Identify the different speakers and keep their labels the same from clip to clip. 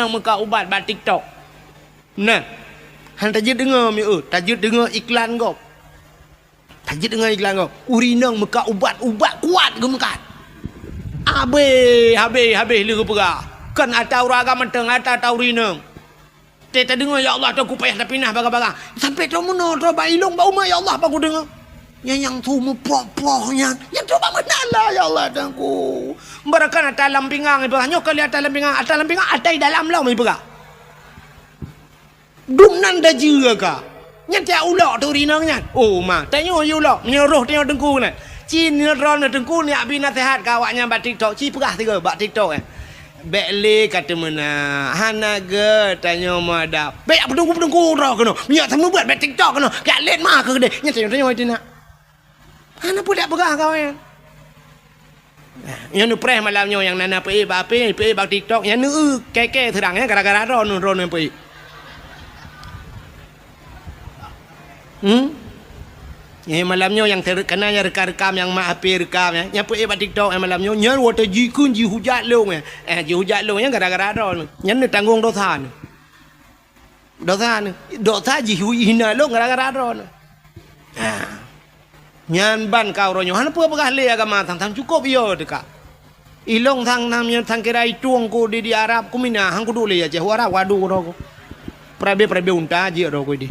Speaker 1: muka ubat bat TikTok. Nah, han tajid dengar mi tajid dengar iklan kau. Tajid dengar iklan kau. Urinang muka ubat-ubat kuat ke muka. Habis lu perah. Kan atau raga menteng atau urinang. Teta dengar ya Allah aku payah dah pindah barang-barang. Sampai tu mana tu bailong bau mak ya Allah apa aku dengar. Yang tu mu poh-pohnya. Yang tu bang menala ya Allah aku. Berakan atas dalam pinggang ibu. Hanya kali atas dalam pinggang atas dalam lau ibu. Dum nan dah juga ka. Nya dia ulak tu rinangnya. Oh ma, tanya you ulak, menyuruh tengok dengku ni. Cin ni ron dengku ni abi nasihat kawaknya bat TikTok. Ci perah tiga bat TikTok Bekle kata mana hanaga tanya madap. Bek apa dengku ro kena. Minyak sama buat bat TikTok kena. Kat let mah ke gede. Nya tanya itu nak. Hana pun tak perah kau yang nu preh malamnya yang nana pe bak TikTok yang nu keke terangnya gara-gara ron pe. Yang malamnya yang terkena yang rekam yang mak api rekam yang pe bak TikTok yang malamnya yang water jikun ji hujat long ji hujat long yang gara-gara ron yang nu tanggung dosa ji hina long gara-gara ron. Nyan ban kau ronyo han apa bekah le agama tang cukup yo dekat ilong tang namnya tang kira ituang ko di Arab ku mina hang ku dole ya je wara wadu ro ko prabe unta je ro ko di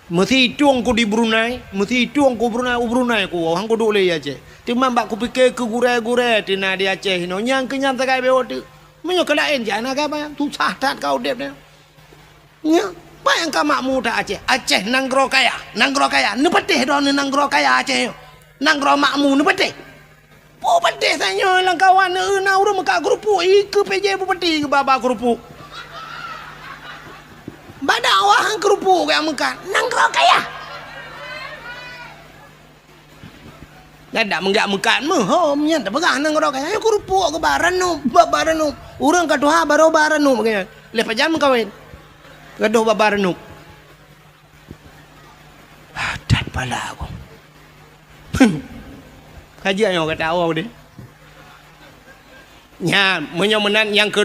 Speaker 1: mesti ituang ku di Brunei mesti ituang ku Brunei ku hang ku dole ya je timam bak ku pikir ke gure tina di Aceh no nyang kenyan takai be otu menyo kelain jana ka ba tu sahtat kau dep ne nya bayang ka makmu tak Aceh nanggro kaya ne petih ron nanggro kaya Aceh nanggro makmu ne petih po petih sanyo lang kawan ne na urang maka grupu ke PJ po petih ke baba grupu badawah grupu ka maka nanggro kaya ada menggak mekat hom nya tak pegah nanggro kaya grupu ke baranu urang ka doha baro baranu begini lepas jam kawin gaduh babar nuk. Dat pala aku. Kaji ayo kata awak deh. Nya menyomenan yang ke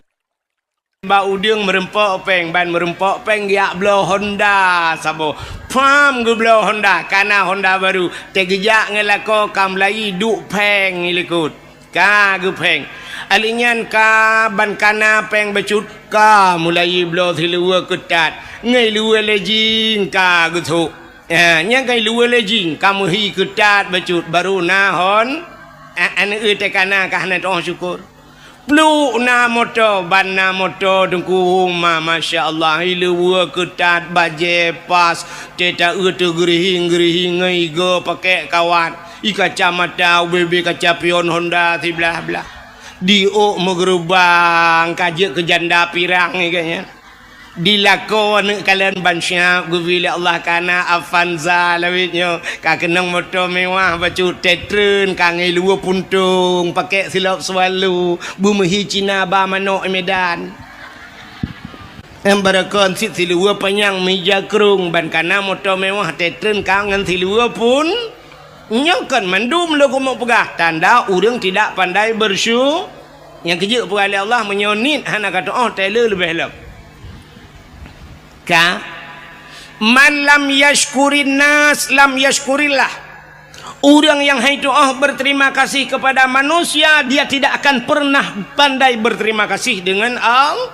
Speaker 1: ba udang merempok peng ban merempok peng dia blow Honda sabo. Pam gue blow Honda karena Honda baru tegejak ngelako kamlai duk peng ilikut. Ka gue peng. Alinyan ka ban kana peng becut ka mulai blow thilua ketat ngai lua lejing ka gutu nya ngai lua lejing kamu hi ketat becut baru nahon ane te kana ka hana toh syukur plu na moto ban na moto dengku masya-Allah hi lua ketat baje pas teta tu gerihing ngai go pakai kawat i kacamata BB kaca pion Honda ti belah Dio mengerubang kajak ke janda pirang ni kayaknya dilakon kalian bansya gubila Allah kana Avanza lawitnya kak kenang motor mewah baju tetren kangai lua puntung pakai silap swalu bumehi Cina ba manok Medan embarakon sit silua penyang meja kerung ban kana motor mewah tetren kangen silua pun nyokan mandum lo mau pegah tanda urang tidak pandai bersyukur yang kerja perali Allah menyonit hana kata tailor lebih lep ka man lam yashkurin nas lam yashkurillah orang yang itu berterima kasih kepada manusia dia tidak akan pernah pandai berterima kasih dengan Allah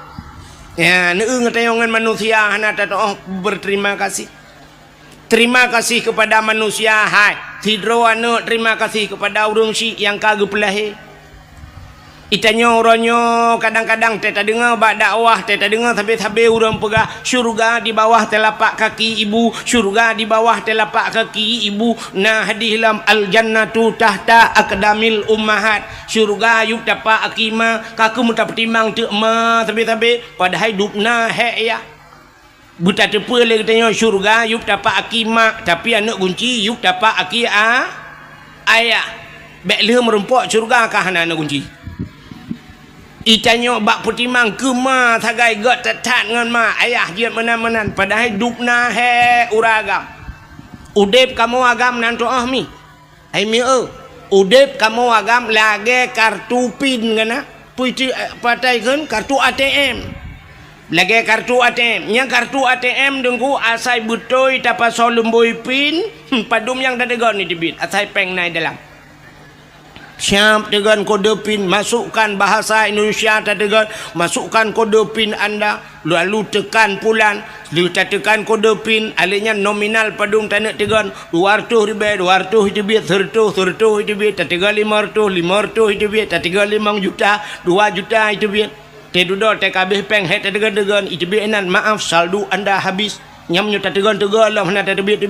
Speaker 1: ya neung ngetayangan manusia hana kata berterima kasih. Terima kasih kepada manusia hai tidro anu terima kasih kepada urang si yang kageu pelahe itanyo oronyo kadang-kadang teta dengar bak dakwah teta dengar tabe-tabe urang pegah syurga di bawah telapak kaki ibu syurga di bawah telapak kaki ibu nah hadihlam al jannatu tahta aqdamil ummahat syurga yuk tapak akima kaku muta pertimbang teu ma tabe-tabe padahal hidupna he ya buta tepa le katanya syurga yuk dapat akimak tapi anak kunci yuk dapat ayah bek le merempok syurga kah anak kunci itanyo bak pertimang ke ma tagai got tetat dengan ma ayah dia menan-menan padahal hidupna he uragam udep kamu agam nanto mi ai mi udep kamu agam lage kartu pin ngana puiti patai kan kartu ATM Lagi kartu ATM. Yang kartu ATM dengku asai butoi tapa solumboi pin. Padum yang dadegan ni debit. Asai peng naik dalam. Siap dengan kode pin. Masukkan bahasa Indonesia dadegan. Masukkan kode pin anda. Lalu tekan pulan. Lalu tekan kode pin. Alihnya nominal padum tanak tegan. 200 ribu. 200 debit. 100 debit. Tatiga 500 debit. Tatiga 5 juta. 2 juta debit. Tedudo tek habis peng het tegan itu benan maaf saldo anda habis nyam nyu tegan lah mana debit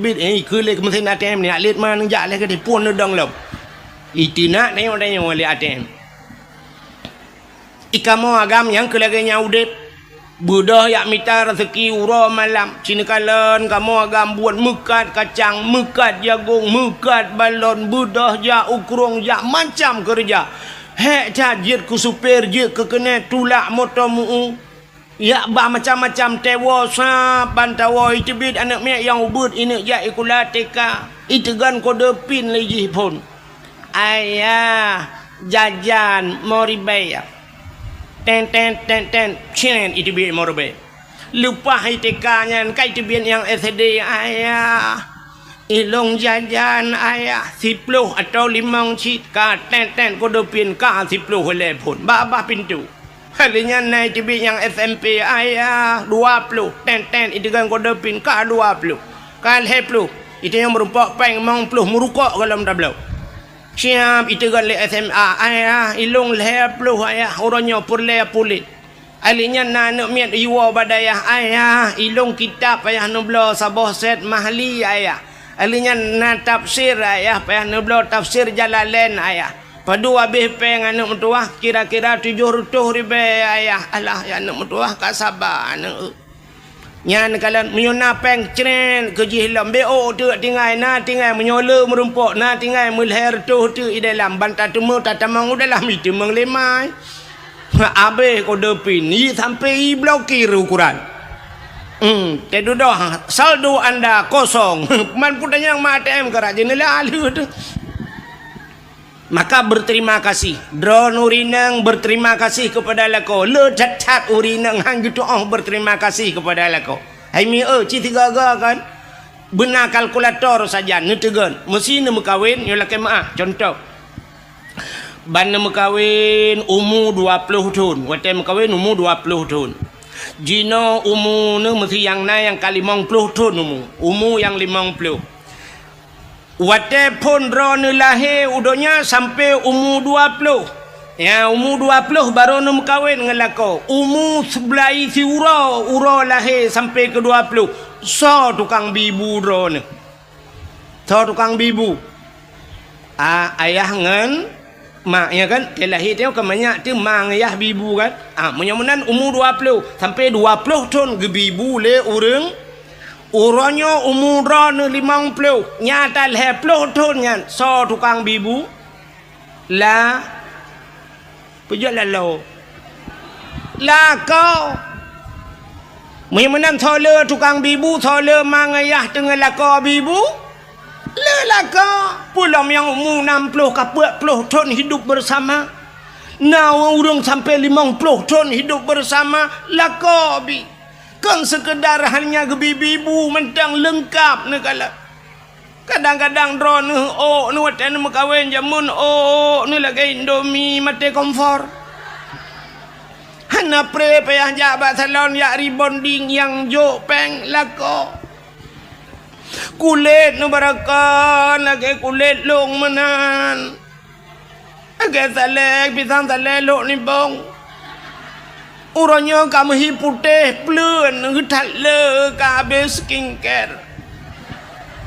Speaker 1: kele ke mesin ATM ni alit man jak le ke pun dong lo itu nak tengok oleh ATM ikamo agam yang kelaganya udep budah yak mita rezeki uro malam cina kalan kamu agam buat mekat kacang mekat jagung mekat balon budah jak ukrung jak macam kerja hek jit ku supir jit ke kena tulak motor mu ya bah macam-macam tewa sa bantawa itu bid anak mek yang ubud ini ya ikula teka itu gan kode pin lagi pun ayah jajan moribe ten cien itu bid moribe lupa hitekanya kai itu bid yang SD ayah ilong jajan ayah 10 atau 5 cik ka ten kode pin ka 10 oleh pun babah pintu halinya naik tibi yang SMP ayah 20 ten itu kan kode pin ka 20 kan 10 itu yang merupakan peng mong puluh merukok kalau tablau siap itu kan le SMA ayah ilong 10 ayah orangnya purle pulit alinya nanak miat iwa badayah ayah ilong kitab ayah nublo sabah set mahli ayah alinya na tafsir ayah payah neblo tafsir Jalalain ayah padu habis peng anak mentua kira-kira 700 ribu ayah alah ya anak mentua ka sabar anak nyan kalan miuna peng cren ke jihlam bo tu tinggal na tinggal menyola merumpok na tinggal mulher tu di dalam bantah temu tatamang dalam itu menglemai abe kode pin ni sampai blokir ukuran tedudo saldo anda kosong man pun yang ATM kerajaan lalu tu maka berterima kasih drone urinang berterima kasih kepada lako le cat urinang hang gitu berterima kasih kepada lako hai mi tiga kan benar kalkulator saja netegan mesti nak kawin yo laki maah contoh ban nak kawin umur 20 tahun wate kawin umur 20 tahun jino umur ni mesti yang naik yang kali 50 tahun umur yang 50 wate pun drone lahir udonya sampai umur 20 ya umur 20 baru nak kahwin dengan lako umur sebelah isi uro lahir sampai ke 20 so tukang bibu drone so tukang bibu ayah ngan mak ya kan dia lahir tengok kemanyak tu mang ayah bibu kan menyamunan umur 20 sampai 20 tahun ke bibu le orang orangnya umur 50 nyata 50 tahun kan so tukang bibu lah pejak lalu lah kau menyamunan tole tukang bibu tole mang ayah dengan lako bibu lelaka pulang yang umur 60 ke 40 tahun hidup bersama now urung sampai 50 tahun hidup bersama lakobi kan sekedar hanya gebibu mentang lengkap negala kadang-kadang drone nu watan makawin jamun nu lagi indomie mate komfor hana pre payah jabat salon ya rebonding yang jo peng lako kulit nu barakan lagi kulit long menan agak salek pisang salek lok ni bong urangnya kamu hi putih plun ngetat le ka habis skincare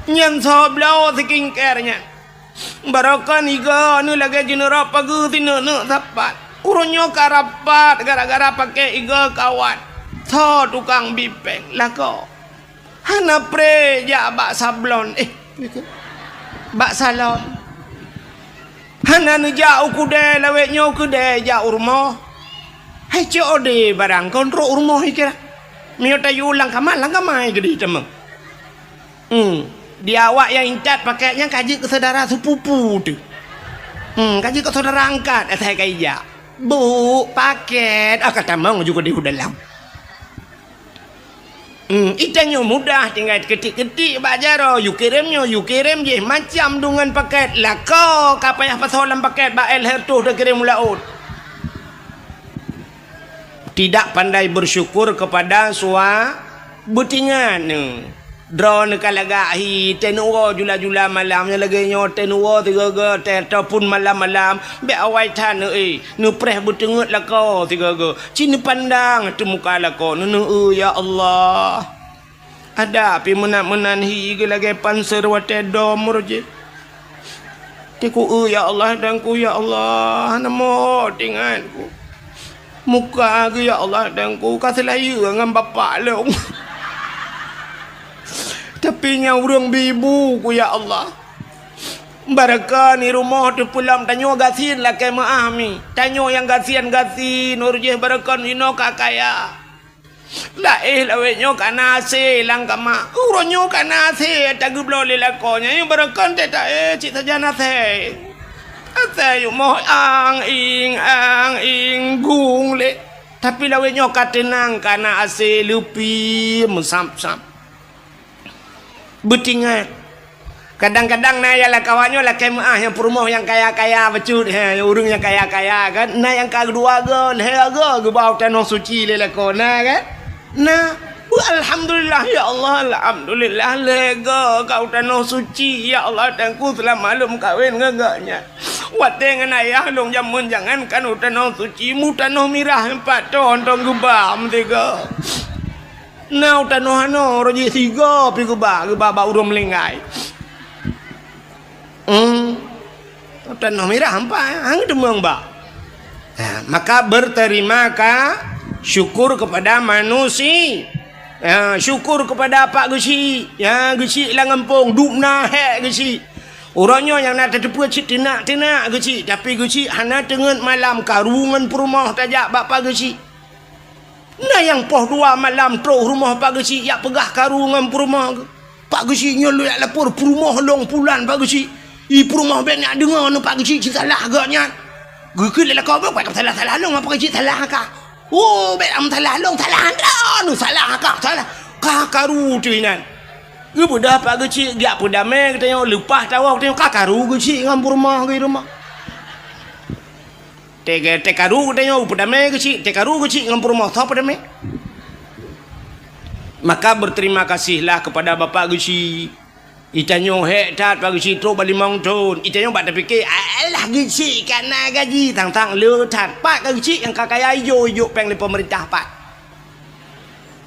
Speaker 1: nyan so blau skincare nya barakan iga nu lagi jenera pagi tinu nu sapat urangnya karapat gara-gara pakai iga kawan tho tukang bipeng lako hana pre ya bak sablon bak salon hana nu jauh kude lawetnya kude jauh rumah hai code barang kontrol rumah ikira miota yulang kamai gede temang dia awak yang incat pakainya kaji ke saudara sepupu tu kaji ke saudara angkat saya kayak bu paket kata mang juga di dalam Itanyo mudah tinggal ketik-ketik bajaro you kirim je macam dengan paket lah kau kapayah pasolan paket ba el hertuh dah kirim laut. Tidak pandai bersyukur kepada sua butingan drone kalagahi tenuro jula-jula malamnya lagi nyo tenuro tiga ataupun malam-malam be awai tan nu preh butengut lah kau tiga cini pandang tu muka lah kau ya Allah ada api menan hi lagi panser wate dom roje tiku ya Allah dan ku ya Allah namo tinganku muka aku ya Allah dan ku kasih layu dengan bapak long. Tapi nya urang bibu ku ya Allah. Barakah ni rumah tu pulang tanyo gasin lah ke maami. Tanyo yang gasian urjeh barakah ni no kakaya. Laih lawe nyo kana se lang kama. Uronyo kana se tagu blole la konya yang barakah te ta cik sajana se. Ate yo moh ang ing gung le. Tapi lawe nyo katenang kana ase lupi mesam-sam. Betingat kadang-kadang na yalah kawannya lah kemaah yang perumahan yang kaya-kaya becut urang yang kaya-kaya kan na yang kedua gan hega gebau tanah suci le ko na kan na alhamdulillah ya Allah alhamdulillah lega kau tanah suci ya Allah dan ku telah malum kawin ngagaknya wate ngan ayah long jamun jangan kan tanah suci mu tanah mirah 4 ton tong gebam tiga. Nau tanah ano roji tiga pi geba urang melinggai. Tanah merah hampa hang demang ba. Maka berterima syukur kepada manusia. Syukur kepada Pak Gesi. Ya Gesi lah ngempung dupna hek Gesi. Orangnya yang nak terdepu cik tinak Gesi, tapi Gesi hana tengen malam karungan perumah tajak Bapak Gesi. Nah yang poh 2 malam terus rumah Pak Gesi yak pegah karungan perumah Pak Gesi nyolo yak lapor perumah long pulan Pak Gesi i perumah ben nak dengar nu Pak Gesi salah agaknya geukeul lah kau buat salah long apa Gesi salah ka oh bet am salah long salah anda nu salah ka salah ka karu tuinan ge budak Pak Gesi dia pedame katanya lepas tahu katanya ka karu Gesi ngam perumah ke rumah tekaru katanya pedame Gesi tekaru Gesi ngam perumah tho pedame. Maka berterima kasihlah kepada Bapak Gesi. Itanyo hek tat Pak Gesi tro bali mong ton. Itanyo bak terfikir alah Gesi kana gaji tang le tat Pak Gesi yang kakaya yo peng le pemerintah Pak.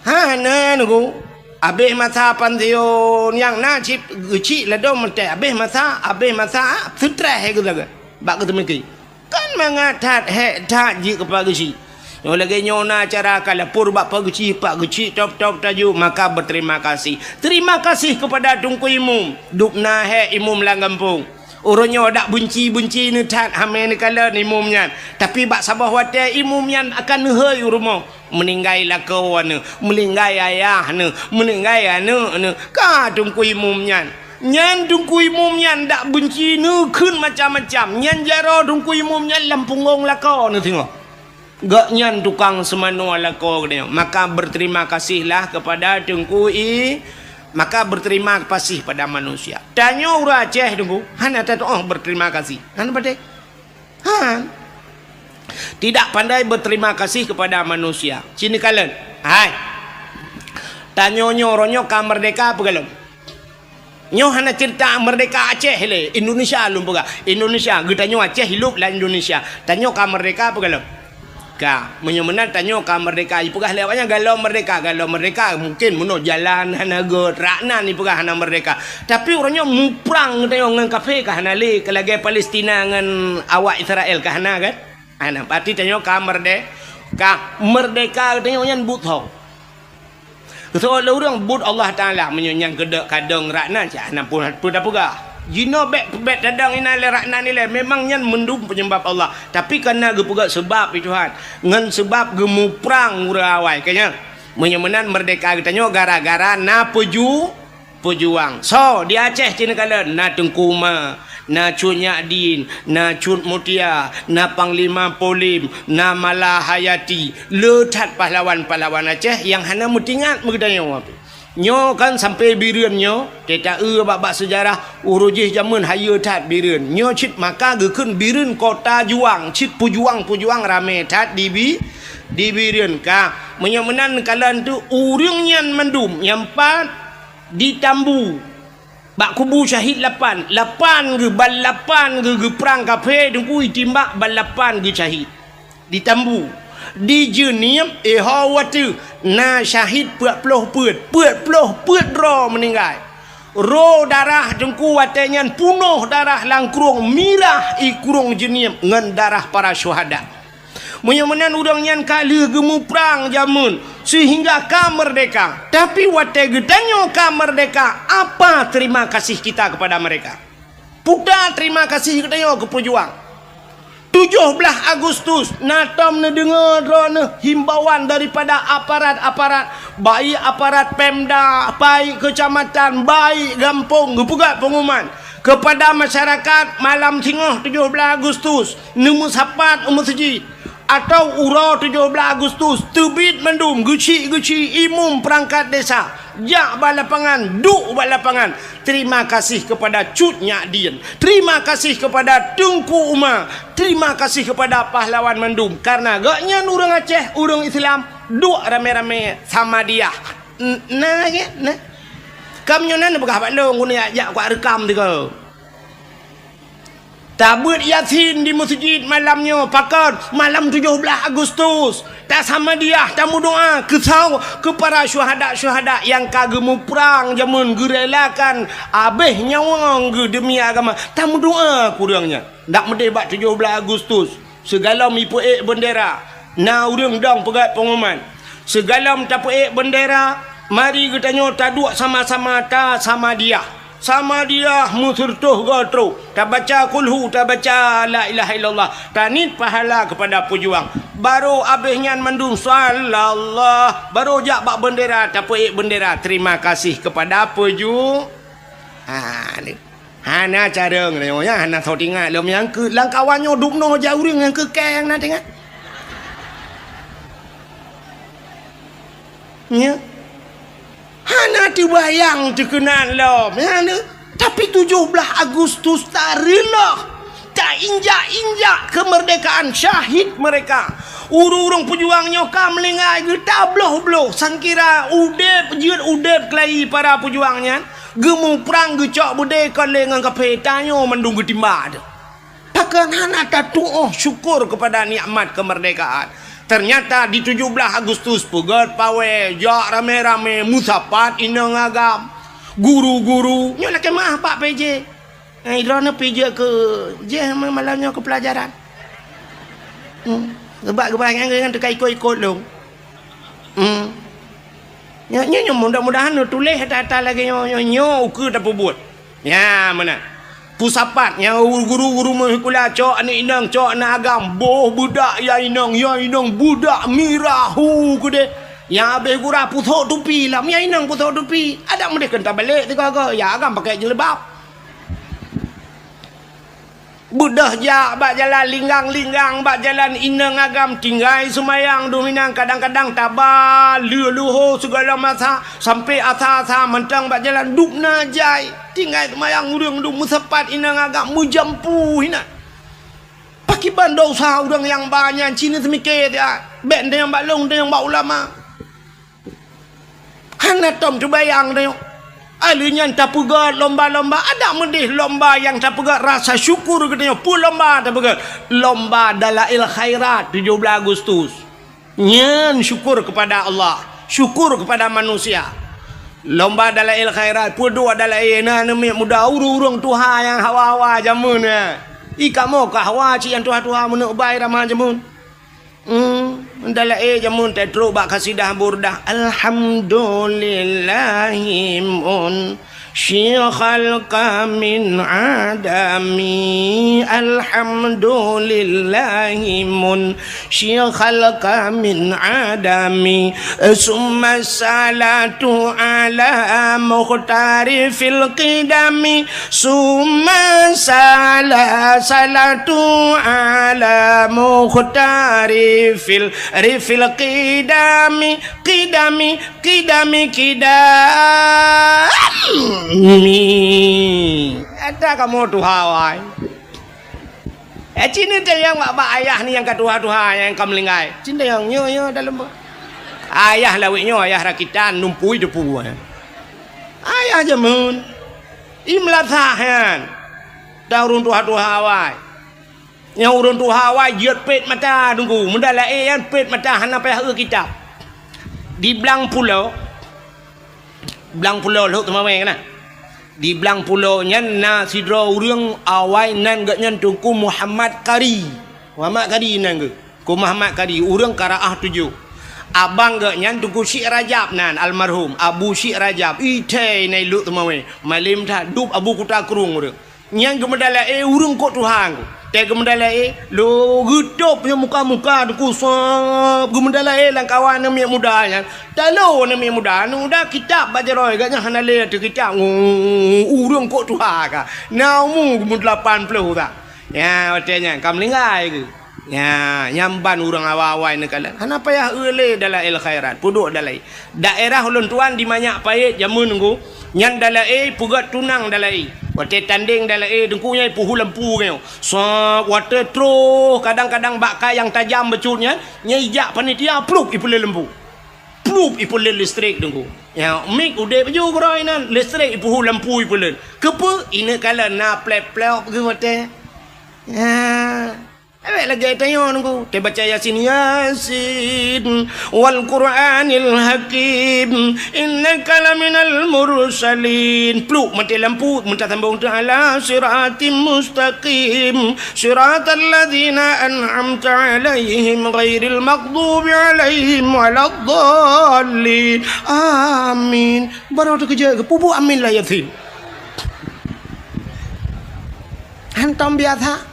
Speaker 1: Ha na nugo. Abeh masa pansion yang najib Gesi la dom te abeh masa sutra he gelaga. Bak ketemu kan mengatat hek tat ji kepada Gesi. Yang lagi nyona cara kalau purba Pak Gesi top tajuk maka berterima kasih. Terima kasih kepada Tunku Imum. Dupna he imum lang kampung. Orangnya dak bunci ni tat hamen kala imumnya. Tapi bak sabah wate imumnya akan hei rumah. Meninggai lah kawan, meninggai ayah ne, meninggai anu ka Tunku Imumnya. Nyan Tunku Imumnya dak benci ni kun macam-macam. Nyan jaro Tunku Imumnya lampungong lako ni tengok. Gak nyan tukang semano lako dia. Maka berterima kasihlah kepada Tunku maka berterima kasih pada manusia. Tanya urang Aceh Tunku, han ada berterima kasih. Han pada han tidak pandai berterima kasih kepada manusia. Sini kalian. Hai. Tanya nyoronyo ka merdeka apa galon? Nyo hana cerita merdeka Aceh le Indonesia lum puga Indonesia getanyo Aceh hidup lah Indonesia tanyo ka merdeka apa galon ka menyemenan tanyo ka merdeka ipugah lewatnya galau merdeka mungkin muno jalan hana go rakna ni pugah hana merdeka tapi orangnya muprang tanyo ngan kafe ka hana le kelage Palestina ngan awak Israel ka hana kan ana pati tanyo ka merdeka tanyo nyan buthau. So orang but Allah Taala menyanyang kedek kadang rakna cak pun apa jino bet dadang ina le rakna ni le memang nyan mendum penyembah Allah tapi karena gepuga sebab Tuhan ngan sebab gemu perang urawai kanya menyemenan merdeka katanya gara-gara na peju pejuang. So di Aceh cina kala na Tengkuma, na Cut Nyadin, na Cut Mutia, na Panglima Polim, na Malahayati, letat pahlawan-pahlawan Aceh yang hana mutingat megdanya apa. Nyo kan sampai bireun nyo kita bab sejarah urujih zaman haya tat bireun nyo cit maka gekeun bireun kota juang cit pujuang rame tat di bireun ka menyemenan kalan tu urang nyan mendum nyampat di Tambu bak kubu syahid 8 ge bal 8 ge perang kafe dengkui timbak bal 8 ge syahid di Tambu di Jeniam hawatu na syahid 40 peut ro meninggal ro darah dengku watenyan punuh darah langkrung mirah ikurung Jeniam ngan darah para syuhada menyemenan udang nyan kali gemu perang jamun sehingga ka merdeka tapi wate gedanyo ka merdeka apa terima kasih kita kepada mereka puda terima kasih gedanyo ke pejuang 17 Agustus natom nedengar drone himbauan daripada aparat-aparat baik aparat Pemda baik kecamatan baik kampung gepugat pengumuman kepada masyarakat malam tengah 17 Agustus nemu sapat masjid atau ura 17 Agustus terbit mendum guci imum perangkat desa jak balapangan duk balapangan terima kasih kepada Cut Nyadin terima kasih kepada Tengku Umar terima kasih kepada pahlawan mendum karena gaknya urang Aceh urang Islam duk rame-rame sama dia nah ya nah kamnyo nan begah balong guna ajak kuat rekam tiga tabut Yasin di masjid malamnya pakar malam 17 Agustus tak sama dia tamu doa kesau ke para syuhada yang kagemu perang jamun gerelakan abeh nyawang ge demi agama tamu doa kurangnya dak mendebat 17 Agustus segala mi puek bendera na urang dang pegat pengumuman segala tapuek bendera mari kita nyota dua sama-sama ta sama dia musurtuh gotro tak baca kulhu tak baca la ilaha illallah tanit pahala kepada pejuang baru abihnya mendung sallallahu baru jak bak bendera tapuik bendera terima kasih kepada pejuang ni hana cara ngnya hana thau tingat lom yang ke langkawannya dupno jauh ring yang ke keng na tingat nya hana dibayang dikenal lom hana tapi 17 Agustus tak rela tak injak kemerdekaan syahid mereka urung pejuangnya ka melingai ge tabloh sangkira udep kelai para pejuangnya gemu perang ge cok bude kalengan kapetanyo mendung getimba takkan hana tatuh syukur kepada nikmat kemerdekaan. Ternyata di 17 Agustus pegat pawe jak rame-rame musapat inang agam guru-guru nyolah kemah Pak PJ idrona PJ ke je malamnya ke pelajaran gebak-gebak yang dekat ikut-ikut long nyo mudah-mudahan tulis data lagi nyo ke tak buat ya mana pusapat yang guru-guru mahkula cok anak inang cok anak agam boh budak ya inang budak mirahu kude yang habis gura putok tupi lah ya inang putok tupi ada mereka tak balik tiga ya agam pakai jilbab budah jak bak jalan linggang bak jalan inang agam tinggai semayang dominang kadang-kadang tabah luho segala masa sampai asa-asa mentang bak jalan duk najai tinggai semayang urang duk musapat inang agam mujampu hina pakai bandau sah urang yang banyak Cina semikir dia ben dia yang balong dia yang bak ulama hana tom terbayang dia alinya tak pegat lomba-lomba ada mendih lomba yang tak pegat rasa syukur katanya pun lomba tak pegat lomba dalail khairat 17 Agustus nyan syukur kepada Allah syukur kepada manusia lomba dalail khairat pun dua dalail na nemi muda urung tuha yang hawa-hawa jamun ikamu ka hawa ci yang tuha-tuha mun ubai ramah jamun dalail jamun tetro bak kasidah burdah alhamdulillahimun Syikhalka min adami alhamdulillahi mun Syikhalka min adami summa salatu ala mukhtari fil qidami summa salatu ala mukhtari fil qidami ada kamu tuhawai cini teh yang mak ayah ni yang katuha-tuha yang kamlingai cini yang nyo dalam ayah lawiknya ayah rakitan numpui depu ayah jamun imlathahan daurun tuha-tuhawai yang urun tuhawai jiat pet mata tunggu mendala yang pet mata hana payah kitab di belang pulau lu teman-teman kena di belang pulau nyan na sidra urang awai nan gak nyan tungku Muhammad Kari nan ke ku Muhammad Kari urang Karaah 7 abang gak nyan tungku Syekh Rajab nan almarhum Abu Syekh Rajab ite nai lu teman-teman malim tha dup Abu Kuta Kurung urang nyan gemedala urang kok Tuhan teh gemedala lo gedup nya muka-muka tungku sap gemedala lang kawan mi muda nya talo mi muda nu dah kitab baca roy gaknya hanale tu kitab urang kok Tuhan ka naumu gum 80 tak ya watenya kamlingai ke ya nyamban urang awai ne kala hana payah eule dalail khairat puduk dalai daerah ulun tuan di manyak pait jamun ngku nyan dalai pugat tunang dalai wate tanding dalai dengkunya puhu lampu kau so wate tro kadang-kadang bakka yang tajam becutnya nyejak panitia pluk ipule lampu pluk ipule listrik dengku ya mik ude baju groi nan listrik puhu lampu ipule kepe ine kala na plep-plep ke wate ya awak lagi tanya nunggu te baca Yasin wal Qur'anil Hakim innaka laminal mursalin pluk mati lampu minta sambung ta'ala siratim mustaqim siratal ladzina an'amta alaihim ghairil maghdubi alaihim waladdallin amin baru tu kerja ke pupu amin lah Yasin hantam biasa.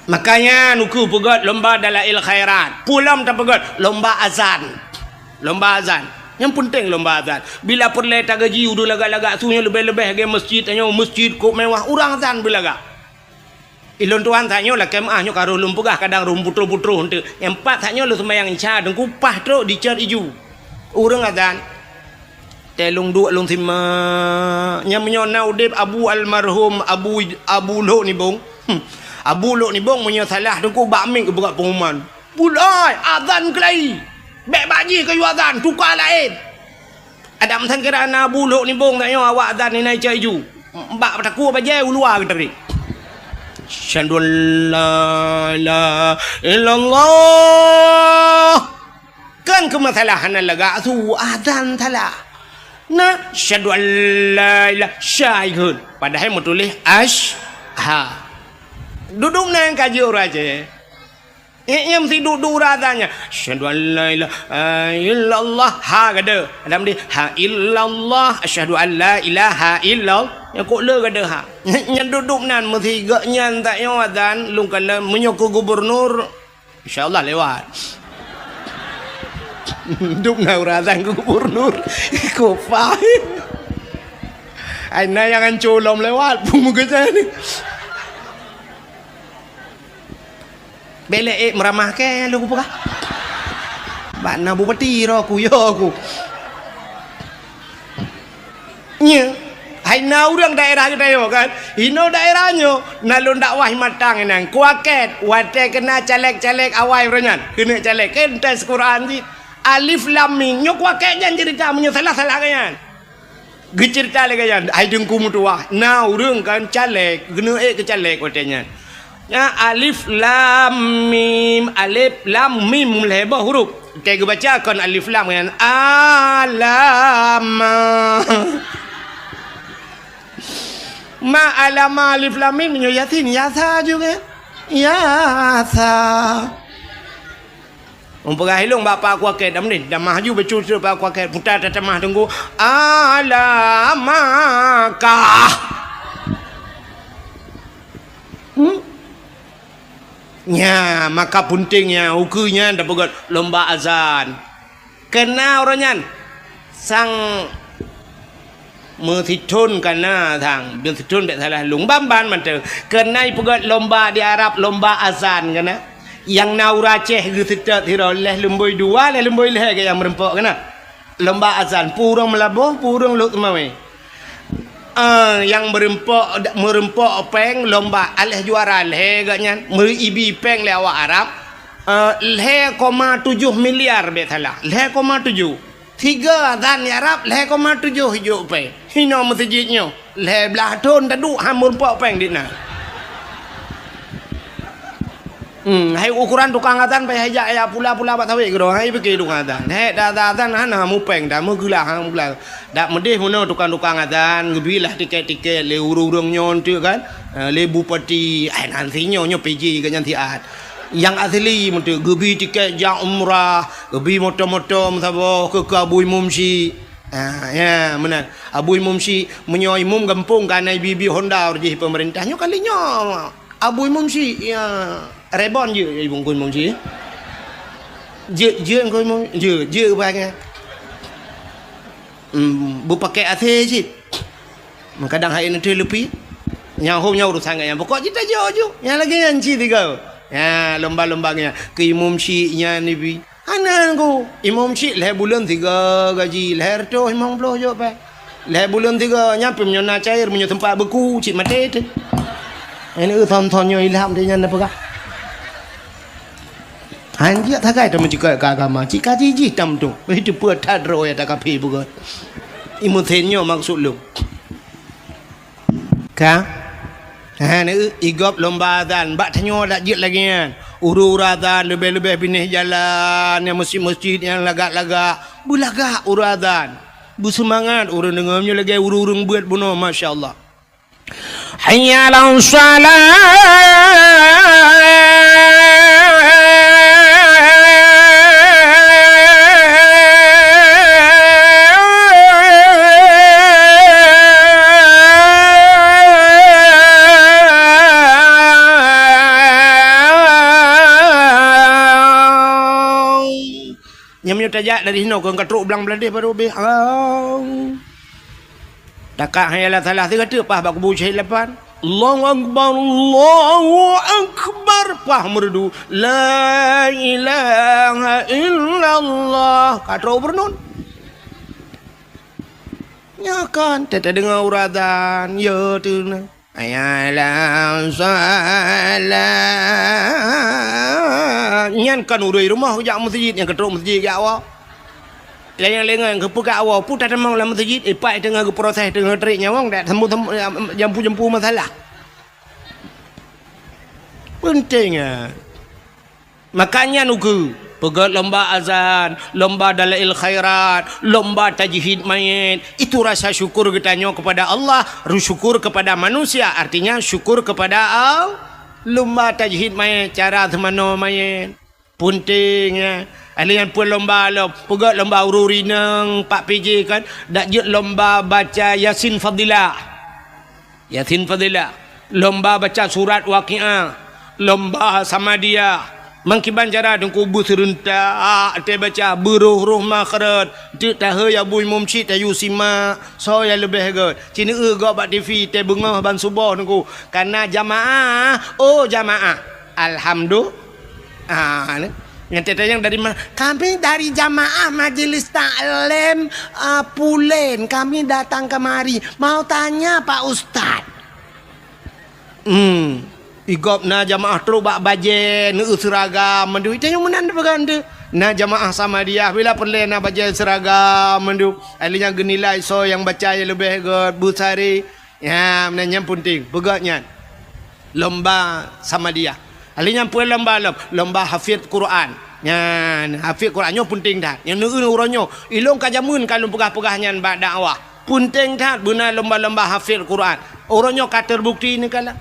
Speaker 1: Makanya nuku pegat lomba dalail khairat. Pulam tak pegat lomba azan. Lomba azan. Yang penting lomba azan. Bila perle tak gaji udah lagak-lagak sunya lebih-lebih ke masjid tanya masjid kok mewah urang azan bila gak. Ilon tuan tanya lah kemahnya karo lum pegah kadang rum putru-putru hente. Yang empat tanya lu sembahyang isya dengku pah teruk dicat iju. Urang azan. Telung dua lung sima. Yang menyona udip Abu almarhum Abu Lo ni bong. Abu Luk ni bong punya salah dengku bakmik ke berat pengumuman. Pulai azan kelai. Bek baji ke azan tukar lain. Ada mesen kerana Abu Luk ni bong tanya awak azan ni naik cai ju. Mbak takut bajai luar ke tadi. Syahadu la ilaha illallah. Kan kemasalahan laga tu azan salah. Nah, syahadu la ilaha syahid. Padahal mau tulis ha. Duduk nang kaji orang je. Yang mesti duduk radanya. Asyhadu an la ilaha illallah ha gada. Adam dia ha illallah asyhadu an la ilaha illallah. Yang kok le gada ha. Yang duduk nan mesti gak nyan tak yo adan lung kala menyoko gubernur insyaallah lewat. Duduk nang radang gubernur. Kok faham. Aina yang colom lewat pun muka saya ni. Belek meramah ke lu apa kah? Bana bupati ro aku yo aku. Nya, hai na urang daerah kita yo kan. Ino daerahnya nalun dakwah matang nang kuaket wate kena caleg-caleg awai renyan. Kena caleg kentas Quran di alif lam mim nyo kuaket jan cerita menyo salah-salah kan. Gecerita lagi kan. Ai dengku mutuah. Na urang kan caleg, kena ke caleg watenya. Ya alif lam mim lebah huruf. Kita baca kan alif lam kan alama. Ma alama alif lam mim nyo Yasin yasa juga. Yasa. Umpah hilung bapa aku aket dah ni. Dah maju becu bapa aku aket putar tatamah tunggu. Alamakah. Nya maka puntingnya ukunya dah pegat lomba azan. Kena orangnya sang mertitun kana thang mertitun bet salah lung bamban man tu. Kena pegat lomba di Arab lomba azan kana. Yang nauraceh gitu tidak leh lemboi dua leh lemboi leh yang merempok kena lomba azan purung melabuh purung lut mawe yang merempok peng lomba aleh juara leh gaknya meribi peng le awak Arab leh 7 miliar betala leh 7 tiga azan di Arab leh 7 hijuk peng hino masjidnya leh belah ton tadu ham merempok peng ditna. Hai ukuran tukang azan pai hajak ya pula-pula bat tawe gero hai pergi tukang azan. Hek dah azan hana mu peng dah mu gelah hang gelah. Dak medih muno tukang-tukang azan gebilah tiket-tiket le urung-urung nyon tu kan. Le bupati ai nantinya nyo PJ kan nanti ad. Yang asli mentu gebi tiket jak umrah, gebi motor-motor msabo ke Abui Mumsi. Ya benar. Abui Mumsi menyoi mum gampung kan ai bibi Honda urjih pemerintahnya kalinya. Abui Mumsi ya Rebon je ibu kun mong je. Je kun mong je ba nghe. Bu pakai ate je. Kadang hari nanti lebih. Yang hom yang urusan yang pokok kita je. Yang lagi yang ci tiga. Ya lomba-lombanya ke imam syi'nya ni bi. Anan ko imam syi' leh bulan 3 gaji leher tu 50 je pa. Leh bulan 3 nyampe menyona cair menyo tempat beku cik mati tu. Ini thon-thonnya ilham dia apa kah? Hanjak thakai ta menjika agama cika jiji tam tu itu puat tadro ya tak kapi bukan imutenyo maksud lu ka ni igop lomba azan bak tanyo dak jit lagi kan uru azan lebih-lebih pinih jalan yang masjid-masjid yang lagak-lagak bulagak uru azan bu semangat urang dengarnya lagi uru-urung buat bunuh masyaallah hayya ala salat nyamnya tajak dari sini kau katruk belang beladih baru be takak hayalah salah tiga tu pah bak bucai lepan Allahu akbar pah merdu la ilaha illallah katruk bernun ya kan tete dengar uradan ya tu na ayalah salat nyan kan urui rumah jak masjid yang ketruk masjid gak awak lengan-lengan yang kepukat awak putar temang dalam masjid ipai tengah ke proses tengah terik nyawang dak temu jampu-jampu masalah pentingnya makanya nuku pegat lomba azan lomba dalail khairat lomba tajhid mayit itu rasa syukur kita kepada Allah syukur kepada manusia artinya syukur kepada Allah lomba tajhid mayit cara temano mayit puntingnya alian pun lomba pegat lomba ururi nang 4 PJ kan dak je lomba baca Yasin Fadilah lomba baca surat Waqiah lomba Samadiyah mangkiban cara dengku bu serentak te baca beruh makharat te tahe ya bui mumci te yusima so ya lebih god cini go bak TV te bengah ban subuh dengku karena jamaah jamaah alhamdulillah yang tete yang dari mana kami dari jamaah majelis taklim Pulen kami datang kemari mau tanya Pak Ustad igop na jamaah teruk bak baje nu seragam mendu itu yang menan berganda na jamaah sama dia bila perle na baje seragam mendu alinya genilai so yang baca yang lebih god busari ya menanya penting begatnya lomba sama dia alinya pun lomba hafiz Quran ya hafiz Qurannya penting dah yang nu uronyo ilong kajamun kalau pegah-pegahnya bak dakwah penting dah guna lomba-lomba hafiz Quran uronyo ka terbukti ni kala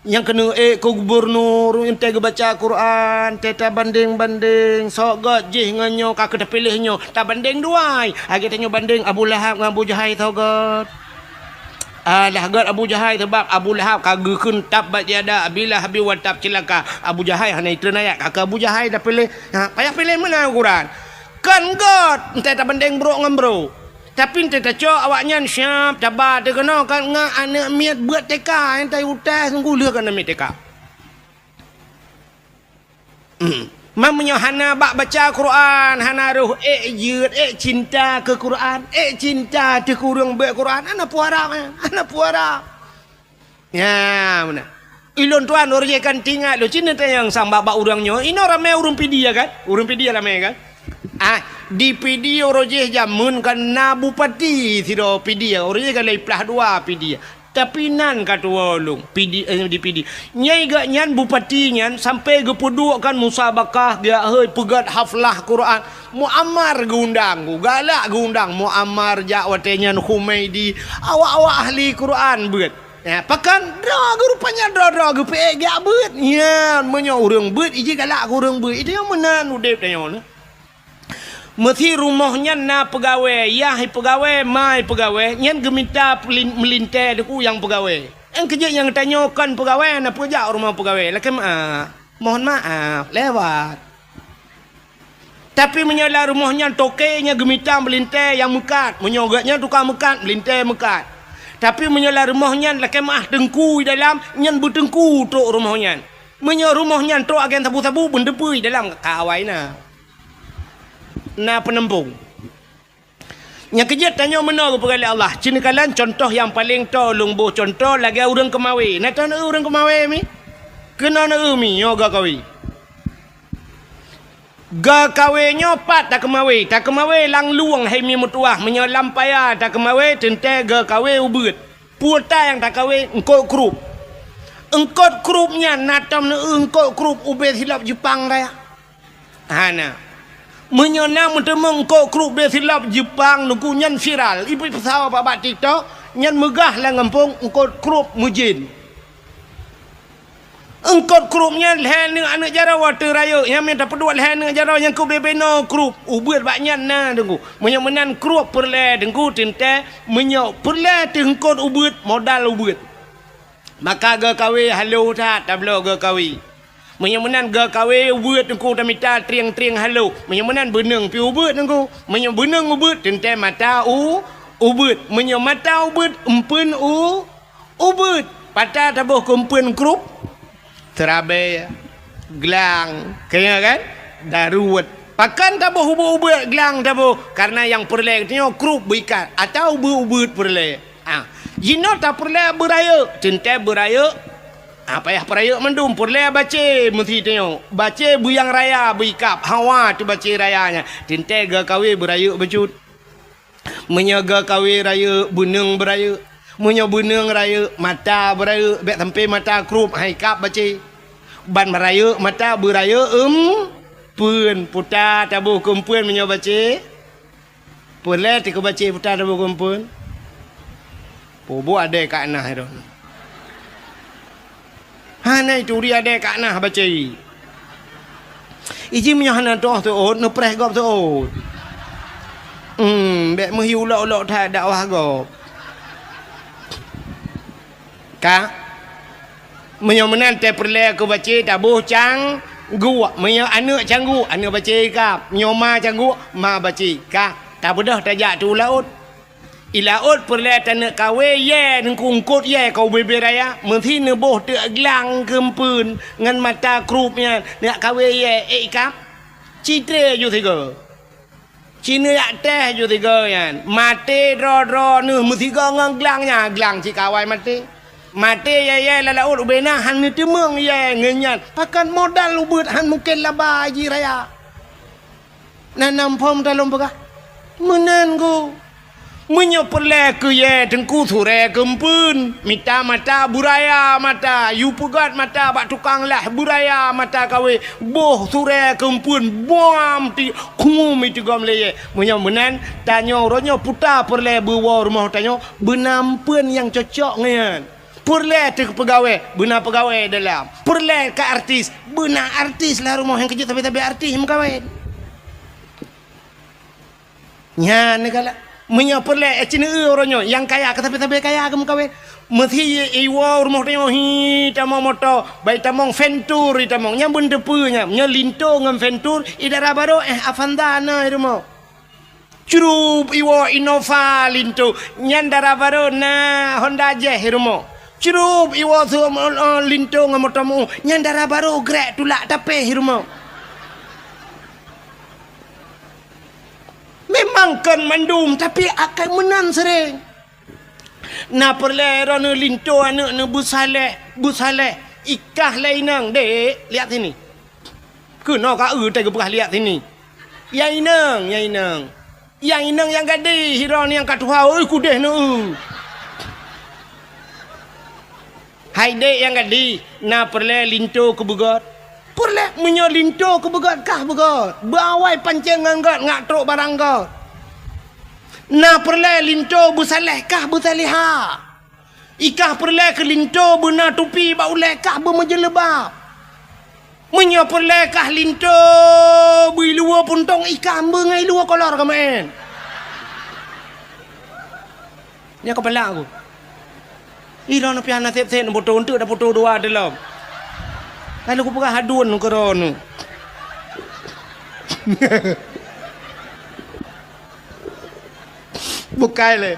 Speaker 1: Yang kena ke gubernur, ente baca Quran, teta banding-banding, sok gajih nganyo kakak dah pilihnya, tak banding duai. Agi tanya banding Abu Lahab dengan Abu Jahal tau god. Lah god Abu Jahal sebab Abu Lahab kagakun tab bat tiada, bila habis watab celaka. Abu Jahal hanya itu ayat kakak Abu Jahal dah pilih. Payah pilih mana Quran? Kan god, ente tak banding bro dengan bro. Tapi ente tak cok awaknya siap tabat dia kena kan ngak anak miat buat teka ente utas ngula kan miat teka. Mamanya hana bak baca Quran, hana ruh yud cinta ke Quran, cinta te kurang baca Quran, ana puara. Ya, mana? Ilon tuan orang kan tinggal lo Cina yang sambak bak urangnya. Ini ramai urang pidi ya kan? Urang pidi ramai kan? Di PD orojeh jamun kan na bupati sido PD orojeh kan lai plah dua PD tapi nan katua long PD di PD nyai gak nyan bupati nyan sampai gepuduk kan musabakah dia heuy pegat haflah Quran muammar gundang galak gundang muammar jak watenya Humaidi awak-awak ahli Quran beut ya pakan drag rupanya drag pe gak beut ya menyo urang beut iji galak urang beut itu yang menan udep tanya mesti rumahnya na pegawai, yah pegawai, mai pegawai, nyan geminta melintai deku yang pegawai. Yang kerja yang tanyakan pegawai, na pejak rumah pegawai. Laki mohon maaf, lewat. Tapi menyala rumahnya tokenya geminta melintai yang mekat, menyogaknya tukang mekat, melintai mekat. Tapi menyala rumahnya laki dengku dalam, nyan bertengku tok rumahnya. Menyala rumahnya tok agen sabu-sabu bendepui dalam kawai na. Na penempung. Yang kerja tanya mana kepada Allah. Cina kalan contoh yang paling tolong boh contoh lagi orang kemawi. Nak tahu orang kemawi mi? Kena na mi yoga kawi. Ga kawinya pat tak kemawi. Tak kemawi lang luang hai mi mutuah menyelam paya tak kemawi tente ga kawi ubut. Puta yang tak kawi engkau krup. Engkau krupnya natam na engkau krup ubet hilap Jepang raya. Hana. Menyenang mentemeng kok grup dia silap Jepang nuku nyan viral ibu pesawat apa TikTok nyan megah lah ngampung engkau grup mujin engkau grupnya lehan dengan anak jara water raya yang minta pedua lehan dengan jara yang ku bebeno grup ubut banyak na dengku menyemenan grup perle dengku tinte menyok perle tengkot ubut modal ubut maka ga kawe halo tak tablo ga kawe menyemenan ga kawe ubut engkau dah minta triang-triang halo menyemenan beneng pi ubut engkau menyem beneng ubut tente mata ubut menyem mata ubut empen ubut patah tabuh kumpen grup terabai gelang kaya kan daruat pakan tabuh ubut gelang tabuh karena yang perle katanya grup berikat atau ubut perle jino tak perle beraya tente beraya apa ya peraya mendum perle baca mesti tengok baca buyang raya berikap hawa tu baca rayanya tente ga kawe beraya becut menyaga kawe raya beneng beraya menyo beneng raya mata beraya bek sampai mata krup haikap baca ban beraya mata beraya pun puta tabuh kumpun menyo baca perle tik baca puta tabuh kumpun pobo ada kat nah itu hana itu dia ada kat nah baca iji punya hana doh tu no preh gop tu bek mesti ulak-ulak tak dakwah gop ka menyomenan te perle aku baca tabuh cang gua menyo anak canggu anak baca kap nyoma canggu ma baca ka tak bedah tajak tu laut ilaut perle tanak kawe ye ngkungkut ye kau bebe raya mesti neboh te glang kempun ngan mata krupnya nak kawe ye ikap citre ju tiga cina yak teh ju tiga yan mate ro nu mesti ngan glangnya glang ci kawai mate ye lalaut ubena han ni temeng ye ngenyan pakan modal ubut han mungkin laba ji raya nanam pom dalam begah menan go menyo perle ke ye tengku sure kempun mita mata buraya mata yu pegat mata bak tukang lah buraya mata kawe boh sure kempun bom ti kumum itu gam le ye menyo menan tanyo ronyo puta perle bewa rumah tanyo benampen yang cocok ngan Purle tu pegawai, benar pegawai dalam. Purle ke artis, benar artis lah rumah yang kerja tapi artis yang kawin. Nya negala. Menyo purle cina orangnya yang kaya ke tapi kaya ke kawin. Mesti iwa rumah tengok hi tamong motor, baik tamong Ventur tamong yang benda punya, nya linto ngam Ventur idara baru Avantana rumah. Curup iwa Innova linto, nyandara baru na Honda Jazz rumah. Curup iwa tu linto ngam motomu nyandara baru grek tulak tapi rumah. Memang kan mandum tapi akan menan sering. Na perle rana linto anak na busale ikah lainang dek lihat sini. Kena ka tak pernah lihat sini. Yang inang yang gadi hiran yang katuha oi kudeh na. Hai dek yang gadi na perle linto ke begot. Perle menyo linto ke begot kah begot. Bawai pancing nganggot ngak truk barang got. Na perle linto busaleh kah busaliha. Ikah perle ke linto bena tupi bauleh kah bermejelebab. Menyo perle kah linto bui luar puntong ikan bengai luar kolor kemen. Ni kepala aku. Ira na piana sep-sep na foto untuk dah foto dua dalam. Lalu aku pernah hadun ke rono. Bukai le.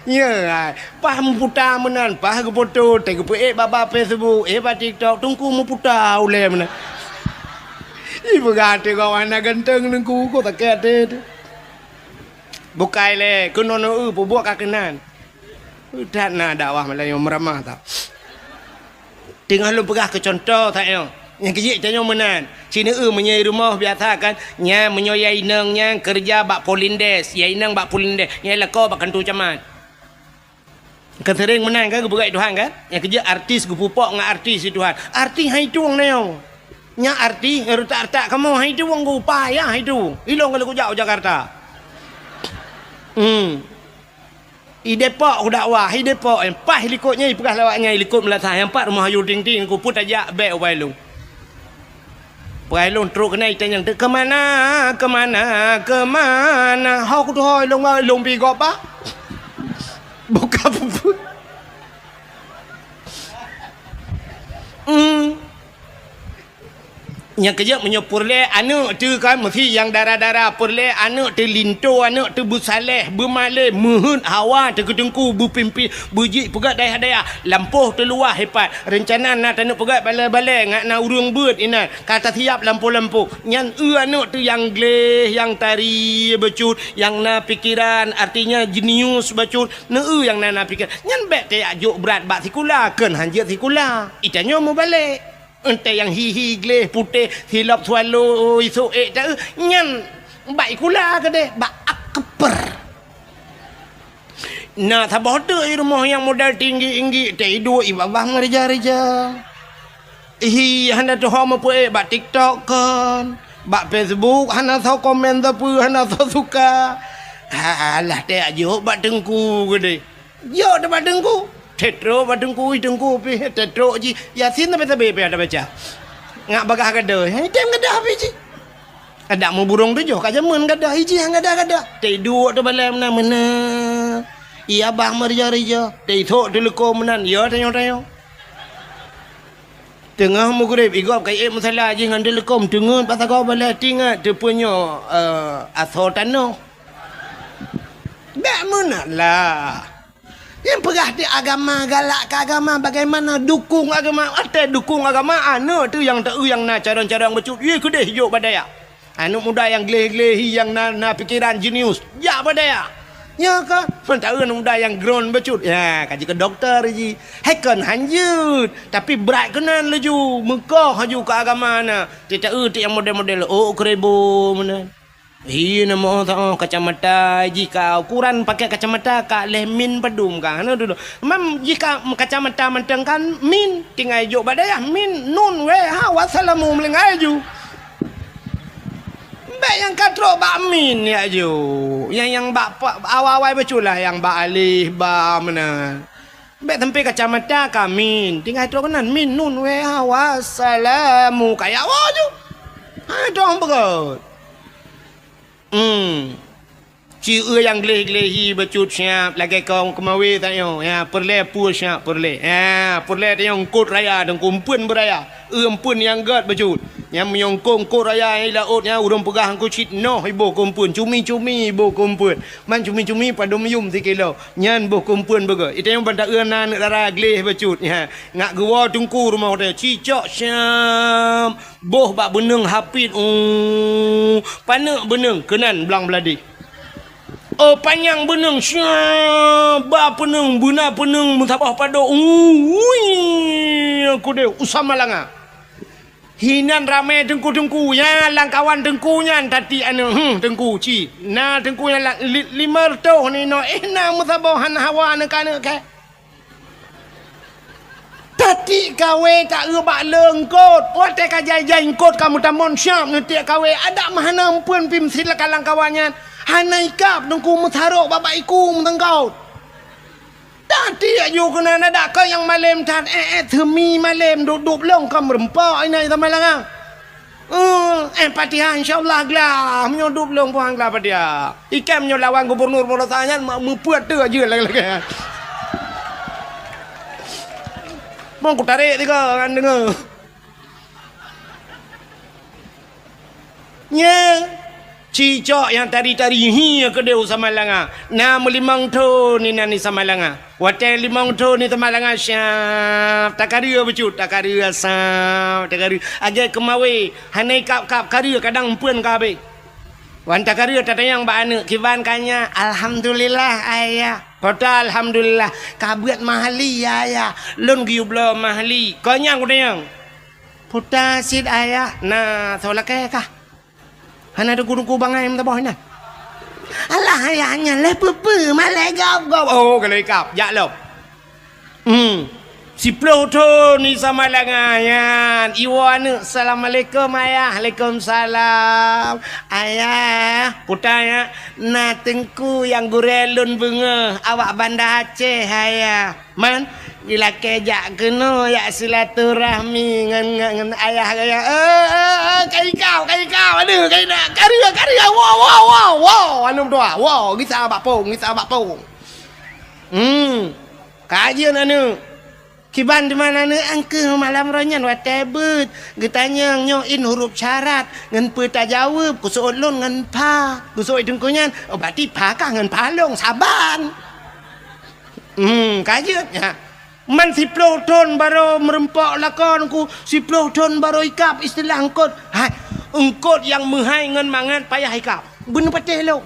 Speaker 1: Ya, pah muputa menan, pah ke foto, tege pe baba Facebook, ba TikTok, tungku muputa ule menan. Ibu gate kawan nak ganteng nengku ko tak kate. Bukai le, kunono buat kakenan. Udah na dakwah Melayu meramah tak. Tengah lu pegah ke contoh tak yo. Yang kecil tanya menan. Cina menyai rumah biasa kan. Nya menyoyai nang nya kerja bak polindes, yai nang bak polindes. Nya lako bak kantu camat. Kan sering menan kan keberai Tuhan kan. Yang kerja artis gupupok dengan artis Tuhan. Artis hai tuang na yo. Nya artis tak kamu hai tuang go upaya hai tu. Ilong kalau kujak Jakarta. I Depok aku dakwah, i Depok yang pas helikopnya pegah lawaknya helikop melatah yang empat rumah hayu ting-ting aku put ajak baik ubai lu. Ubai lu teruk kena itanya ke mana? Hau aku tu hoi long pi gop ba. Buka puput. Yang kerja menyopurle anak tu kan mesti yang darah-darah purle anak tu linto anak tu busaleh bermaleh muhun hawa tu ketengku bupimpi bujik pegat daya-daya lampuh tu luar hebat rencana nak tanuk pegat balai-balai ngak na urung beut ina kata siap lampu-lampu nyan anak tu yang gleh yang tari becut yang na pikiran artinya jenius becut na yang na pikir nyan bet te ajuk berat bak sikula ken hanjat sikula itanya mau balik. Ente yang hihi gleh putih hilap swallow isu tak nyan baik kula ke deh bak akper. Nah sabah tu rumah yang modal tinggi tidur ibabah ngereja-reja. Hana tu hama pu bak TikTok kan, bak Facebook hana tahu komen tapi hana tahu suka. Alah teh ajo bak dengku ke deh. Yo dah bak dengku. Tetro badengku pi tetro ji yasin tapi ada baca ngak bagah kada tem kada habis ji ada mau burung tu jo ka jaman kada hiji hang kada tidur tu balam na mana iya bah merja-reja tithok tu leko menan ya tanyo tengah mugrib igop kai masalah ji ngan telekom tengun pasal kau bala tingat tu punya asal tanah dak mana lah. Yang pegah di agama galak ke agama bagaimana dukung agama ada dukung agama anak tu yang tak yang na cara-cara becut ye kedeh hijau badaya anak muda yang gleh-gleh yang na pikiran jenius ya badaya ya kan mentah anak muda yang grown becut ya kaji ke dokter ji hekon hanjut tapi berat kenan laju mekah haju ke agama na tidak yang model-model kerebo mana. Iya nama tahu kacamata jika ukuran pakai kacamata kak leh min padum kan dulu. Mam jika kacamata menteng kan min tinggal jo badaya min nun we ha wassalamu melengai ju. Mbak yang katro bak min ya ju. Yang bak awal-awal betul lah yang bak alih ba mana. Bek tempe kacamata kami. Tinggal tu kanan min nun we wassalamu kayak waju. Dong begot. Ci yang gleh-glehi becut siap lagi kau kemawi tak yo ya perle pu siap perle perle yang kod raya dan kumpun beraya pun yang gad becut yang menyongkong kod raya lautnya urang pegah ku cit noh ibu kumpun cumi-cumi ibu kumpun man cumi-cumi pada meyum 3 kilo nyan bo kumpun bega itu yang benda euna negara gleh becut ya ngak gua tungku rumah dia cicok siap boh bak beneng hapit panak beneng kenan belang beladi panjang beneng syab ba peneng buna peneng mutabah pado aku deh usama langa hinan rame dengku ya langkawan dengkunya tadi dengku ci na dengkunya lima toh ni no na mutabah hawa kana ke tadi kawe tak bak lengkot pote ka jai kot kamu tamon syab ni tiak kawe ada mahana ampun pim silakan langkawannya hanai kap dengku mutharok bapak iku mentenggau. Tadi ayu kena ada kau yang malam tan themi malam duduk long kam rempok ini sama lang. Patihan insyaallah glah menyodup long puang glah padia. Ikan menyolawan gubernur Polosanya membuat tu aja lagi. Mau ku tarik tiga kan dengar. Cicok yang tari-tari ke dia sama langa. Na melimang tu ni nani sama langa. Watel limang tu ni sama langa syaf. Takaria becut, takaria saf, takaria. Agak kemawi, hanai kap karia kadang pun kabe. Wan takaria tatayang ba anu kiban kanya alhamdulillah ayah. Kota alhamdulillah kabuat mahali ayah. Lun giublo mahali. Konyang kudayang. Puta sid ayah. Nah, solake kah? Hana ada guru bangai minta bawah ni. Alah ayahnya lepepe malai gap. Oh kalau ikap, jak lo. Si Pluto ni sama langayan. Iwan assalamualaikum ayah. Waalaikumsalam. Ayah, putanya na tengku yang gurelun bunga awak Banda Aceh ayah. Man bila kejak kena ya silaturahmi ngan ayah gaya kai kau aduh kai nak karya wow anu doa wow kita bapong kajian anu kiban di mana anu angke malam ronyan watebut getanya nyoin huruf syarat ngan peta jawab kusuk lon ngan pa kusuk dengkunyan berarti pa kah ngan palong saban kajian ya man si Pluton baru merempok lakon ku si Pluton baru ikap istilah engkot engkot yang menghai ngan mangan payah ikap bener patih lo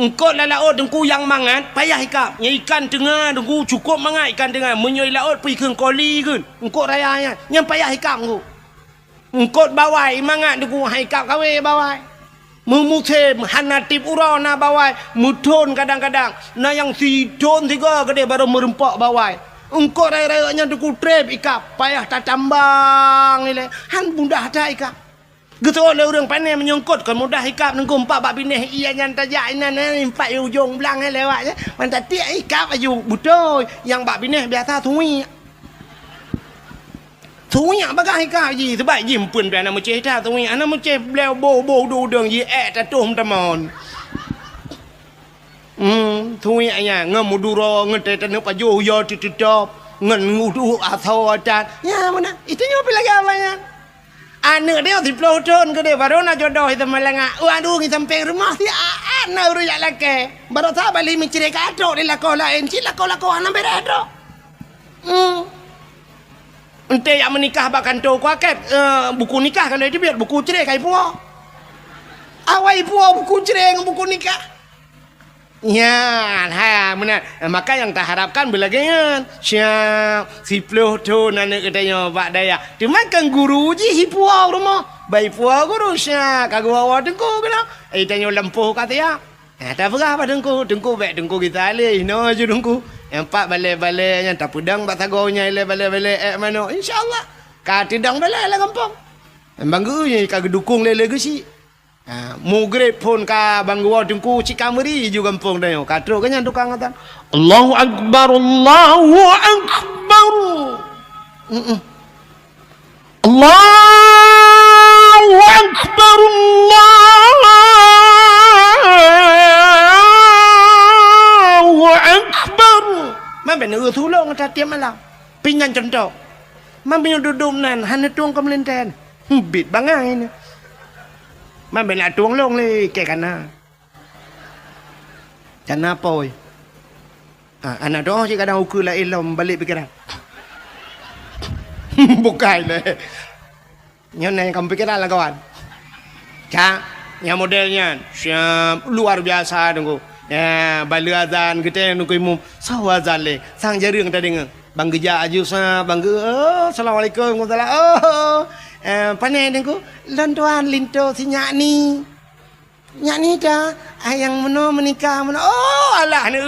Speaker 1: engkot la laut dengku yang mangan payah ikap nya ikan tengah dengku cukup mangan ikan tengah menyoi laut pergi ke koli kun engkot rayanya yang payah ikap ku engkot bawai mangan dengku hai ikap kawe bawai memusim hanatip urana bawai mudon kadang-kadang na yang sidon tiga gede baru merempok bawai engkau raya-rayanya duku trep ikap payah tak tambang ile han mudah dah ikap gitu oleh orang pandai menyongkot kan mudah ikap nengku empat bak bineh iya yang tajak inan empat ujung belang lewat je mantap tiak ikap aju betul yang bak bineh biasa Tui yang bagai kah ji sebab ji pun biar nama cerita tui anak macam beliau bo do deng ji tatum tamon tui anya ngamuduro ngete tanu paju yo titop ngan ngudu atau acat ya mana itu nyopi lagi apanya anak dia di Pluton ke dia baru nak jodoh itu melengah aduh kita sampai rumah si anak uruyak laki baru tak balik mencari kadok di lakau lain cik lakau anak beredok ente yang menikah bak kantor ku akad buku nikah kalau dia biar buku cerai kai puak awai puak buku cerai dengan buku nikah ya benar maka yang tak harapkan belagangan siap si Pluton anak katanya bak daya dimakan guru je si puak rumah baik puak guru siap kagak bawa dengku kena tanya lempuh kata ya tak apa dengku baik dengku kita alih no je dengku empat balai-balai yang tak pedang bak tagonya ile balai-balai mano insyaallah ka tidang balai lah kampung banggunya ka dukung lele gesi Mugrib pun ka bangwa tungku cikameri juga kampung dah yo. Katro kanya tukang ngatan.
Speaker 2: Allahu Akbar, Allahu Akbar. Allahu Akbar, Allahu Akbar.
Speaker 1: Man ben tulung ta tiap malam. Pinyan contoh. Man ben duduk nan han tuang kam lenten. Bit bangai ni. Man ben la tuang long le ke kana. Kana poi. Anak doh je kadang ukur la ilom balik pikiran. Bukan le. Yang kamu pikiran lah kawan. Cak, yang modelnya siap luar biasa tunggu. Ya, bala azan kita nunggu imum. Sawa azan le. Sang jaring tadi ngeng. Bang geja aju sa bang assalamualaikum warahmatullahi panai tunggu. Lontuan linto si nyak ni. Nyak ni dah yang meno menikah meno. Oh alah ni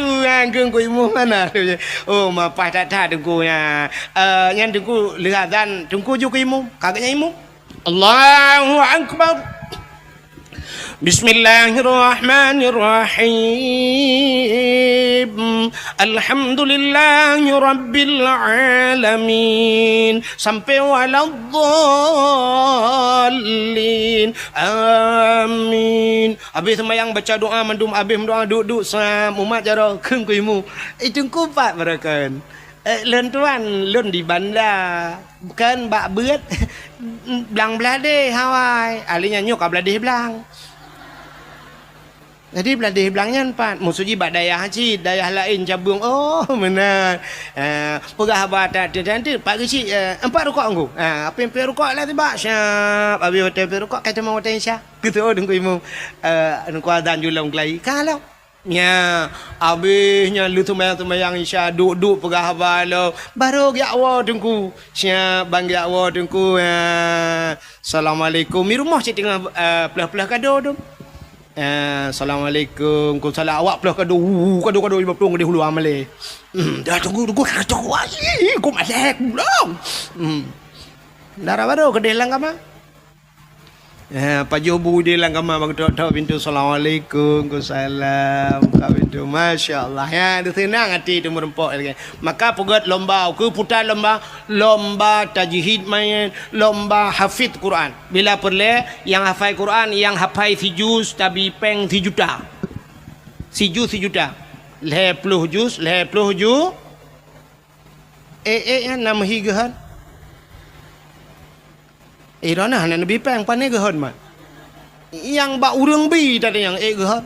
Speaker 1: geng ku imum mana tu. Oh mapah tak tunggu ya. Yang tunggu lihat azan tunggu ju ku imum. Kagaknya imum. Allahu Akbar. Bismillahirrahmanirrahim. Alhamdulillahi rabbil alamin. Sampai waladdallin. Amin. Habis sembahyang baca doa mandum habis doa duduk sam umat jaro keung kuimu. Itu kupat berakan. Lentuan lun di bandar bukan bak beut belang belade Hawaii alinya nyok belade belang. Jadi belade belangnya empat musuji bak dayah haji dayah lain cabung oh benar pegah bata nanti pak kecil empat rukuk anggu apa yang empat rukuk lah tiba syap habis hotel empat rukuk kata mau hotel syap gitu oh dengku imu dengku azan julang kelai kalau ya, habisnya lu tumayang isya duduk pegah balo baru gakwa tungku siap bang gakwa tungku assalamualaikum mi rumah cik tengah pelah-pelah kado tu assalamualaikum ku salah awak pelah kado kado 50 gede hulu amale dah tunggu kado ku malek belum darah baru gede lang kama Pak Jobu dia lang kama bang tahu pintu assalamualaikum ku salam ka pintu masyaallah ya dia senang hati tu merempok lagi maka pegat lomba ke putar lomba tajwid main lomba hafid Quran bila perle yang hafal Quran yang hafal si juz tabi peng 3 juta si juta 10 juz yang nama higahan Rana hana nabi pang pane gehon mat. Yang bak urang bi tadi yang gehon.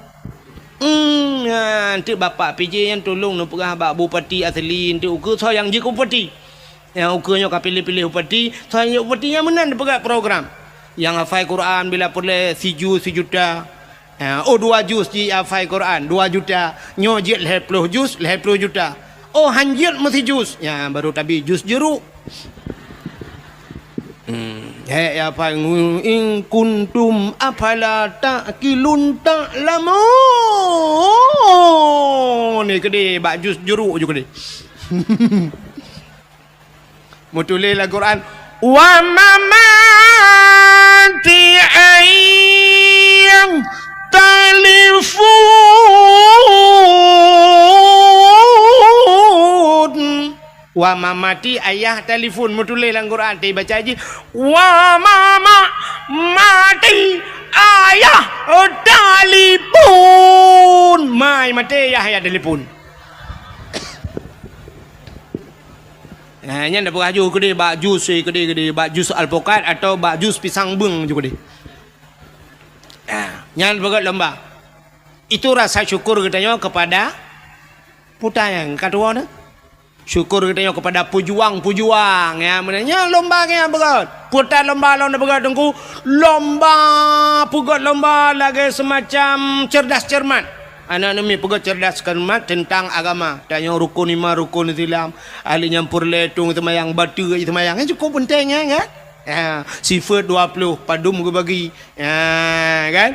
Speaker 1: Nanti bapak PJ yang tolong nu pegah bak bupati asli nanti ukur so yang ji bupati. Yang ukurnya ka pilih-pilih bupati, so yang bupati yang menan pegah program. Yang hafal Quran bila boleh si juta. 2 juz di hafal Quran 2 juta. Nyo jit 10 juz 10 juta. Oh hanjit mesti juz. Ya baru tabi juz jeruk. Ya apa in kuntum afala taqilun ta'lamun ni gede bak jus jeruk je gede mutulil al-Quran wa mamati ayyam talifun wa mamati ayah telefon mutulil al-Quran ti baca aja wa mama mati ayah telefon mai mati ayah telefon nya ndak baju gede bak jus gede bak jus alpukat atau bak jus pisang beng juga gede nya begat lomba itu rasa syukur katanya kepada putayang kedua syukur kita kepada pujuang ya menanya lomba yang berat putar lomba berat tunggu lomba pugot lomba lagi semacam cerdas cermat anak nami pugot cerdas cermat tentang agama tanya rukun 5 rukun Islam ahli nyampur letung itu mayang batu itu mayang cukup penting kan sifat 20 padum gue bagi kan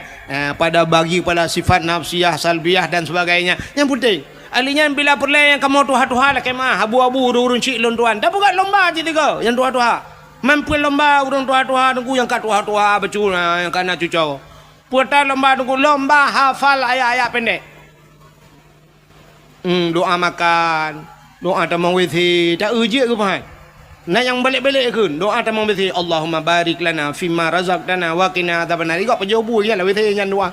Speaker 1: pada bagi pada sifat nafsiyah salbiyah dan sebagainya yang penting alinya bila perle yang kamu tuha-tuha lah kemah abu-abu urun cik lontuan dah bukan lomba je tiga yang tuha-tuha mampu lomba urun tuha-tuha tunggu yang kat tuha-tuha becul yang kana cucau Putar lomba tunggu lomba hafal ayat-ayat pendek. Doa makan, doa tamang withi, tak ujik ke pahai. Nah yang balik-balik ke doa tamang withi, Allahumma barik lana fima razaqtana wa qina adzabannar. Ikut pejobu ya lah withi yang doa.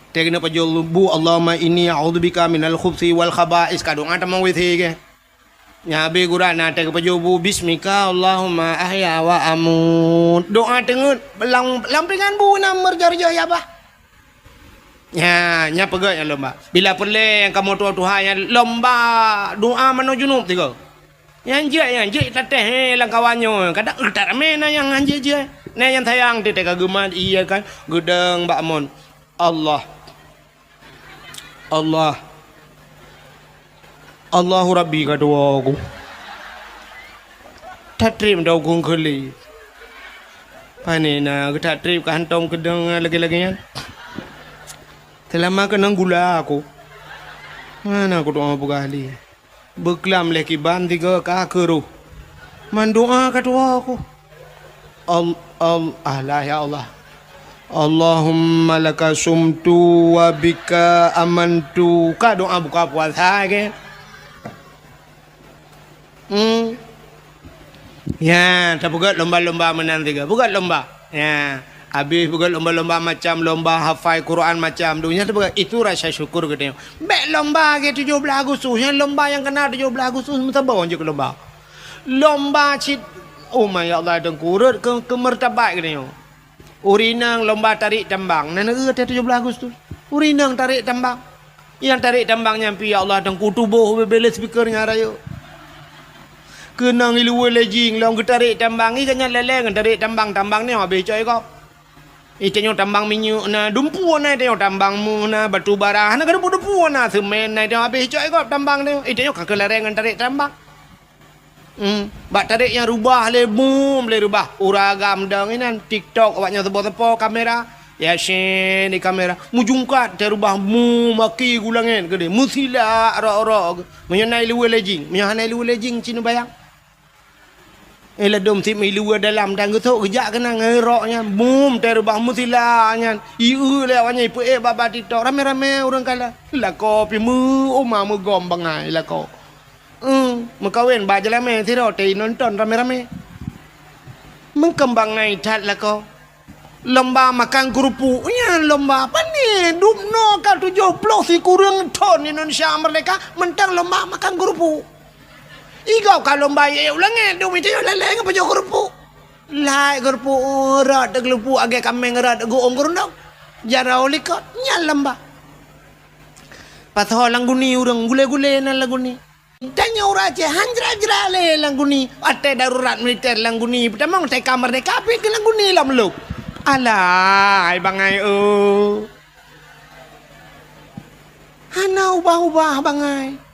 Speaker 1: Dia kena pejobu, Allahumma inni a'udzubika minal khubthi wal khaba'is. Ka doa tamang withi ke. Ya habis Quran nak ke pejobu, bismika Allahumma ahya wa amut. Doa tengut lampingan bu nama merja-rja ya bah. Ya, nya pegat yang lomba. Bila peleng kamu Tuhan yang lomba doa mano junub tiga. Yang je tateh lang kawannya. Kadang tak ramai na yang anje je. Na yang sayang ti teka gemat iya kan. Gedeng Mbak Mon. Allah. Allahu Rabbi kadua aku. Tatrim dau kung keli. Panina kita trip ke hantom kedeng lagi-laginya. Selama kena gula aku. Mana aku doa berkali. Berkelam leki ban 3 kakeruh. Mendoa kedua aku. Allah ya Allah. Allahumma laka sumtu wa bika amantu. Ka doa buka puasa ke? Ya, tak buat lomba-lomba menang 3. Buat lomba. Ya. Habis bukan lomba-lomba macam lomba hafal Quran macam dunia tu bukan itu rasa syukur kita. Baik lomba ke 17 Agustus, yang lomba yang kena 17 Agustus mesti bawa je ke lomba. Lomba cit oh my Allah dan kurut ke martabat kita. Urinang lomba tarik tambang. Nana ke 17 Agustus. Urinang tarik tambang. Yang tarik tambang nyampi ya Allah dan kutubuh bebele speakernya raya. Kenang ilu lejing long ke tarik tambang ni kan leleng tarik tambang ni habis coy kau. Itanya tambang minyak na dumpu na dia tambang mu na batu bara na kada dumpu na semen na dia habis cok kau tambang dia itanya kan kelarengan tarik tambang bak tarik yang rubah le boom le rubah uragam dang inan TikTok awaknya tepo-tepo kamera ya shen di kamera mujungkat dia rubah mu maki gulangin gede musila ro menyenai luwe lejing menyenai luwe lejing cina bayang Ela dom si mai luar dalam dan getok kejak kena ngeroknya boom terubah mutilanya iu lewatnya ipu baba TikTok rame-rame orang kala la kopi mu oma mu gom bangai la ko mengkawin baca lame tiro tei nonton rame-rame mengkembang ngai tat la ko lomba makan kerupuk nya lomba apa ni dumno ka 70 si kurang ton Indonesia merdeka mentang lomba makan kerupuk. Igau kalau bayar ulangan dong itu leleng apa jauh kerupuk. Lai kerupuk rat kerupuk agak kameng rat go onggur dong. Jarau likot nyalam ba. Patho langguni urang gule-gule na langguni. Tanya urace hanjra-jra le langguni. Ate darurat militer langguni. Pertama te kamar de kape ke langguni lam lu. Alah ai bangai Hana ubah-ubah bangai.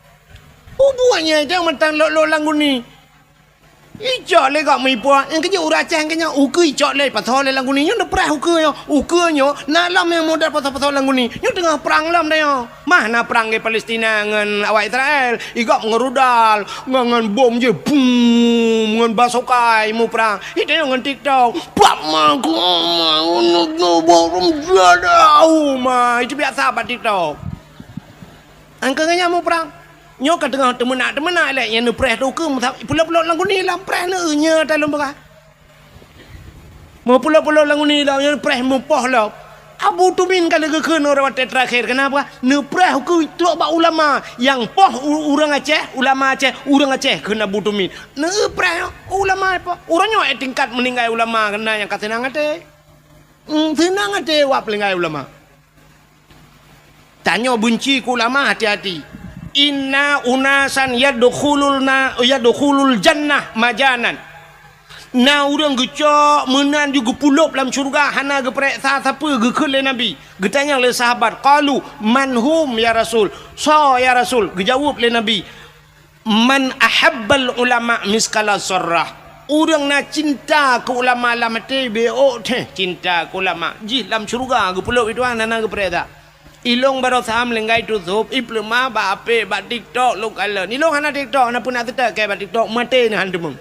Speaker 1: Buahnya jangan mentang lo langguni. Ijak le gak mai puak. Yang kerja uracah kenya uku ijak le pasal le langguni. Yang dah perah uku nak lam yang modal pasal langguni. Yang tengah perang lam dah. Mana perang ke Palestina dengan awak Israel. Igak ngerudal dengan bom je boom dengan basukai mu perang. Itu dengan TikTok. Pak mak borom jada. Itu biasa pada TikTok. Angkanya mu perang. Nyok tengah temenak lah yang preh tu ke pula-pula langguni lah preh na nya dalam berah. Mau pula-pula langguni lah yang preh mupoh lah. Abu Tumin kalau ke orang terakhir kenapa? Ne preh ke tu ba ulama yang poh orang Aceh, ulama Aceh, orang Aceh kena Abu Tumin. Ne preh ulama apa? Orangnya tingkat meninggal ulama kena yang kat senang ate. Senang ate wap meninggal ulama. Tanya benci ku ulama hati-hati. Inna unasan yadkhulul jannah majanan. Na orang gecok menan juga pulup dalam syurga hana geprek siapa gekele nabi. Getanya oleh sahabat qalu manhum ya rasul. So ya rasul gejawab le nabi. Man ahabbal ulama miskala sarrah. Orang nak cinta ke ulama lam te beo teh cinta ke ulama. Ji dalam syurga gepulup itu hana geprek tak. Ilong baru saham lenggai tutup iplema ba ape ba TikTok lu kala ni long hana TikTok na pun nak tak ke ba TikTok mate ni handemung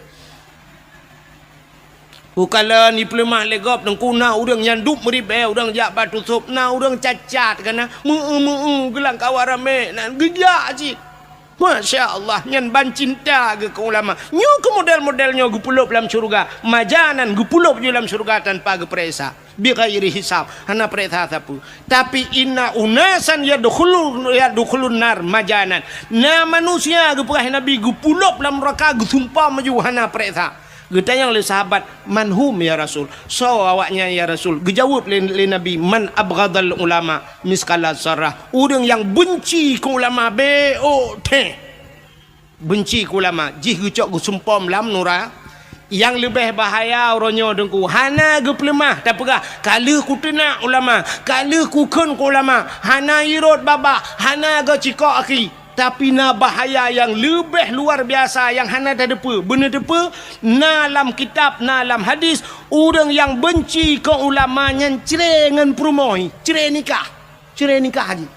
Speaker 1: Ukala ni pelemah legop nang kuna urang nyanduk meribe urang jak batu sop na urang cacat kana gelang kawar rame nan gejak cik. Masya-Allah nyan ban cinta ke ulama. Nyo ke model-modelnya gu pulup dalam syurga. Majanan gu pulup dalam syurga tanpa ge peresa. Bi ghairi hisab. Hana peresa sapu. Tapi inna unasan yadkhulun nar majanan. Na manusia gu perah nabi gu pulup dalam neraka gu sumpah maju hana peresa. Getanya oleh sahabat, manhum ya Rasul. So awaknya ya Rasul. Gejawab le Nabi, man abghadal ulama miskala sarah. Orang yang benci ke ulama benci ke ulama. Jih gecok gu sumpom lam nura. Yang lebih bahaya orangnya dengku. Hana ge pelemah. Tak pegah. Kala ku tenak ulama. Kala ku kun ke ulama. Hana irot baba. Hana ge cikok aki. Tapi na bahaya yang lebih luar biasa yang hana tak depa. Benar depa na dalam kitab, na dalam hadis, orang yang benci ke ulama yang cerai dengan perumoi, cerai nikah haji.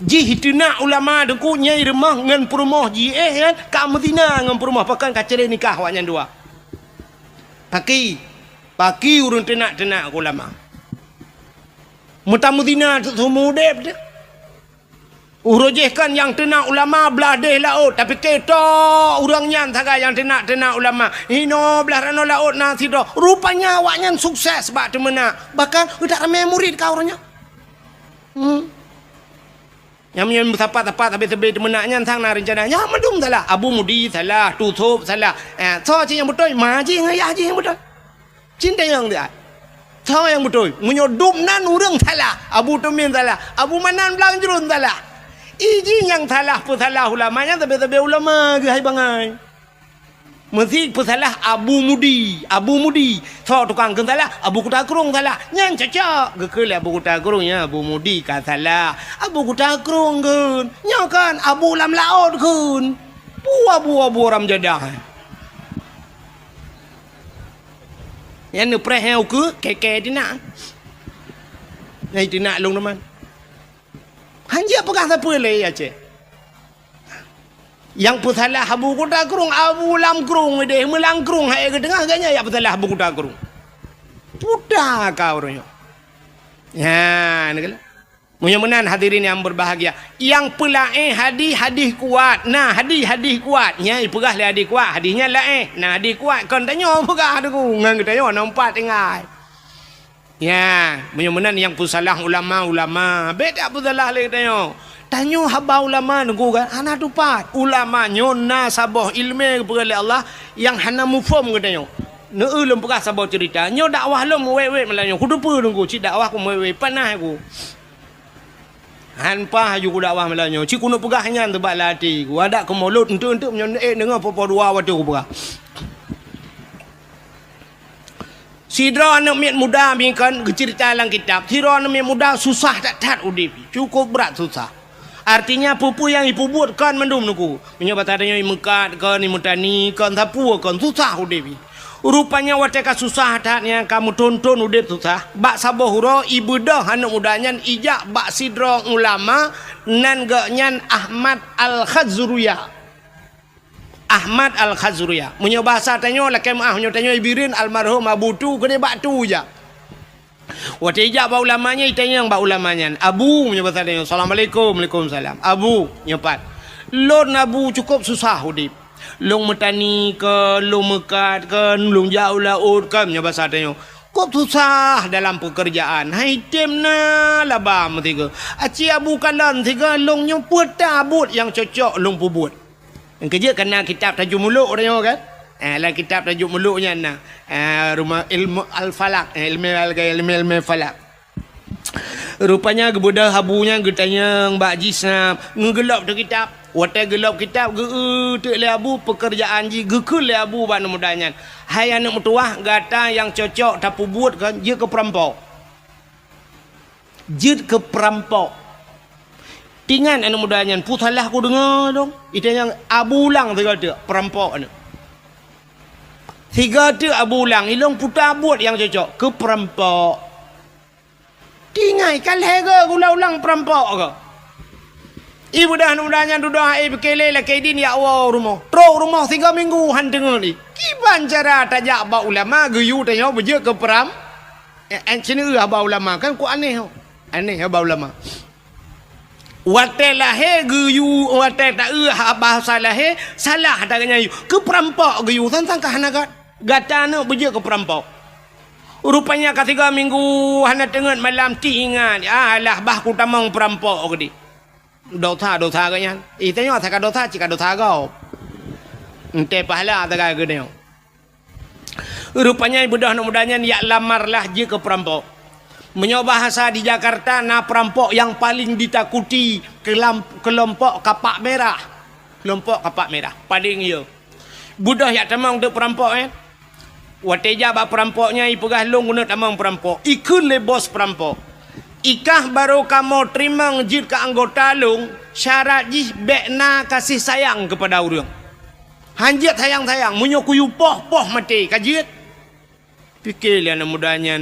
Speaker 1: Ji hituna ulama dengku nyai remah dengan perumah ji kan ka Madinah dengan perumah pakan ka cerai nikah wak yang dua. Paki urang tenak-tenak ulama. Muta Madinah tu mudep dah. Urujihkan yang tenak ulama belah deh laut. Tapi ketok orang nyan saga yang tenak ulama. Hino belah rano laut nasi doh. Rupanya awak nyan sukses sebab temena. Bahkan tak ramai murid kau orangnya. Yang nyan bersapat-sapat habis-habis temena nyan sang na rencana. Ya medum salah. Abu Mudi salah. Tutup salah. So cik yang betul. Maji ngayah cik yang betul. Cinta yang dia. So yang betul. Menyodum nan urang salah. Abu Tumin salah. Abu Manan belang jerun salah. Iji yang salah pesalah ulamanya tapi ulama ke hai bangai. Mesti pesalah Abu Mudi. So tukang kan salah Abu Kutakrung salah. Yang cocok ke kele Abu Kutakrung ya Abu Mudi kan salah. Abu Kutakrung kan. Nya kan Abu Lam Laut kan. Abu Ram Jadah. Yang ni preh ke keke dina. Ngai dina long teman. Hanya pegang siapa lagi aja. Yang pesalah Abu Kutakrung, Abu Lam Krung, deh melang krung hai ke tengah ganya ya pesalah Abu Kutakrung. Pudah kau orangnya. Ya, ni kalau. Mudah-mudahan hadirin yang berbahagia. Yang pelaih hadis kuat. Nah, hadis kuat. Nyai pegah le hadis kuat. Hadisnya laih. Nah, hadis kuat kon tanya pegah deku. Ngan tanya nampak tengah. Ya, mudah-mudahan yang pusalah ulama. Beda pusalah lagi tanya haba ulama nunggu kan. Hana tupat. Ulama nyona sabah ilmu kepada Allah yang hana mufhum katanya. Neulem pegah sabah cerita. Nyo dakwah lem wewe melanyo. Ku depa nunggu cik dakwah ku wewe panah aku. Hanpa haju ku dakwah melanyo. Cik ku nak pegah nyan tebak lati. Ku ada ke mulut untuk menyon dengar apa dua waktu ku pegah. Sidra anak miat muda bingkan cerita dalam kitab. Sidra anak miat muda susah tak udip. Cukup berat susah. Artinya pupu yang ibu buat kan mendum nuku. Menyobat adanya imukat kan imutani kan sapu kan susah udip. Rupanya wateka susah taknya kamu tonton udip susah. Bak sabah huro ibu dah anak mudanya ijak bak sidra ulama nan gaknyan Ahmad Al-Khazruyah. Ahmad Al-Khazruyah. Munyo bahasa tanyo la kem munyo tanyo ibirin almarhum Abu tu kene bak tu ja. Wate ijak ba ulamanya itanya yang ba ulamanya. Abu munyo bahasa tanyo. Assalamualaikum. Waalaikumsalam. Abu nyopat. Lon Abu cukup susah udip. Long metani ke, long mekat ke, long jauh laut ke munyo bahasa tanyo. Cukup susah dalam pekerjaan. Hai tem na labam tiga. Aci Abu kalan tiga long nyo peta abut yang cocok long pubut. Yang kerja kena kitab tajuk muluk orang kan. Lah kitab tajuk muluknya nah. Rumah ilmu al-falak, ilmu falak. Rupanya kebudah habunya getanya Mbak Jisna ngegelap tu kitab. Wate gelap kitab ge le Abu pekerjaan ji gekul le Abu ban mudanya. Hai anak mutuah gata yang cocok tapi buat kan je ke perampok. Je ke perampok. Tingan anak mudanya putalah aku dengar dong. Itu yang Abu Lang tiga tu perampok ni. Tiga tu Abu Lang ilong putar buat yang cocok ke perampok. Tingai kan lega gula ulang perampok ke. Ibu dah nudanya dudah berkele lah kedin ya Allah rumah. Teruk rumah 3 minggu han dengar ni. Kiban cara tajak ba ulama geyu tanya beje ke peram. Sini ba ulama kan ku aneh. Aneh ba ulama. Wate lahir geyu wate tak bahasa lahir salah adanya yu. Ke perampok geyu tentang kahanagat. Gatana beje ke perampok. Rupanya ke 3 minggu hana dengar malam ti ingat. Alah bah ku tamang perampok ke di. Dosa ke nyan. Tengok tak dosa cik dosa kau. Ente pahala tak ke dia. Rupanya ibu dah mudanya ya lamarlah je ke perampok. Menyoba bahasa di Jakarta na perampok yang paling ditakuti kelompok kapak merah. Kelompok kapak merah paling ya. Budah ya tamang untuk perampok Wateja ba perampoknya ipegah long guna tamang perampok. Ikun le bos perampok. Ikah baru kamu terima ngejid ke anggota long syarat jih bekna kasih sayang kepada orang. Hanjit sayang-sayang menyokuyu poh mati kajit. Fikir anak mudanya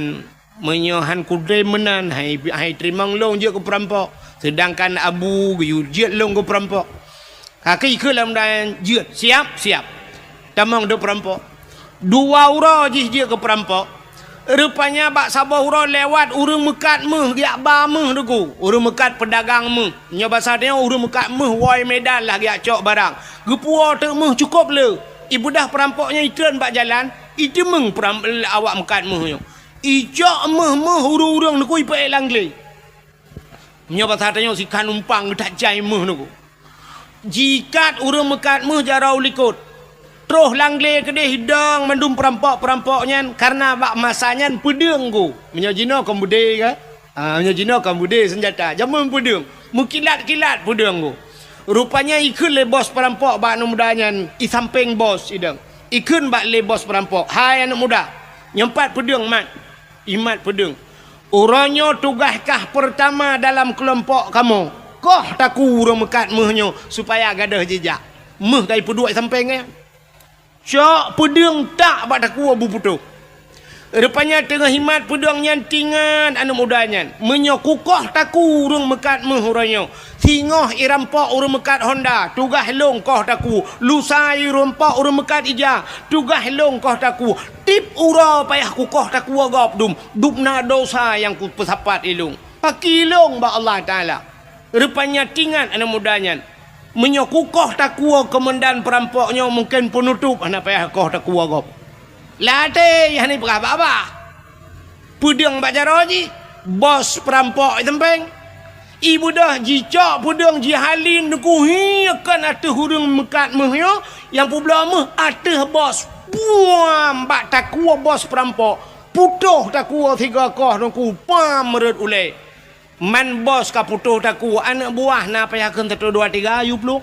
Speaker 1: menyohan kudai menan hai terima long je ke perampok. Sedangkan abu jid long ke perampok. Kaki ke dalam dan jid siap. Tamang do perampok. 2 orang jih je ke perampok. Rupanya bak sabah hura lewat urang mekat meh giak ba meh deku. Urang mekat pedagang meh. Nya bahasa dia urang mekat meh wai medan lah giak cok barang. Gepua tek meh cukup le. Ibu dah perampoknya itren bak jalan, itu meng awak mekat meh nyo. Ijak meh urang deku ipe langle. Nya bahasa dia si kan umpang tak jai meh deku. Jikat urang mekat meh jarau likut. Terus langle ke dia hidang mandum perampok-perampoknya karena bak masanya pedang ku. Menyajino kambude ke? Menyajino kambude senjata. Jaman pedang. Mukilat-kilat pedang ku. Rupanya ikun le bos perampok bak anak mudanya i samping bos idang. Ikun bak le bos perampok. Hai anak muda. Nyempat pedang mat. Imat pedang. Orangnya tugaskah pertama dalam kelompok kamu. Koh taku urang mekat mehnya supaya gadah jejak. Meh kai peduk sampingnya. Cok pedang tak bak taku abu putu. Rupanya tengah himat pedang nyantingan anak mudanya. Menyokukoh taku urang mekat meh orangnya. Singoh irampok urang mekat Honda. Tugah long koh taku. Lusai rompok urang mekat ija. Tugah long koh taku. Tip ura payah kukoh taku agap dum. Dupna dosa yang ku pesapat ilung. Pakilong ba Allah Ta'ala. Rupanya tingan anak mudanya. Menyokukoh takua komandan perampoknya mungkin penutup anak payah koh takua gop. Late yang ni perah apa? Pedang bajaro ji bos perampok tempeng. Ibu dah jicak pedang jihalin ku hiakan ateh hurung mekat mehnya yang publa meh ateh bos. Buam bak takua bos perampok. Putuh takua 3 koh ku pam merut ulai. Man bos ka putuh taku anak buah na payahkeun tetu 2 3 ayu peluk.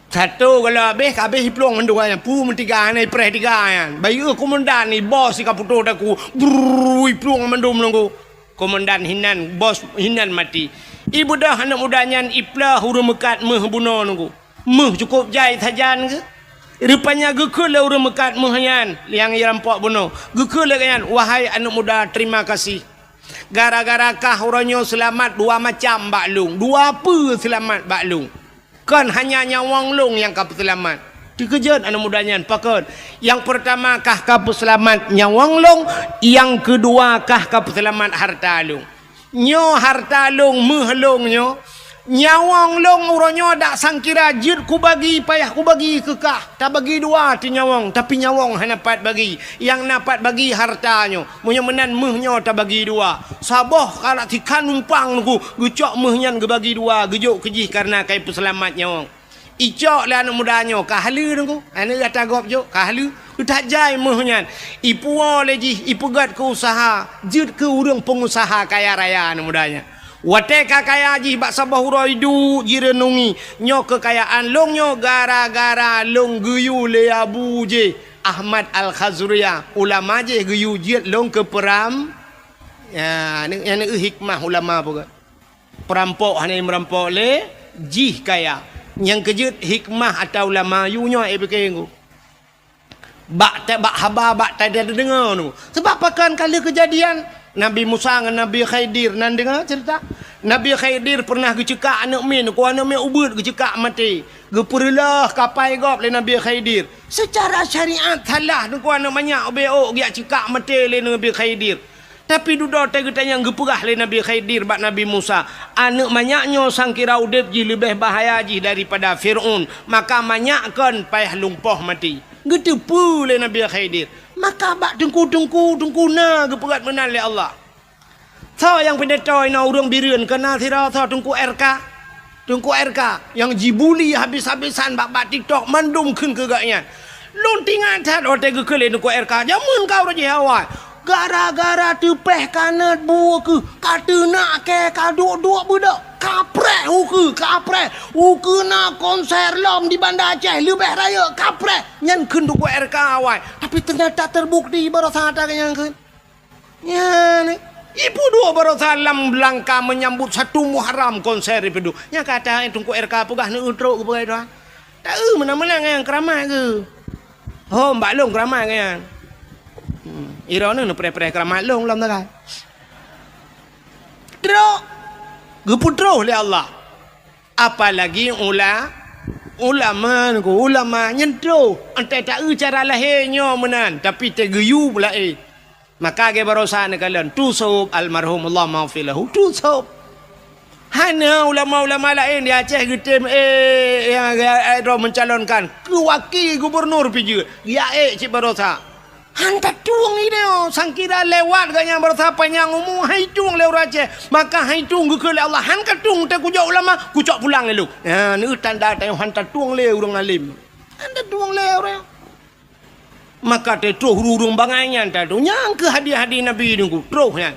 Speaker 1: Satu kalau habis hiplong mendua yang pu mentiga ni preh 3 yan. Bayu komandan ni bos ka putuh taku brrr hiplong mendum nunggu. Komandan hinan bos hinan mati. Ibu dah anak mudanya iplah huru mekat meh buno nunggu. Meh cukup jai sajan ke? Rupanya gekul le urang mekat mehyan yang irampok bunuh. Gekul le kan wahai anak muda terima kasih. Gara-gara kah orangnya selamat 2 macam baklung. 2 apa selamat baklung. Kan hanya nyawang long yang kau selamat. Dikejut anak mudanya pakon. Yang pertama kah kau selamat nyawang long, yang kedua kah kau selamat harta long. Nyo harta long meh long nyo. Nyawang long uronyo dak sangkira jid ku bagi payah ku bagi kekah tak bagi 2 ti nyawang tapi nyawang hanapat bagi yang napat bagi hartanyo munyo menan mehnya tak bagi 2 saboh kalau tikan numpang ku gecok mehnyan ge bagi 2 gejuk kejih karena kai peselamat nyawang icok lah anak mudanyo kahlu nunggu ane kata gop jo kahlu tak jai mehnyan ipu leji ipegat ke usaha jid ke urang pengusaha kaya raya anak mudanya. Wate kakaya ji bak sabah huraidu jirenungi nyo kekayaan long nyo gara-gara long geyu le abu je Ahmad Al-Khazriyah ulama je geyu jit long ke peram ya ni hikmah ulama pun perampok hanya merampok le jih kaya yang kejut hikmah atau ulama yu nyo bikin Bak habar bak tak ada dengar tu. Sebab pakan kali kejadian Nabi Musa dengan Nabi Khidir nan dengar cerita. Nabi Khidir pernah gecekak anak min, ku anak min ubud gecekak mati. Geperlah kapai gop le Nabi Khidir. Secara syariat salah tu ku anak banyak beok dia cekak mati le Nabi Khidir. Tapi duda tega tanya geperah le Nabi Khidir bak Nabi Musa. Anak banyaknya sangkira udip ji lebih bahaya ji daripada Firaun. Maka banyakkan payah lumpuh mati. Getepu le Nabi Khidir. Maka bak tengku na geperat menal le Allah. Tho yang pendetoy na urang birian kena sira tho tengku RK yang jibuli habis-habisan bak TikTok mandum keun ke gaknya. Luntingan tat ote ke kele tengku RK jamun kau raje awak. Gara-gara tepeh kanat buah ke kata nak ke kaduk-duk budak kaprek uke na konser lom di Banda Aceh lebih raya kaprek nyan keun tengku RK awak. Tapi ternyata terbukti baru sadar yang keun. Ya ni ibu dua baru salam belangka menyambut satu Muharram konser itu. Nya kata tungku RK pegah ni utruk ke pegai doa. Tak menang-menang yang keramai ke. Oh mbak long keramai kan. Irona nu pre-pre keramai long lam tak. Drok. Geputro oleh Allah. Apalagi ulama nyentro. Antai tak cara lahirnya menan tapi tegeyu pula Maka ke barosan kalian tusub almarhum Allah maghfilahu tusub. Hana ulama-ulama lain di Aceh getem yang mencalonkan ke wakil gubernur piju. Ya cik barosa. Hantar tuang ni dia sangkira lewat ganya barosa panjang umum hai tuang lewat Aceh. Maka hai tuang ke Allah han ka tuang tak kujak ulama kujak pulang lalu. Ha ni tanda tayang hantar tuang le urang alim. Hantar tuang le orang. Maka te troh urung banganyan tadu nyang ke hadiah-hadiah Nabi nunggu troh nya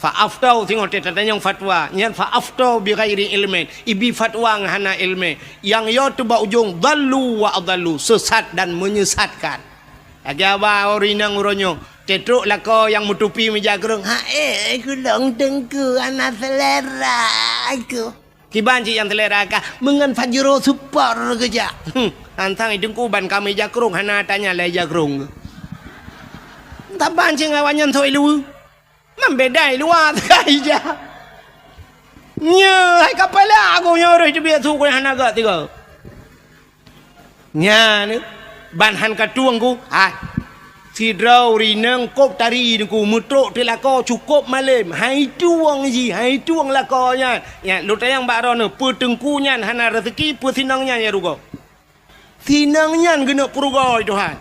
Speaker 1: fa aftau tengok te tanya fatwa nyan fa aftau bi ghairi ilmin ibi fatwa ngana ilmu yang yo tu ba ujung dallu wa adallu sesat dan menyesatkan agaba orinang uronyo te troh lako yang mutupi meja gerung aku long tengku anak selera aku Kibanci yang teleraka mengan fajro super keja. Antang idengku ban kami jakrung hana tanya le jakrung. Taban cing awanyan thoi lu. Membedai luar kai ja. Nya hai kapala aku nyoro tu biar tu ko hana ga tiga. Nya ni ban han ka tuangku. Si drau rineng kop tari ku mutruk telako cukup malam hai tuang lakonya ya luta yang baro ne petengkunya hana rezeki pesinangnya ya rugo sinangnya gena purugo Tuhan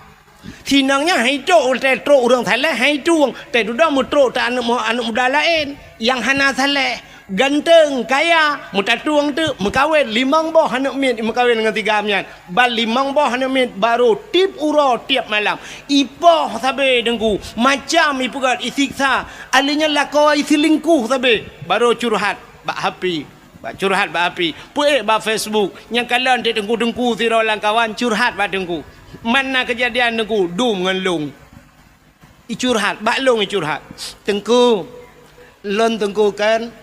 Speaker 1: sinangnya hai tok te truk urang saleh hai tuang te duda mutruk ta anak muda lain yang hana saleh ganteng kaya muta tuang tu mekawin 5 boh anak mit mekawin dengan 3 mian bal 5 boh anak mit baru tip uro tiap malam ipoh sabe dengku macam ipugat isiksa alinya lako isi lingkuh sabe baru curhat bak hapi bak curhat bak hapi puek bak Facebook yang kalian te dengku tirolang kawan curhat bak dengku mana kejadian dengku dum dengan long i curhat bak long i curhat dengku lon dengku kan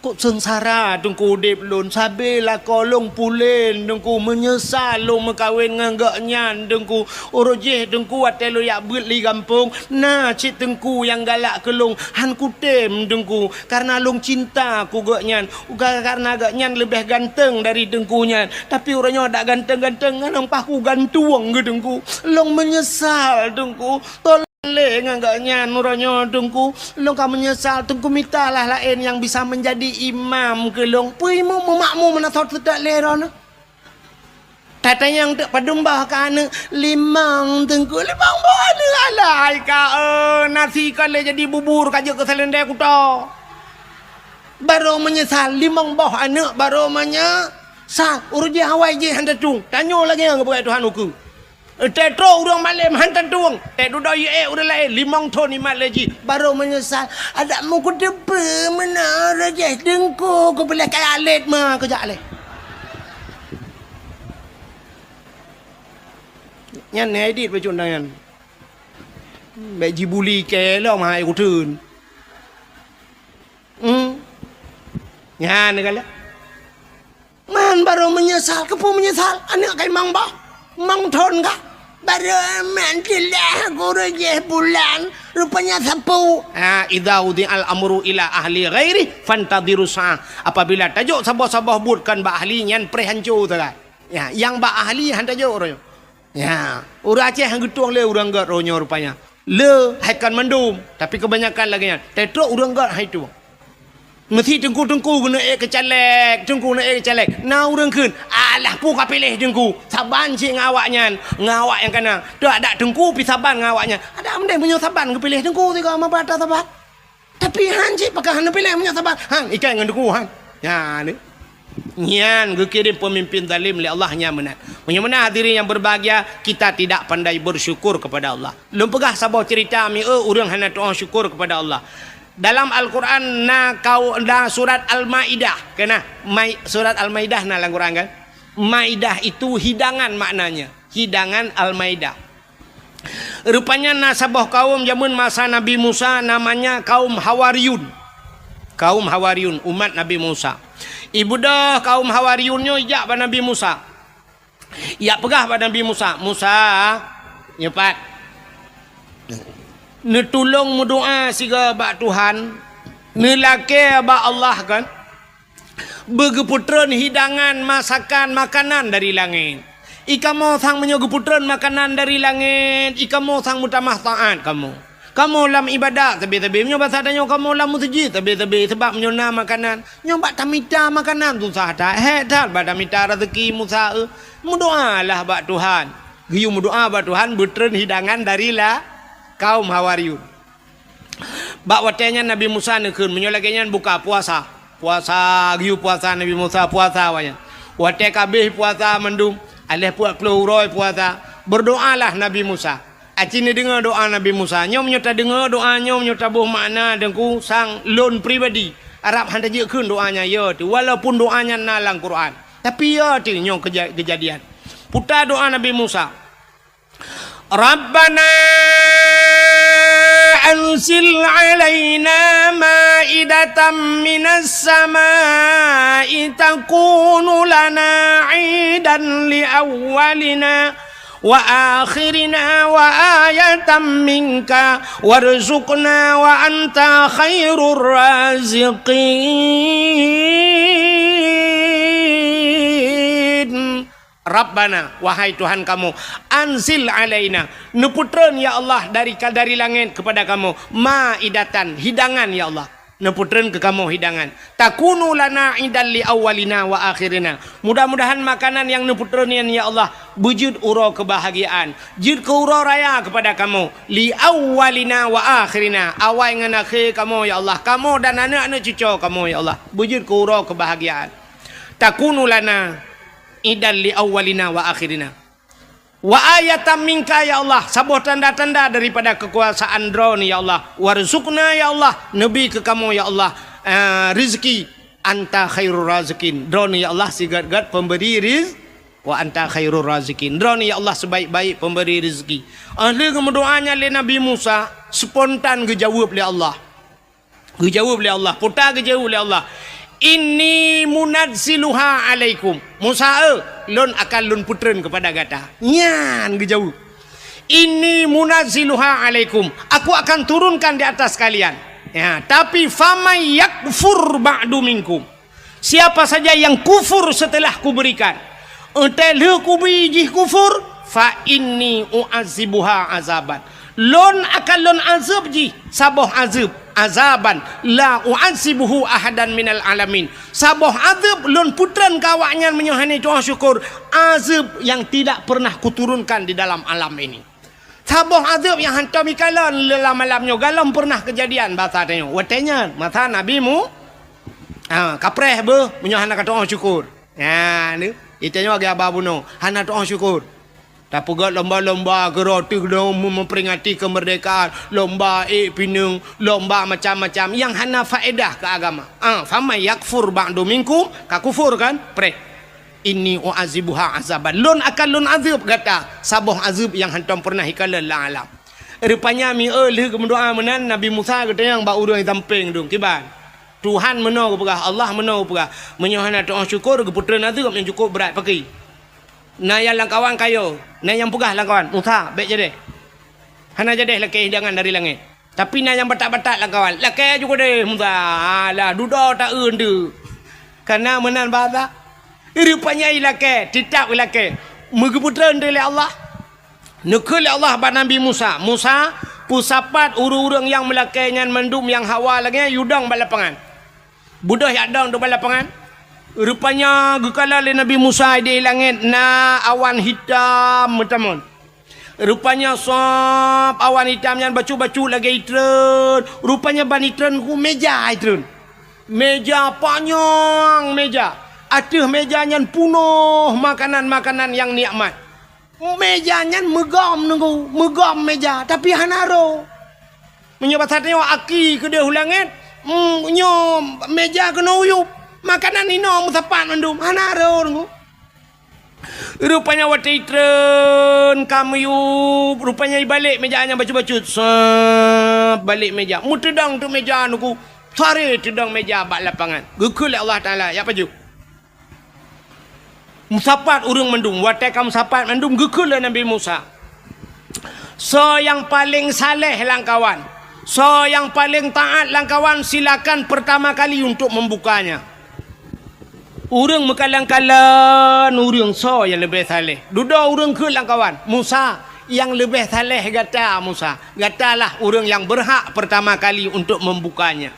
Speaker 1: kok sengsara dengku dip lun sabe la kolong pulen dengku menyesal lu mekawin nganggaknya dengku orojeh dengku atelo yak beut li kampung nah cik dengku yang galak kelung han kutem dengku karena long cinta ku gaknya karena gaknya lebih ganteng dari dengkunya tapi orangnya dak ganteng-ganteng nampak ku gantuang ke dengku long menyesal dengku le ngagaknya nuranyo dengku long kamu menyesal tengku mintalah lain yang bisa menjadi imam ke long puimu makmu menathot tidak leron tata yang tak padumbah kan limang tengku limang boleh alai ka nasi kan le jadi bubur kaje ke selendai ku to baru menyesal limang bawah anak baru menyesal urji hawai je handa tung tanyo lagi yang kepada Tuhan uku Tetro urang malam hantar tuang. Tetro doi udah lain 5 ton ni lagi. Baru menyesal. Ada mu ku depe mana raja dengku ku boleh kaya alet mah kejak le. Nyan edit baju nyan. Baji buli ke lo mai ku thun. Nyan kala. Man baru menyesal, kepu menyesal. Anak kai mang bah. Mang thon kah? Baru mantilah gurujeh bulan. Rupanya sapu. Idza udi'al amru ila ahli ghairi fantadiru sa'ah. Apabila tajuk sabah-sabah budkan ba ahli nyan pre hancur tu kan. Ya, yang ba ahli han tajuk ro. Ya, orang Aceh hang getuang le orang gat ronyo rupanya. Le haikan mendum, tapi kebanyakan lagi nya. Tetrok orang gat hai tu. Mesti tengku-tengku kena kecalek, tengku nak kecalek. Na urang keun, alah pu ka pilih tengku. Saban cik ngawaknya, ngawak yang kana. Dak ada tengku pi saban ngawaknya. Ada mending punya saban ke pilih tengku tiga sama bata saban. Tapi han cik pakai han pilih punya saban. Han ikan dengan tengku han. Ya ni. Nyan kirim pemimpin zalim oleh Allah nya menat. Menyemana hadirin yang berbahagia, kita tidak pandai bersyukur kepada Allah. Lum pegah sabah cerita mi urang hana doa syukur kepada Allah. Dalam Al-Quran surat Al-Maidah kena surat Al-Maidah na Al-Quran kan. Maidah itu hidangan maknanya. Hidangan Al-Maidah. Rupanya nasabah kaum zaman masa Nabi Musa namanya kaum Hawariyun. Kaum Hawariyun, umat Nabi Musa. Ibu dah kaum Hawariyunnya ijak pada Nabi Musa. Ya pegah pada Nabi Musa. Musa nyepat netulung berdoa siga bak Tuhan, nelake bak Allah kan, begeputran hidangan masakan makanan dari langit. Ikamu sang menyogeputran makanan dari langit, ikamu sang mutamah taat kamu. Kamu lam ibadat tapi menyo bahasa danyo kamu lam masjid tapi sebab menyona makanan. Nyoba tamita makanan tu sah tak hedat bak tamita rezeki Musa. Mendoalah bak Tuhan. Giyu mendoa bak Tuhan betren hidangan darilah kaum Hawariyun. Bak watenya Nabi Musa nekeun menyolagenyan buka puasa. Puasa giu puasa Nabi Musa puasa wanya. Wate kabeh puasa mendum, alih puat kelurai puasa. Berdoalah Nabi Musa. Acini dengar doa Nabi Musa. Nyom nyota dengar doa nyom nyota buh makna dengku sang lon pribadi. Arab han tajekeun doanya ya tu walaupun doanya nalang Quran. Tapi ya tu nyom kejadian. Putar doa Nabi Musa. Rabbana anzil alaina ma'idatan minas sama'i takunu lana 'idan li awwalina wa akhirina wa ayatan minka warzuqna wa anta khairur raziqin. Rabbana, wahai Tuhan kamu, anzil alaina, neputran ya Allah dari langit kepada kamu, ma'idatan, hidangan ya Allah. Neputran ke kamu hidangan. Takunu lana idan li awalina wa akhirina. Mudah-mudahan makanan yang neputran ya Allah wujud uro kebahagiaan, jid ke uro raya kepada kamu. Li awalina wa akhirina. Awal dengan akhir kamu ya Allah. Kamu dan anak-anak cucu kamu ya Allah. Wujud ke uro kebahagiaan. Takunu lana idan li awalina wa akhirina wa ayatan minka ya Allah, sebuah tanda-tanda daripada kekuasaan drone ya Allah. Warzuqna ya Allah, nabi ke kamu ya Allah, rezeki anta khairur razikin. Drone ya Allah sigat-gat pemberi rizki, wa anta khairur razikin. Drone ya Allah sebaik-baik pemberi rezeki. Ahli kemendoanya le Nabi Musa spontan dijawab oleh Allah. Dijawab oleh Allah, putar dijawab oleh Allah. Inni munazziluha alaikum. Musa lon akan lon putren kepada gata. Nyan gejauh. Inni munazziluha alaikum. Aku akan turunkan di atas kalian. Ya, tapi famay yakfur ba'du minkum. Siapa saja yang kufur setelah kuberikan. Entah ku bijih kufur fa inni u'azibuha azaban. Lon akan lon azab ji saboh azab. Azaban la u'azibuhu ahadan minal alamin. Saboh azab lon putran kawaknya menyohani doa syukur. Azab yang tidak pernah kuturunkan di dalam alam ini. Saboh azab yang hantar mikalan malam-malamnya galam pernah kejadian bahasa tanya. Watenya mata nabimu kapreh be menyohana doa syukur. Ya ni itanya bagi ababuno hana doa syukur. Tak pegat lomba-lomba geroti memperingati kemerdekaan, lomba pinung, lomba macam-macam yang hana faedah ke agama. Fama yakfur ba'du minkum, ka kufur kan? Pre. Inni u'azibuha azaban. Lon akan lon azab kata. Saboh azab yang hantam pernah hikala la alam. Rupanya mi leh kemendoa menan Nabi Musa kata yang ba urang tamping dong kiban. Tuhan menau pegah, Allah menau pegah. Menyohana doa syukur ke putera azab yang cukup berat pakai. Na yang langkawan kayo, na yang pegah langkawan. Musa, baik jadi. Hana jadi laki hidangan dari langit. Tapi na yang batak-batak langkawan. Laki juga deh Musa. Alah, duda tak undu. Karena menan bahasa. Rupanya laki, tidak laki. Megeputran dari Allah. Nekul Allah pada Nabi Musa. Musa, pusapat urang-urang yang melakainya mendum yang hawa lagi yudang balapangan. Budah yang dang do balapangan. Rupanya gekala le Nabi Musa di langit na awan hitam metamun. Rupanya sop awan hitam yang bacu-bacu lagi itren. Rupanya ban itren ku meja itren. Meja panjang meja. Aduh mejanya penuh makanan-makanan yang nikmat. Mejanya megam nunggu, megam meja tapi hanaro. Menyebatnya aki ke dia langit. Nyo meja kena uyup. Makanan ini musapan mendum hanaro nunggu. Rupanya waktu itren kamu yuk. Rupanya balik mejanya bacu-bacu. Balik meja. Mutedang tu meja nunggu. Sari tedang meja bak lapangan. Gukul Allah Ta'ala. Ya apa juk? Musapat urang mendum. Watai kamu sapat mendum. Gukul Nabi Musa. So yang paling saleh langkawan. So yang paling taat langkawan. Silakan pertama kali untuk membukanya. Urang mekalang-kalang. Urang so yang lebih saleh. Duda urang ke langkawan. Musa yang lebih saleh gata Musa. Gatalah urang yang berhak pertama kali untuk membukanya.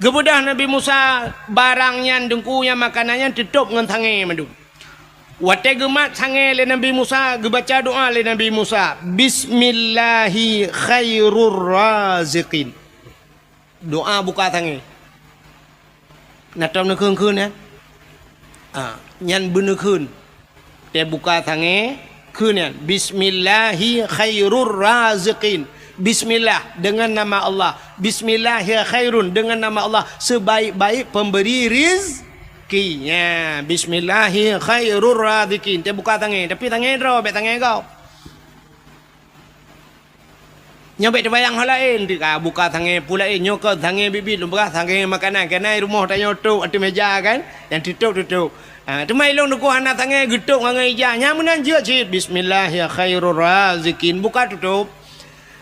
Speaker 1: Kemudian Nabi Musa barangnya dengkunya makanannya tutup dengan tangan mendum. Watai gemat sangai le Nabi Musa, gebaca doa le Nabi Musa. Bismillahi khairur raziqin. Doa buka tangai. Natam nak kun ya. Nyan bener kun. Dia buka tangai kun ya. Bismillahi khairur raziqin. Bismillah dengan nama Allah. Bismillahi khairun dengan nama Allah sebaik-baik pemberi rizki. Ya, bismillahi khairur raziqin. Dia buka tangan, tapi tangan draw, bet tangan kau. Nyobek terbayang hal lain, dia buka tangan pula nyok tangan bibit lumbah tangan makanan kenai rumah tak nyotok ada meja kan, yang tutup. Tu mai long duku anak tangan getuk ngai ija, nyamunan je cit bismillahi khairur raziqin buka tutup.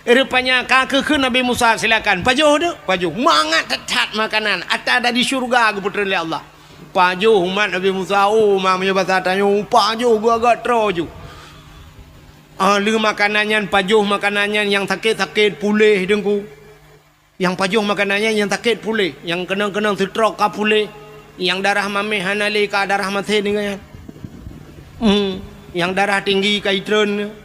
Speaker 1: Rupanya kakek Nabi Musa silakan. Pajuh tu, pajuh. Mangat tetat makanan. Ada di syurga keputra oleh Allah. Pajuh umat Nabi Musa. Oh, mamanya bahasa tanya. Pajuh gua agak teroju. Ahli makanannya, pajuh makanannya yang sakit-sakit pulih dengku. Yang pajuh makanannya yang sakit pulih. Yang kena-kena setrok ka pulih. Yang darah mamih hanali ka darah mati ni kan. Yang darah tinggi ka itren.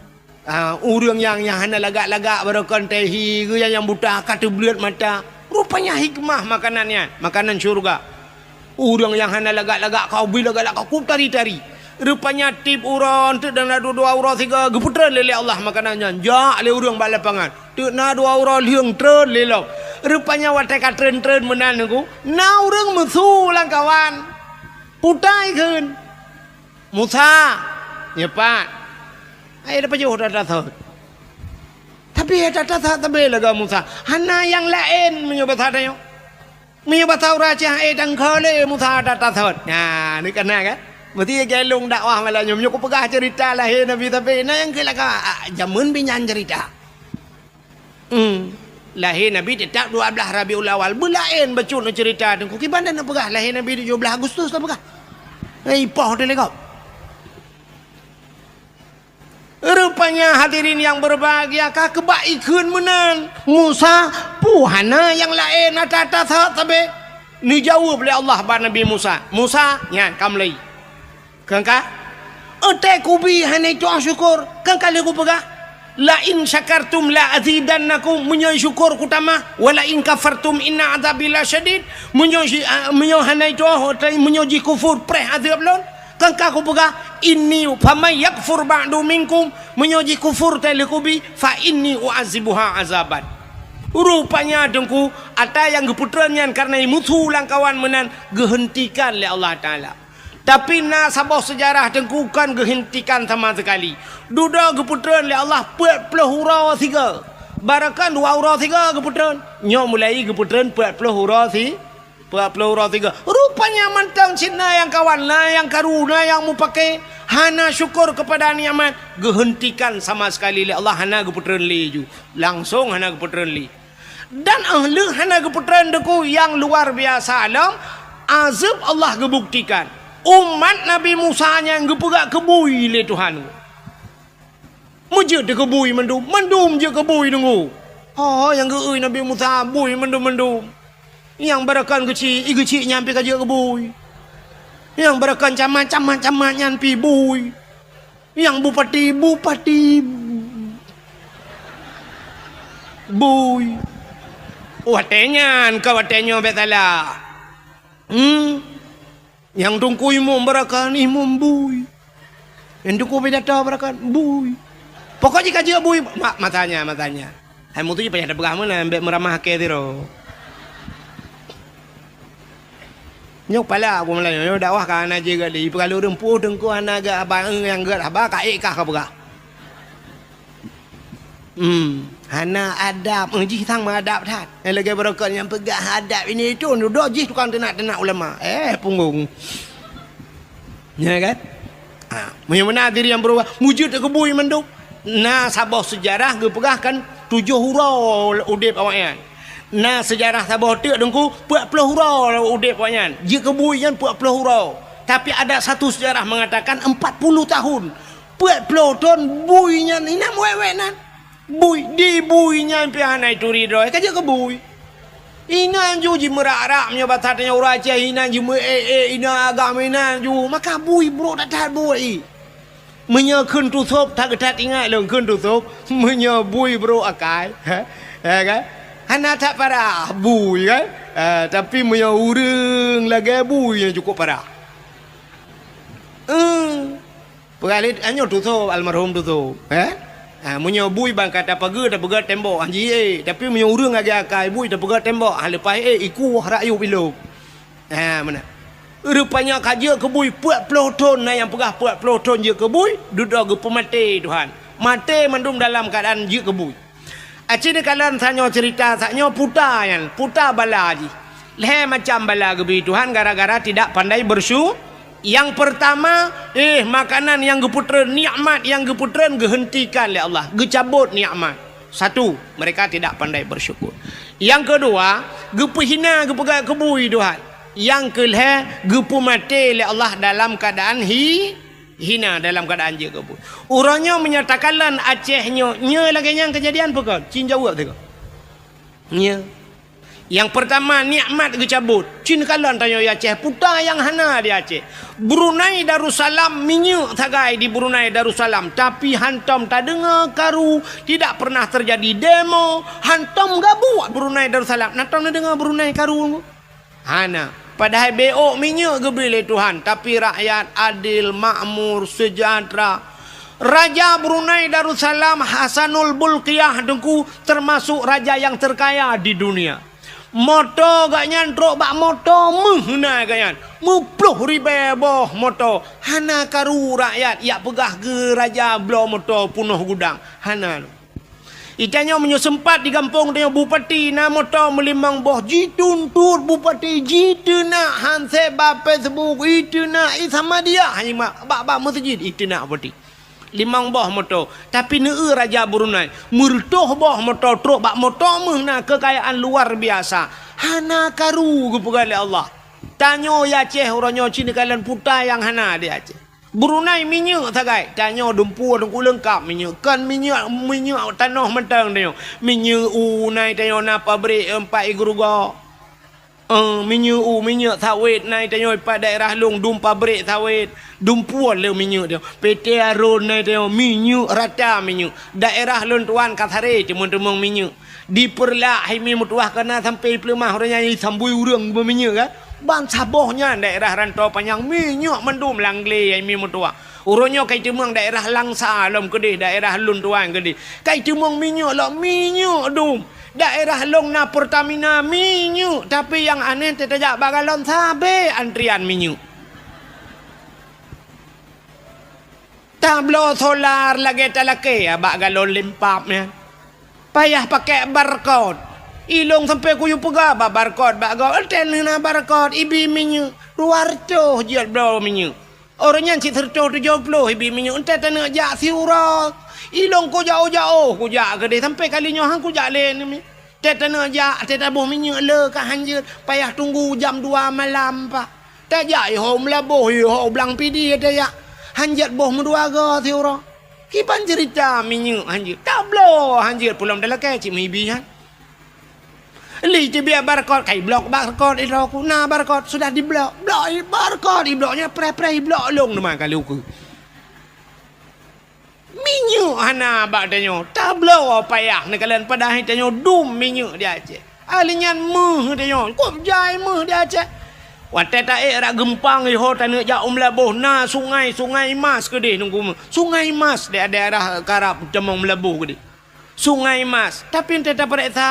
Speaker 1: Urang yang hana lagak-lagak berakan tehi ke yang buta kata belut mata. Rupanya hikmah makanannya, makanan syurga. Urang yang hana lagak-lagak kau bila lagak kau tari-tari. Rupanya tip urang tu dan dua urang tiga geputran lele Allah makanannya. Jak le urang bak lapangan. Tu na dua urang liang tren lelo. Rupanya watai ka tren-tren menan aku. Na urang musuh lang kawan. Putai keun. Musa nyepat. Ai dapat jauh dah tahu. Tapi dah tahu tapi laga Musa. Hana yang lain menyebut hadanya. Menyebut tahu raja dan kale Musa dah tahu. Nah, ni kena kan? Mesti gelung dakwah malah nyum nyuk pegah cerita lah Nabi tapi nah yang kelaga jamun binyan cerita. Lahir Nabi tetap 12 Rabiul Awal. Belain bacun cerita tu. Kiban nak pegah lahir Nabi 17 Agustus lah pegah. Ai poh tu lekau. Rupanya hadirin yang berbahagia kebaikan menan Musa puhana yang lain ada tapi ni jawab oleh Allah pada Nabi Musa. Musa nyan kamlai. Kangka ente kubi hane tu syukur kangka le ku pegah la in syakartum la azidannakum menyoy syukur kutama wala in kafartum inna adzabil syadid menyoy hane tu menyoy kufur preh azab lon. Kangka ku pegah inni famay yakfur ba'du minkum menyoji kufur telekubi fa inni u'azibuha azaban. Rupanya dengku ada yang geputrannya karena musuh langkawan menan gehentikan oleh Allah Ta'ala. Tapi na sabah sejarah dengku kan gehentikan sama sekali. Duda geputran oleh Allah 40 hurau 3. Barakan 2 hurau 3 geputran. Nyok mulai geputran 40 hurau 3. Rupanya mantang Cina yang kawan lah yang karuna yang mau pakai Hana syukur kepada nikmat, gehentikan sama sekali le Allah hana geputren li ju. Langsung hana geputren li. Dan ahli hana geputren deku yang luar biasa alam, azab Allah gebuktikan. Umat Nabi Musa yang gepegak kebui le Tuhan. Mujud de kebui mendum, mendum je kebui nunggu. Oh yang geui Nabi Musa bui mendum-mendum. Yang barakan kecil, kecil nyampe kaja kebui. Yang berakan camat nyampi bui. Yang bupati bui. Watenya kawatenya betala. Yang tungku imum berakan imum bui. Yang tungku bedata berakan bui. Pokoknya kaji bui matanya. Hai mutu je payah dah berah mana ambek meramah ke tiro. Nyok pala aku mulai nyok dakwah kan aja gali perlu rempuh dengku anaga abang yang gerak abang kaik kah berah. Hana adab ji tang mengadap tat. Lagi berkat yang pegang adab ini tu duduk ji tukang tenak ulama. Punggung. Ya kan? Mana diri yang berubah wujud ke bui menduk. Nah sabah sejarah ge pegahkan 7 hurau udip awaknya. Nah sejarah sabah tu dengku 40 hurau udip awaknya. Jika kebuian 40 hurau. Tapi ada satu sejarah mengatakan 40 tahun. 40 tahun buinya ni nak wewenan. Bui di buinya piana itu ridho. Kaja ke bui. Ina juji merak-rak punya batatnya uraca ina ju ina agama ina ju maka bui bro tak bui. Menyakun tutup tak ketat ingat long kun tutup menyabui bro akai. Ya kan? Hana tak parah bui kan? Tapi punya urang lagi bui yang cukup parah. Pengalit hanya tutup almarhum tutup. Punya bui bang kata pagi dah pegat tembok anji tapi punya urang lagi akai bui dah pegat tembok lepas iku rayu bilo. Mana? Rupanya kaja kebui 40 ton yang pegah 40 ton je kebui duduk ke pemati Tuhan. Mati mendum dalam keadaan je kebui. Acini kalian tanya cerita saknya puta bala ji. Leh macam bala gebi Tuhan gara-gara tidak pandai bersyukur. Yang pertama, makanan yang geputren, nikmat yang geputren gehentikan oleh Allah, gecabut nikmat. Satu, mereka tidak pandai bersyukur. Yang kedua, gepehina gepegak kebui Tuhan. Yang kelih gepu mati oleh Allah dalam keadaan hina dalam keadaan je kebui. Orangnya menyatakanlah Acehnya nya lagi yang kejadian pekon. Cin jawab tu. Nya. Yang pertama nikmat gecabut. Cin kalan tanya ya Aceh puta yang hana di Aceh. Brunei Darussalam minyak tagai di Brunei Darussalam tapi hantam tak dengar karu, tidak pernah terjadi demo, hantam enggak buat Brunei Darussalam. Hantam nak dengar Brunei karu. Hana. Padahal beok minyak gebeli Tuhan, tapi rakyat adil, makmur, sejahtera. Raja Brunei Darussalam Hasanul Bolkiah dengku termasuk raja yang terkaya di dunia. Moto gak nyantrok bak moto menghina ganyan. 10,000 boh moto. Hana karu rakyat yak pegah ke raja blow moto punuh gudang. Hana. Itanya menyesempat di kampung dengan bupati na moto melimang boh jitun tur bupati jituna hanse bape sebuk ituna sama dia hanya bak masjid ituna bupati. Limang boh moto tapi neu raja Brunei murtoh boh moto truk bak moto mehna kekayaan luar biasa. Hana karu gepegale Allah. Tanyo ya Aceh orangnya Cina kalian putai yang hana dia Aceh. Brunei minyak tagai. Tanya dumpu dengku lengkap minyak. Kan minyak tanah mentang dia. Minyak naik tanya na pabrik 4 igruga. Minyak sawit naik tanya 4 daerah long dum pabrik sawit. Dumpu le minyak dia. PT Arun naik tanya minyak rata minyak. Daerah lon tuan Kathare teman-teman minyak. Diperlak himi mutuah kena sampai pelemah orangnya sambui urang berminyak kan. Ban sabohnya daerah rantau panjang minyak mendum langle yang minyak tua. Urunyo kai temang daerah Langsa lom kedih daerah Lun Tuan kedih. Kai temang minyak lah minyak dum. Daerah Long na Pertamina minyak tapi yang aneh tetajak bagalon sabe antrian minyak. Tablo solar lagi talake ya bagalon limpapnya. Payah pakai barcode. Ilong sampai kuyu pegah barcode bagau hotel na barcode ibi minyak luar tu jual bro minyak Orangnya cik tercoh 70 ibi minyak entar tanah jak siurak. Ilong ko jauh-jauh ko jak ke dia sampai kalinya hang ko jak len ni. Tanah jak tabuh minyak le ka hanjut payah tunggu jam 2 malam pak. Tak jak ho melabuh ho belang pidi ada ya. Hanjut boh menduaga siurak. Kipan cerita minyak hanjut. Tak bloh hanjut pulang dalam ke cik mibi han. Li je biar barcode kai blok barcode itu aku nah barcode sudah di blok barcode di bloknya pre blok long nama kali aku minyak hana bak tanyo tablo payah ni kalian pada hai tanyo dum minyak dia aje alinyan meh tanyo kop jai meh dia aje wate ta rak gempang ho tanah ja Melabuh na sungai mas ke deh nunggu sungai mas di daerah Karap Temong Melabuh ke deh Sungai Mas, tapi ente tak periksa.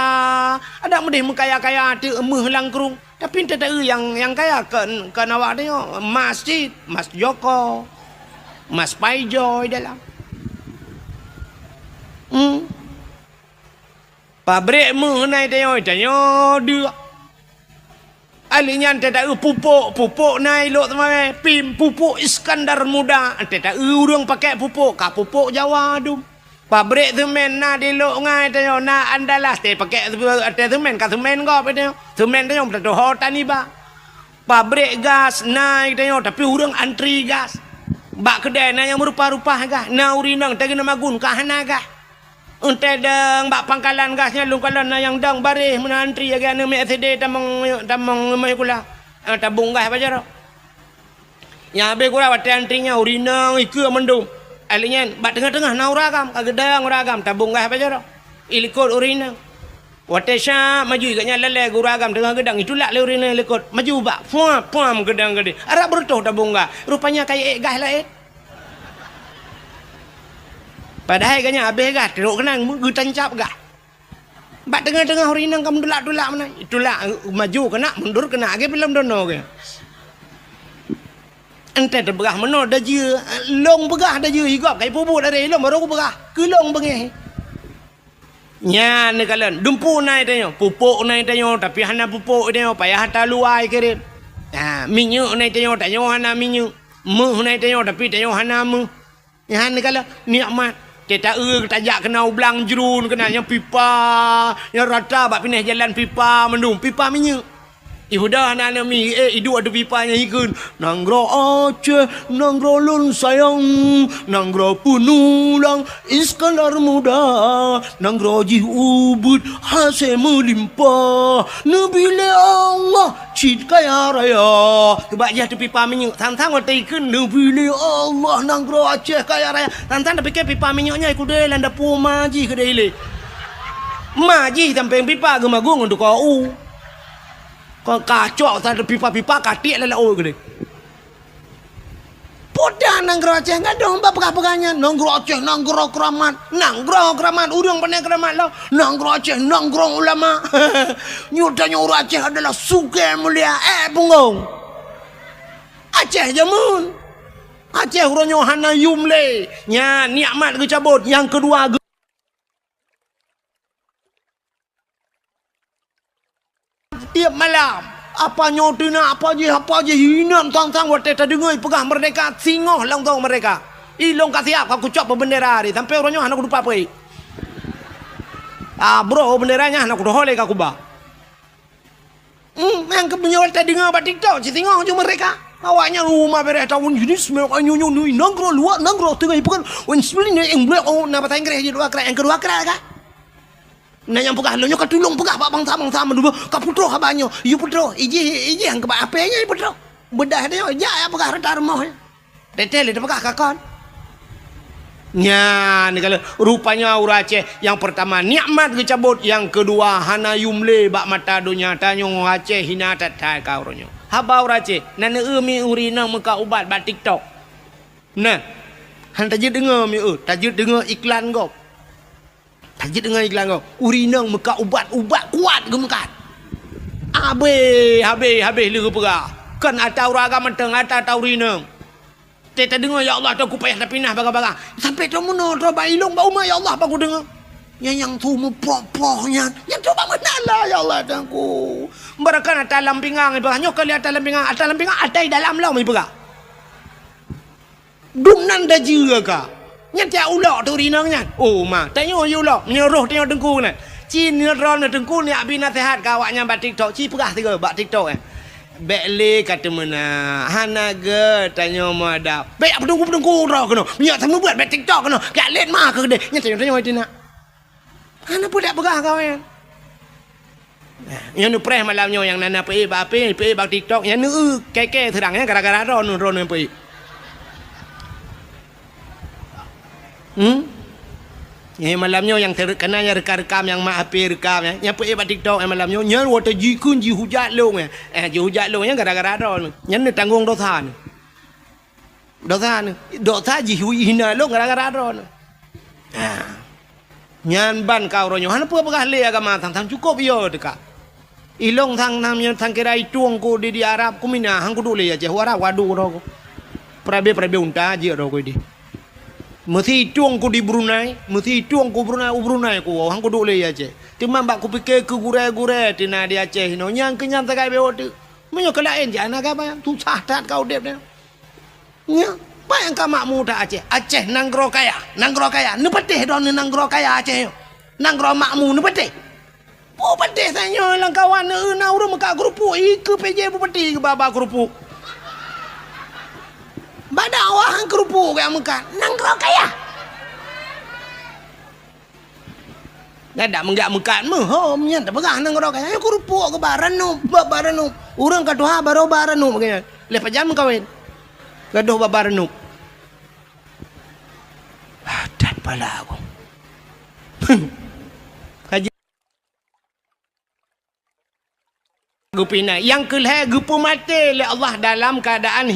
Speaker 1: Ada mudih mengkaya-kaya tu emeh langkrung. Tapi ente tak yang kaya ke awak dia masjid, Mas Joko, Mas Paijoy dalam. Pabrik meh nai tanya dia. Alinya ente tak pupuk nai lok teman pim pupuk Iskandar Muda. Ente tak urang pakai pupuk, pupuk Jawa dum. Pabrik semen na di lok ngai tanyo na andalas te pakai semen ka semen go pe tanyo semen tanyo tak hotan ni ba pabrik gas naik tanyo tapi urang antri gas bak kedai na yang merupa-rupa gas na urinang tagi nama gun ka hana gas ente deng bak pangkalan gasnya lungkalan na yang dang baris mena antri aga na MCD tamang mai kula tabung gas bajar yang be kula wat antrinya urinang ikeu mendung alinya bat tengah-tengah na uragam kagedang uragam tabung gas apa jaro ilikot urina watesha maju iganya lele uragam tengah gedang itulah le urina ilikot maju bak puam gedang gede arab bertuh tabung gas rupanya kayak gas lain padahal iganya habis gas teruk kenang gutancap gas bat tengah-tengah urina kamu delak-delak mana itulah maju kena mundur kena age belum dono ke ente terberah meno dah je long berah dah je higap kai pupuk dari long baru aku berah ke long bengeh nya ne kalian dumpu nai tanyo pupuk nai tanyo tapi hana pupuk tanyo payah hata luai kirim minyak nai tanyo hana minyak meh nai tanyo tapi tanyo hana meh nya ne kalian nikmat kita tajak kena ublang jerun kena yang pipa yang rata bak pindah jalan pipa mendung pipa minyak Ihudah anak-anak mi hidup ada pipanya ikun nanggro Aceh nanggro lun sayang nanggro punulang Iskandar Muda nanggro jih ubud hasil melimpah nabila Allah cid kaya raya kebak jah tu pipa minyak tang-tang waktu ikun nabila Allah nanggro Aceh kaya raya tang-tang dah fikir pipa minyaknya ikut dia landa pu maji ke dia ile maji sampai pipa gemagung untuk kau kau kacau tak ada pipa-pipa katik lelak oh gede. Podan nanggro Aceh enggak dong apa-apanya. Nanggro Aceh nanggro keramat urang pandai keramat lo. Nanggro Aceh nanggro ulama. Nyudanya orang Aceh adalah suka mulia punggong. Aceh jamun. Aceh urangnya hana yumle. Nya nikmat ke cabut. Yang kedua tiap malam apa nyotina apa je hinan tang-tang wate tadengoi pegah merdeka singoh lang tong mereka ilong kasiap aku cop bendera di sampai orangnya anak lupa pai bro benderanya anak udah hole ka kuba yang kebenyol tadengoi ba TikTok si singoh je mereka awaknya rumah beres tahun jenis memang nyunyu nangro luar nangro tengah ipukan wen sebenarnya yang blok na bahasa Inggris je dua kira yang kedua kira ka nah yang pegah lo nyokat tulung pegah pak bangsa menduba ka putro ka banyo yu putro iji yang ke apenya putro bedah dia ya pegah retar moh detel dia pegah kakon nya ni kalau rupanya orang Aceh yang pertama nikmat kecabut yang kedua hana yumle bak mata dunia tanyo Aceh hina tatai ka oronyo haba orang Aceh nana mi urina muka ubat bak TikTok nah han tajid dengar mi tajid dengar iklan kau tajid dengan iklan kau urinang meka ubat kuat gemekat habis lera perah kan atau raga menteng atau urinang teta dengar ya Allah tu aku payah dah pindah barang-barang sampai tu mana tu bailong bau ya Allah aku dengar yang tu mempopohnya yang tu bang menala ya Allah aku berakan atas lampingang ibaratnya kali atas lampingang ada dalam lau mi perah Dunan dah jira ka. Nya tak ulak tu rinang nya. Oh ma, tanya you ulak, menyeruh tengok dengku ni. Cin ni ron dengku ni abi nasihat ka awaknya bat TikTok. Ci perah tiga bat TikTok Bekle kata mana hanaga tanya ada. Bek pedengku ro kena. Nya sama buat bat TikTok kena. Kak let mah ke gede. Nya tanya itu nak. Hana pun tak perah kau kan. Yang nu preh malamnya yang nana pe ba TikTok yang nu keke terangnya gara-gara ron pe. Yang malamnya yang terkenanya rekam yang mak HP rekam yang pe ba TikTok yang malamnya yang water jikun ji hujat long ji hujat long yang gara-gara ron. Yang ni tanggung dosa ni. Dosa ji hina long gara-gara ron. Nyan ban kau ronyo han apa le agama tang cukup yo dekat ilong tang namnya tang kira ituang ko di Arab ku mina hang ku dole ya je wara wadu ro prabe unta je ro ko di mesti ituang ko di Brunei mesti ituang ko Brunei ko hang ku dole ya je timam bak ku pikir ke gure tina di Aceh no nyang kenyang tagai be otu menyo kelain jana ka ba tu sahdat kau dep nya apa yang kau makmu tak Aceh nanggro kaya ni petih don nanggro kaya Aceh nanggro makmu ni petih po petih sanyo lang kawan na urang maka grupu ke PJ po petih ke baba grupu badawa hang grupu kaya maka nanggro kaya dah menggak mekat hom nya tak pegah nanggro kaya grupu ke baranu urang katuha baro baranu begini lepas jam kawin gaduh babarnu. Dan pala aku. Kaji gupina yang kelih gupu mati oleh Allah dalam keadaan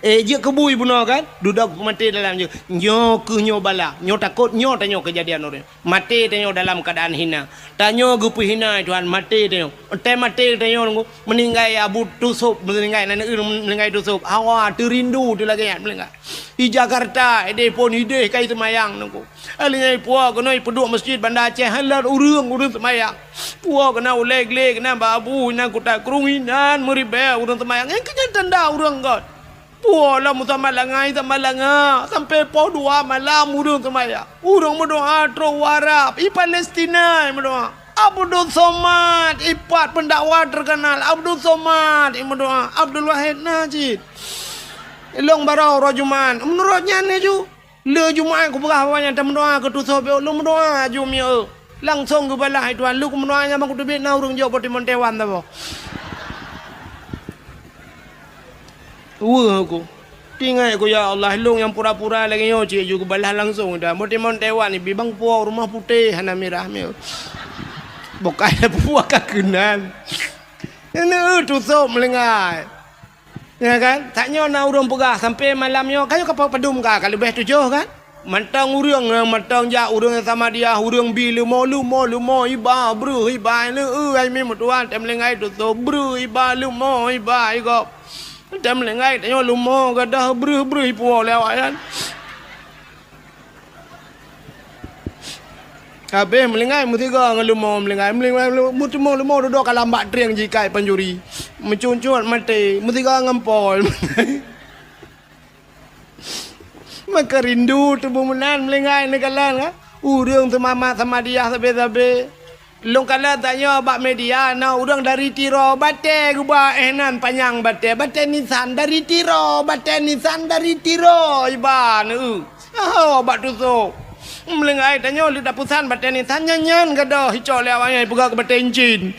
Speaker 1: je kebui bunuh kan duduk mati dalam je nyo ke nyo bala nyo takut nyo tanyo kejadian orang mati tanyo dalam keadaan hina tanyo gupu hina Tuhan mati tanyo mati tanyo meninggai abu tusuk meninggai meninggai tusuk hawa terindu tu lagi meninggai di Jakarta ide pun ide kai semayang nunggu alingai puak kena peduk masjid Bandar Aceh halar urang semayang puak kena uleg kena babu kena kutak kerunginan meribah urang semayang yang kenyataan dah urang god pualah musamalanga sampai pau 2 malam urang semayang urang berdoa tro warap i Palestina berdoa Abdul Somad ipat pendakwa terkenal Abdul Somad berdoa Abdul Wahid Najid Long barau rojuman menurutnya ni ju le Jumaat ku berah awaknya tak mendoa ke tu sobe lu mendoa ju mi langsung ke balah Tuhan lu ku mendoanya bang ku tebik na urang jo poti montewan ta bo aku tinggal aku ya Allah long yang pura-pura lagi yo cik ju ke balah langsung dah poti montewan ni bibang puau rumah putih hana merah mi bukan puak kakenan ini tu sob melengai ya kan taknya na urang pegah sampai malamnya kayu kapal pedum ka kalau lebih 7 kan mantang urang mantang ja urang sama dia urang bi lumo iba bru iba le ai mi mutuan tem lengai tu so bru iba lumo iba go tem lengai taknya lumo gadah bru ipo lewat kan kabeh melengai mutiga ngelumo melengai mutimo lumo duduk kalam bak triang jikai penjuri mencuncut mati mutiga ngempol maka rindu tubuh menan melengai negalan kan urang tu mama sama dia sabe long kala tanya bak media na urang dari tiro bate gua enan panjang bate nisan dari tiro iban bak tusuk melengai tanya lu dak pusan baten ni tanyanyan gadah hicau lewanya pegak ke baten jin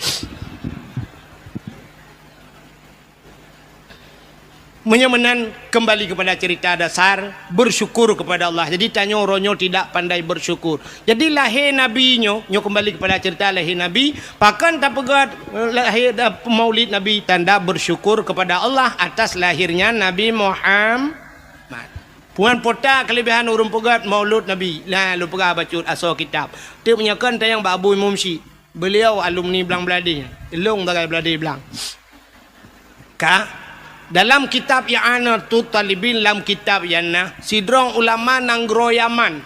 Speaker 1: menyemenan kembali kepada cerita dasar bersyukur kepada Allah. Jadi tanya ronyo tidak pandai bersyukur. Jadi lahir nabi nyo kembali kepada cerita lahir nabi pakan tak pegat lahir maulid nabi tanda bersyukur kepada Allah atas lahirnya Nabi Muhammad. Puan pota kelebihan urung pegat maulud Nabi. Lah lu pegah baca asal kitab. Dia menyakan tayang Pak Abu Mumsi. Beliau alumni Belang Beladi. Elong tagai Beladi Belang. Dalam kitab I'anatul Talibin dalam kitab Yana sidrong ulama nanggro Yaman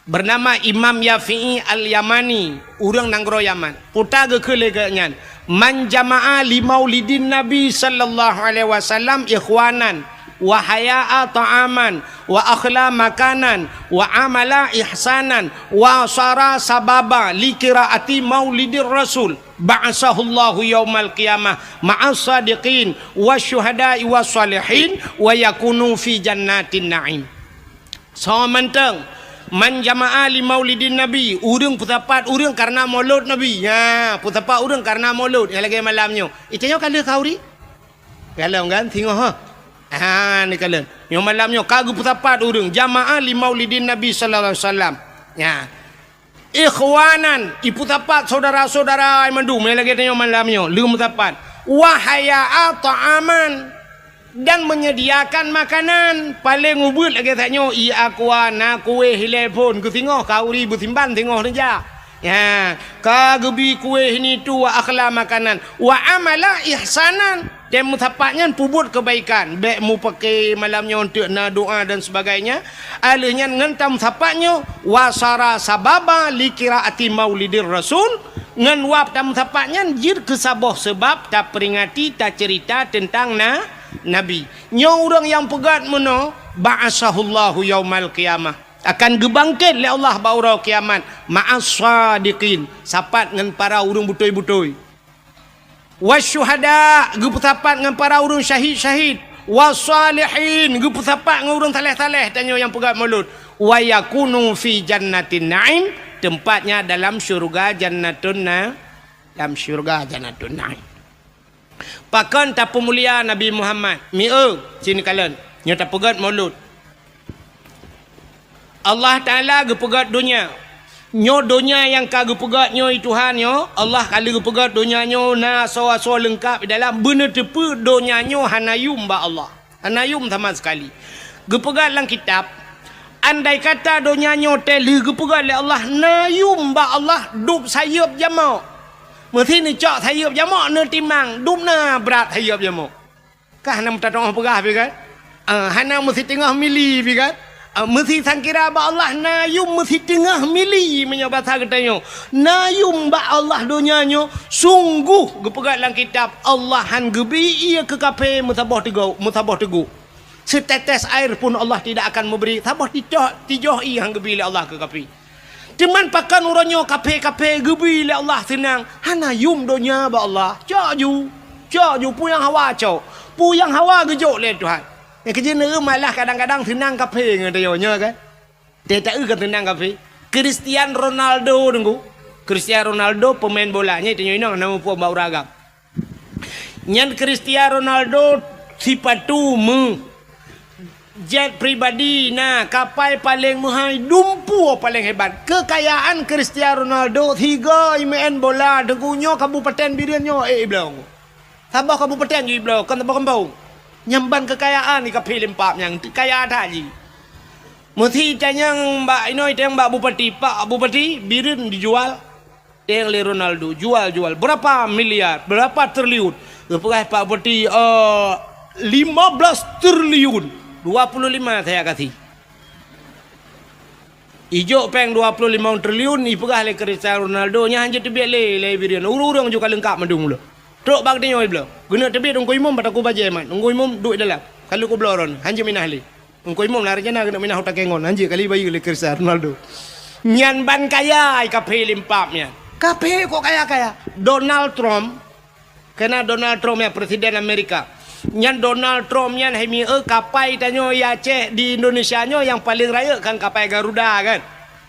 Speaker 1: bernama Imam Yafi'i Al-Yamani urang nanggro Yaman. Puta ke keleganya man jama'a li maulidin Nabi sallallahu alaihi wasallam ikhwanan wa haya'a ta'aman, wa akhla makanan, wa amala ihsanan, wa sara sababa li qiraati maulidir rasul. Ba'asahullahu yaumal qiyamah ma'as sadiqin wasyuhada'i wassalihin wa yakunu fi jannatin na'im. So menteng man jama'a li maulidin nabi, urang putapat urang karena maulud nabi. Ya, putapat urang karena maulud. Yang lagi malamnya. Itanya kala kauri. Kalau kan tengok ha. Ha ni kala. Yang malamnya kagu putapat urang jama'a li maulidin nabi sallallahu alaihi wasallam. Ya. Ikhwanan, ibu tapat saudara-saudara mandu lagi tanya malamnya lum tapat wahaya ta'aman, dan menyediakan makanan paling ubud lagi tanya i akwana kue telepon ku tengok kauri butimban tengok saja ya kagebi kue ini tu wa akhla makanan wa amala ihsanan, dan mutapaknya pubut kebaikan baik mu pakai malamnya untuk na doa dan sebagainya. Alihnya ngentam tapaknya wasara sababa li qiraati maulidir rasul, ngan wap tam tapaknya jir kesabah sebab tak peringati tak cerita tentang nabi. Nya orang yang pegat meno ba'asahullahu yaumal qiyamah, akan gebangkit oleh Allah baurau kiamat ma'as sadiqin, sapat ngan para urang butoi-butoi, wasyuhada geputapat dengan para urang syahid-syahid, wasalihin geputapat dengan urang taleh-taleh tanya yang pegat mulut, wa yakunu fi jannatin na'im, tempatnya dalam syurga jannatun dalam syurga jannatun na'im. Pakan tapu mulia Nabi Muhammad sini kalian nya tak pegat mulut. Allah Ta'ala gepegat dunia. Nyo dunia yang kagu pegat nyo Tuhan nyo, Allah kali pegat dunia nyo na so lengkap dalam benar tepu dunia nyo hanayum ba Allah. Hanayum sama sekali. Gepegat lang kitab. Andai kata dunia nyo teli gepegat le Allah nayum ba Allah dub sayup jamak. Mesti ni cak sayup jamak ne timang dub na berat sayup jamak. Kah nam ta tong pegah pi kan? Hana mesti tengah mili pi kan? Mesti sangkira ba Allah nayum mesti tengah mili menyebab katanya nayum ba Allah dunianya sungguh gepegat dalam kitab Allah han gebi ia ke kape mutabah teguh setetes air pun Allah tidak akan memberi tabah tijoh i hang gebi Allah ke kape teman pakan uranyo kape gebi Allah senang hanayum dunia ba Allah jaju puyang hawa puyang hawa gejok le Tuhan. Yang kerja ni malah kadang-kadang tenang kafe ngetanya kan. Dia tak kan tenang kafe. Cristiano Ronaldo tunggu. Cristiano Ronaldo pemain bolanya tanya ini nama puan bau ragam. Nyan Cristiano Ronaldo sipatu jet pribadi kapal paling mahal dumpu paling hebat. Kekayaan Cristiano Ronaldo 3 main bola dengunyo kabupaten birianyo belong. Sabah kabupaten je belong kan tabah kampung. Nyamban kekayaan ni kapil empat yang kaya tadi. Mesti tanya mbak Inoi tanya mbak bupati, Pak Bupati birin dijual teng le Ronaldo jual berapa miliar, berapa triliun. Lepas Pak Bupati 15 triliun, 25 saya kasih. Ijo peng 25 triliun ni pegah le Cristiano Ronaldo nya hanya tebiak le birin. Urang juga lengkap madung lo. Tok bag tengok iblo. Guna tebi dong ko imam bataku baje man. Ngko imam duit dalam. Kalau ko bloron, hanje minah li. Ngko imam lari jana kena minah hotak kengon. Hanje kali bayi le Cristiano Ronaldo. Nyan ban kaya kape limpap nya. Kape kok kaya. Donald Trump. Kena Donald Trump ya presiden Amerika. Nyan Donald Trump nyan hemi kapai tanyo ya Aceh di Indonesia nyo yang paling raya kan kapai Garuda kan.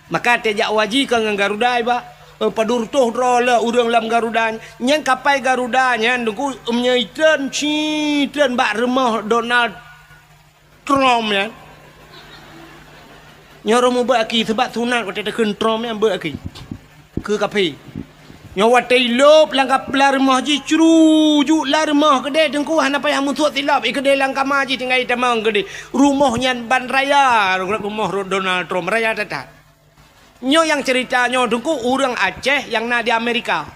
Speaker 1: Maka tejak waji kan Garuda iba. Padur tuh rola urang lam Garuda nyan kapai Garuda nyan dengku menyaitan citan bak remah Donald Trump ya nyoro mu baki sebab sunat wate tekun Trump yang baki ke kapai nyawa tailop langkap la remah ji cruju la remah gede dengku hana payah mutuat tilap gede langkap maji tinggal tamang gede rumah nyan ban raya rumah Donald Trump raya tatat. Nyo yang ceritanya dengku orang Aceh yang na di Amerika.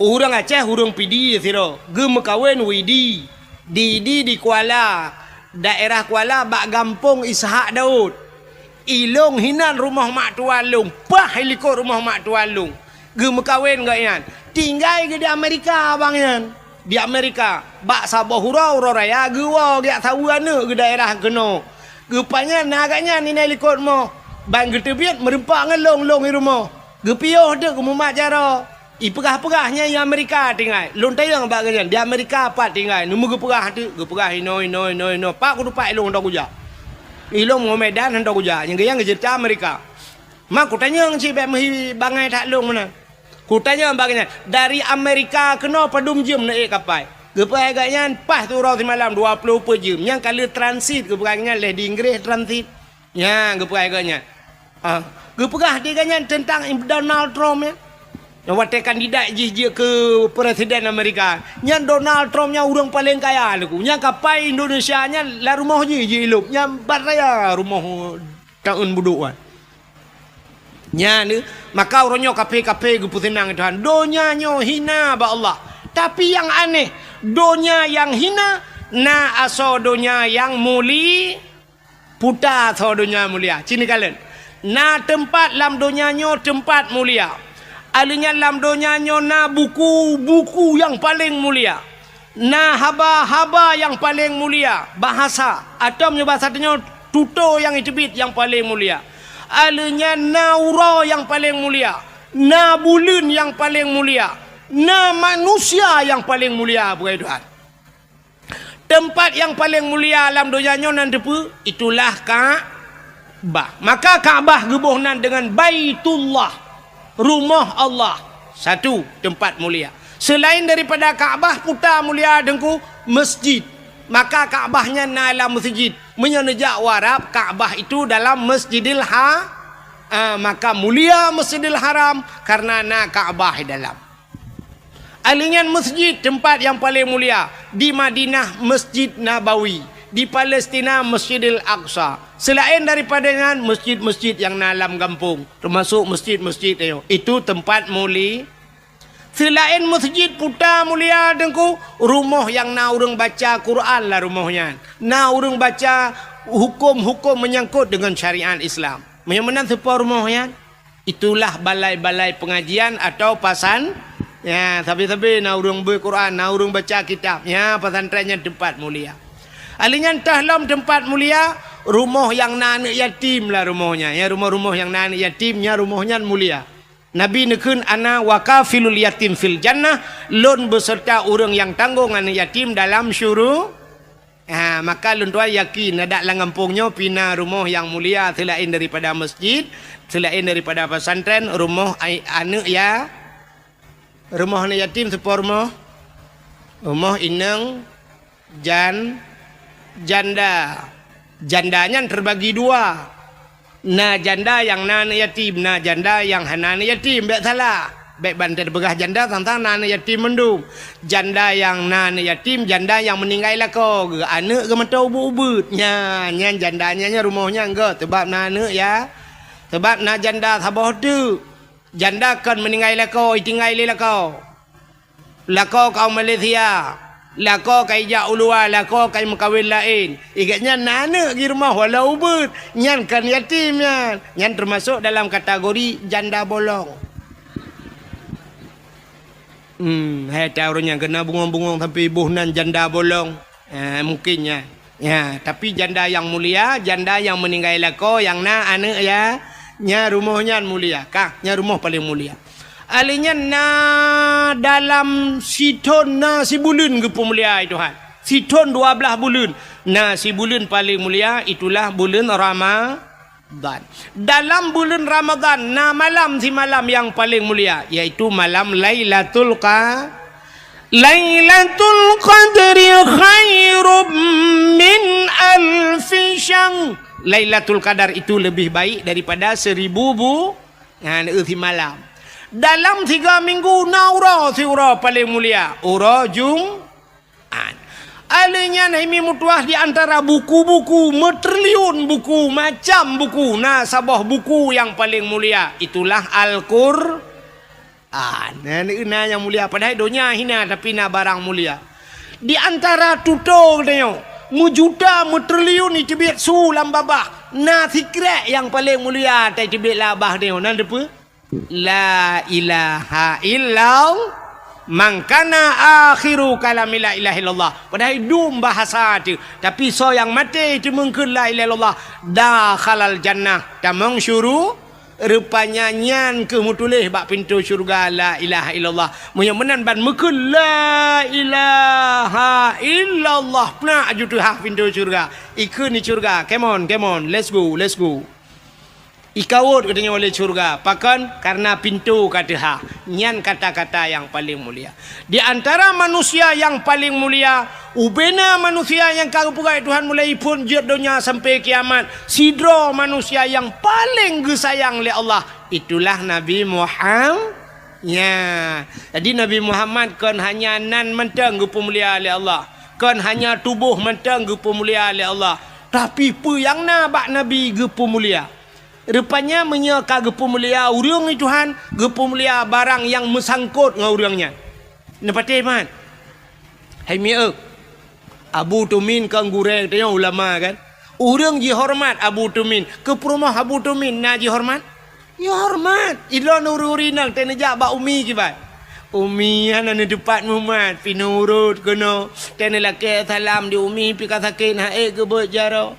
Speaker 1: Orang Aceh urang pidi siro. Ge mekawin widi. Di Kuala. Daerah Kuala bak gampung Ishak Daud. Ilung hinan rumah mak tualung. Pah helikop rumah mak tualung. Ge mekawin gak yan. Tinggal ke di Amerika abang yan. di Amerika bak sabah hurau raya gewa gak tahu ana ke daerah kena gepanya nagaknya ni likut mo ban getebiat merempak ngelong long di rumah gepioh de ke mumat cara ipegah-pegahnya di Amerika tinggal lon tayang bak ganyan di Amerika pat tinggal numu gepegah tu gepegah no pak ku dupak ilong dak uja ilong mo Medan hendak uja yang gayang cerita Amerika mak ku tanya ngci bak mehi bangai tak long mana ku tanya bagainya dari Amerika kena padum jam naik kapal gepai agaknya pas tu orang semalam 20 per jam yang kali transit gepegahnya leh di Inggeris transit ya gepai agaknya gepegah dia agaknya tentang Donald Trump ya yang wakil kandidat je ke Presiden Amerika yang Donald Trump yang orang paling kaya lagu yang kapal Indonesia nya lah rumah je hidup yang bat raya rumah tahun buduk nya ni maka orangnya kape-kape gupu tenang Tuhan donya nyo hina ba Allah tapi yang aneh donya yang hina na aso donya yang muli puta so donya mulia cini kalian na tempat lam donya nyo tempat mulia alinya lam donya nyo na buku yang paling mulia na haba yang paling mulia bahasa atau bahasanya tuto yang itibit yang paling mulia alinya naura yang paling mulia na bulan yang paling mulia na manusia yang paling mulia bukan Tuhan tempat yang paling mulia alam donyanya nan depu itulah Ka'bah maka Ka'bah gebuhnan dengan Baitullah rumah Allah satu tempat mulia selain daripada Ka'bah putar mulia dengku masjid maka Ka'bahnya dalam masjid menyenejak warab Ka'bah itu dalam Masjidil maka mulia Masjidil Haram karena na Ka'bah dalam alingan masjid tempat yang paling mulia di Madinah Masjid Nabawi di Palestina Masjidil Aqsa selain daripadanya masjid-masjid yang dalam kampung termasuk masjid-masjid itu tempat mulia selain masjid putar mulia dengku rumah yang na urang baca Quran lah rumahnya na urang baca hukum-hukum menyangkut dengan syariat Islam mana sepa rumahnya itulah balai-balai pengajian atau pasan ya tapi na urang berquran na urang baca kitab ya pesantrennya tempat mulia alingan tahlam tempat mulia rumah yang anak yatim lah rumahnya ya rumah-rumah yang anak yatimnya rumahnya mulia Nabi nekun ana wakafilul yatim fil jannah lon beserta orang yang tanggung anak yatim dalam syurga maka lon tua yakin ada langampungnya pina rumah yang mulia selain daripada masjid selain daripada pesantren rumah anak ya rumah anak yatim sepo rumah inang jandanya terbagi dua na janda yang na anak yatim na janda yang hana anak yatim baik salah baik bantai begah janda tentang na anak yatim mendung janda yang na anak yatim janda yang meninggal lah kau anak ke mata ubud-ubud nya jandanya rumahnya enggak sebab na anak ya sebab na janda sabah tu janda kan meninggal lah kau tinggal lah kau Malaysia lako kai ja ulua lako kai mekawin lain ikatnya nana di rumah walau ubud nyan kan yatim nyan termasuk dalam kategori janda bolong hai tahu yang kena bungong-bungong tapi buhnan janda bolong mungkinnya ya tapi janda yang mulia janda yang meninggal lako yang na anak ya nya rumahnya mulia nya rumah paling mulia alinya na dalam siton na si bulan ke pemulia Tuhan siton 12 bulan na si bulan paling mulia itulah bulan Ramadan dalam bulan Ramadan na malam si malam yang paling mulia yaitu malam Lailatul Qadri khairum min alfi syahr Lailatul Qadar itu lebih baik daripada 1000 malam dalam 3 minggu naura siura paling mulia ura Jumat alinya naimi mutuah di antara buku-buku metriliun buku macam buku nah sabah buku yang paling mulia itulah Al-Qur'an yang mulia padahal dunia hina tapi na barang mulia di antara tuto katanya mujuta metriliun itu biar sulam babah na sikret yang paling mulia tai tibik labah dia nan depa La ilaha illallah mangkana akhiru kalami la ilaha illallah. Padahal dum bahasa tu, tapi so yang mati itu mungkin la ilaha illallah dakhalal jannah. Tamang syuru rupanya nyan ke mutulih bak pintu syurga la ilaha illallah. Munya menan ban mungkin la ilaha illallah pernah aju tu ha pintu syurga. Ikut ni syurga. Come on, let's go. Ikawut katanya oleh syurga. Pakan karena pintu kata ha. Nyan kata-kata yang paling mulia. Di antara manusia yang paling mulia, ubena manusia yang kagupugai Tuhan mulai pun dunia sampai kiamat. Sidro manusia yang paling gesayang oleh Allah. Itulah Nabi Muhammad. Ya. Jadi Nabi Muhammad kan hanya nan mentang gupu mulia oleh Allah. Kan hanya tubuh mentang gupu mulia oleh Allah. Tapi apa yang nak Nabi gupu mulia? Rupanya menyeka gepu mulia urang ni Tuhan, gepu mulia barang yang mesangkut dengan urangnya. Nepati man. Hai mia Abu Tumin kang gureng tanya ulama kan. Urang ji hormat Abu Tumin, ke rumah Abu Tumin na ji hormat. Ya hormat. Idlon ururinang tenejak ba umi kibat. Umi ana ni depan Muhammad pinurut kono. Tenelake salam di umi pi kasakin hae ke bejaro.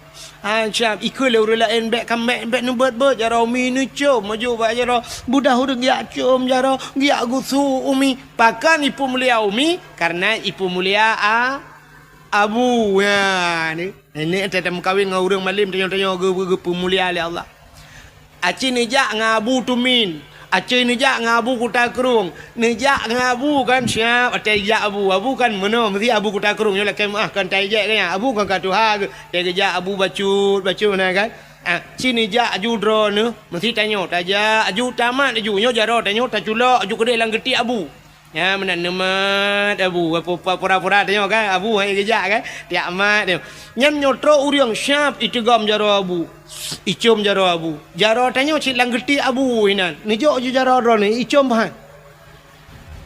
Speaker 1: Syam ikut le lain back comeback back nu bet jaro umi nu cum maju ba jaro budah hurung dia cum jaro dia gusu umi pakan ipu mulia umi karena ipu mulia abu ya ni tetem kawin dengan urang malim tanya-tanya ge mulia oleh Allah. Aci nejak ngabu tumin. Aceh nejak ngabu kuta kerung. Nejak ngabu kan siap. Atejak abu kan mana mesti abu kuta kerung. Yolah kan tajak kan. Abu kan katuha ke. Tajak abu bacut mana kan. Cini nejak aju drone mesti tanya. Tajak aju tamat aju. Nyo jaro tanya taculak aju kedai lang getik abu. Ya mana nemat abu. Pura-pura tanya kan. Abu hai kejak kan. Tiap mat dia. Nyam nyotro uriang siap itigam jaro abu. Icom jaro abu. Jaro tanya cik lang getik abu inan. Ni jok je jaro drone ni. Icom bahan.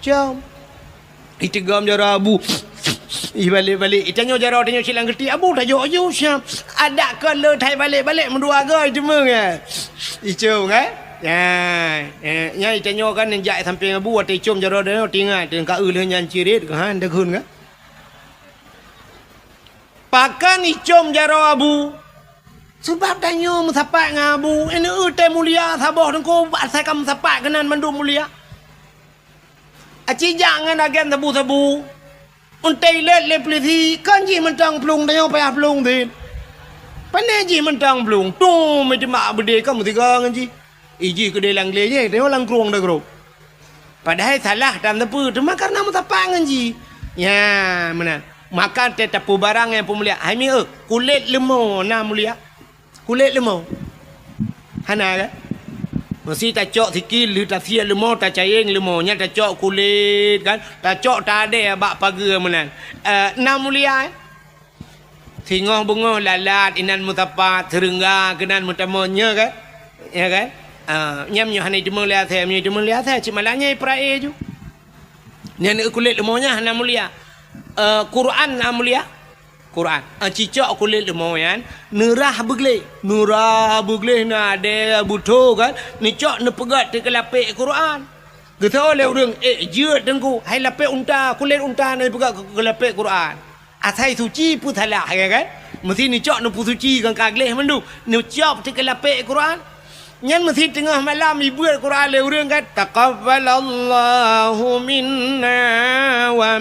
Speaker 1: Com. Itigam jaro abu. Balik. Tanya jaro tanya cik lang getik abu. Tak jok je siap. Ada ke le thai balik mendua ke cuma kan. Icom kan. Ya tanya kan njak sampai abu atau icom jaro dia tinggal. Tengah le nyan cirit kan dah kun kan. Pakan icom jaro abu. Sebab tanya mensapat dengan abu. Ini teh mulia sabah dengku. Saya kamu mensapat kenan mandu mulia. Aci jangan agen sabu-sabu. Untai let le polisi. Kan ji mentang pelung. Tanya payah pelung din. Pandai ji mentang pelung. Tuh macam mak berdek kamu tiga kan ji. Iji kedai lang le je. Tanya lang kerung dah kerung. Padahal salah dalam tepu. Cuma karena mensapat kan ji. Ya mana. Makan teh tapu barang yang pemulia. Hai kulit lemau na mulia. Kulit lemau. Hana kan? Mesti tak cok sikit lu tak sia lemau tak cair lemau nya tak cok kulit kan. Tak cok tak ada bak pagar menan. Na mulia. Singoh bungoh lalat inan mutapat serengga kenan mutamonya kan. Ya kan? Nyam nyo hana cuma lihat saya cuma malanya prae ju. Ni kulit lemau nya na mulia. Quran na mulia. Quran. Cicak kulit lemau kan. Nurah begleh na ada butuh kan. Nicak ne pegat te kelapik Quran. Kita oleh orang jeut dengku. Hai lapik unta, kulit unta ne pegat kelapik Quran. Asai suci pun salah kan. Mesti nicak ne pu suci kan kagleh mendu. Nicak te kelapik Quran. Nyan mesti tengah malam ibu Quran le orang kan. Taqabbalallahu minna wa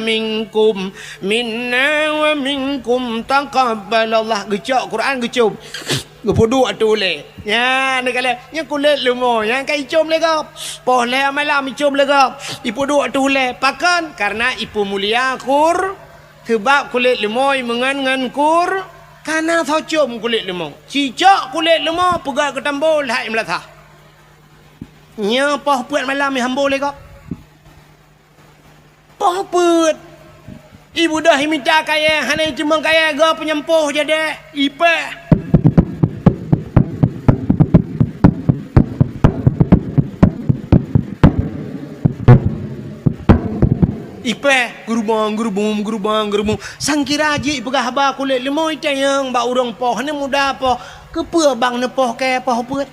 Speaker 1: minkum taqabbalallah. Gecak Quran gecum. Gepudu atu le. Ya ni kala nya kulit lemau yang kai cum le gap. Poh le malam cum le gap. Ipudu atu le pakan karena ipu mulia kur sebab kulit lemau mengan kur. Karena thocom kulit lemau. Cicak kulit lemau pegat ke tambol hai melatah. Nya poh puat malam ni hambol le kok. Poh puat. Ibu dah minta kaya hana cuma kaya ga penyempuh jadi ipe. Ipe gerubang sangkira ji pegah ba kulit lemau itayang ba urang poh ne muda poh kepe bang ne poh ke poh put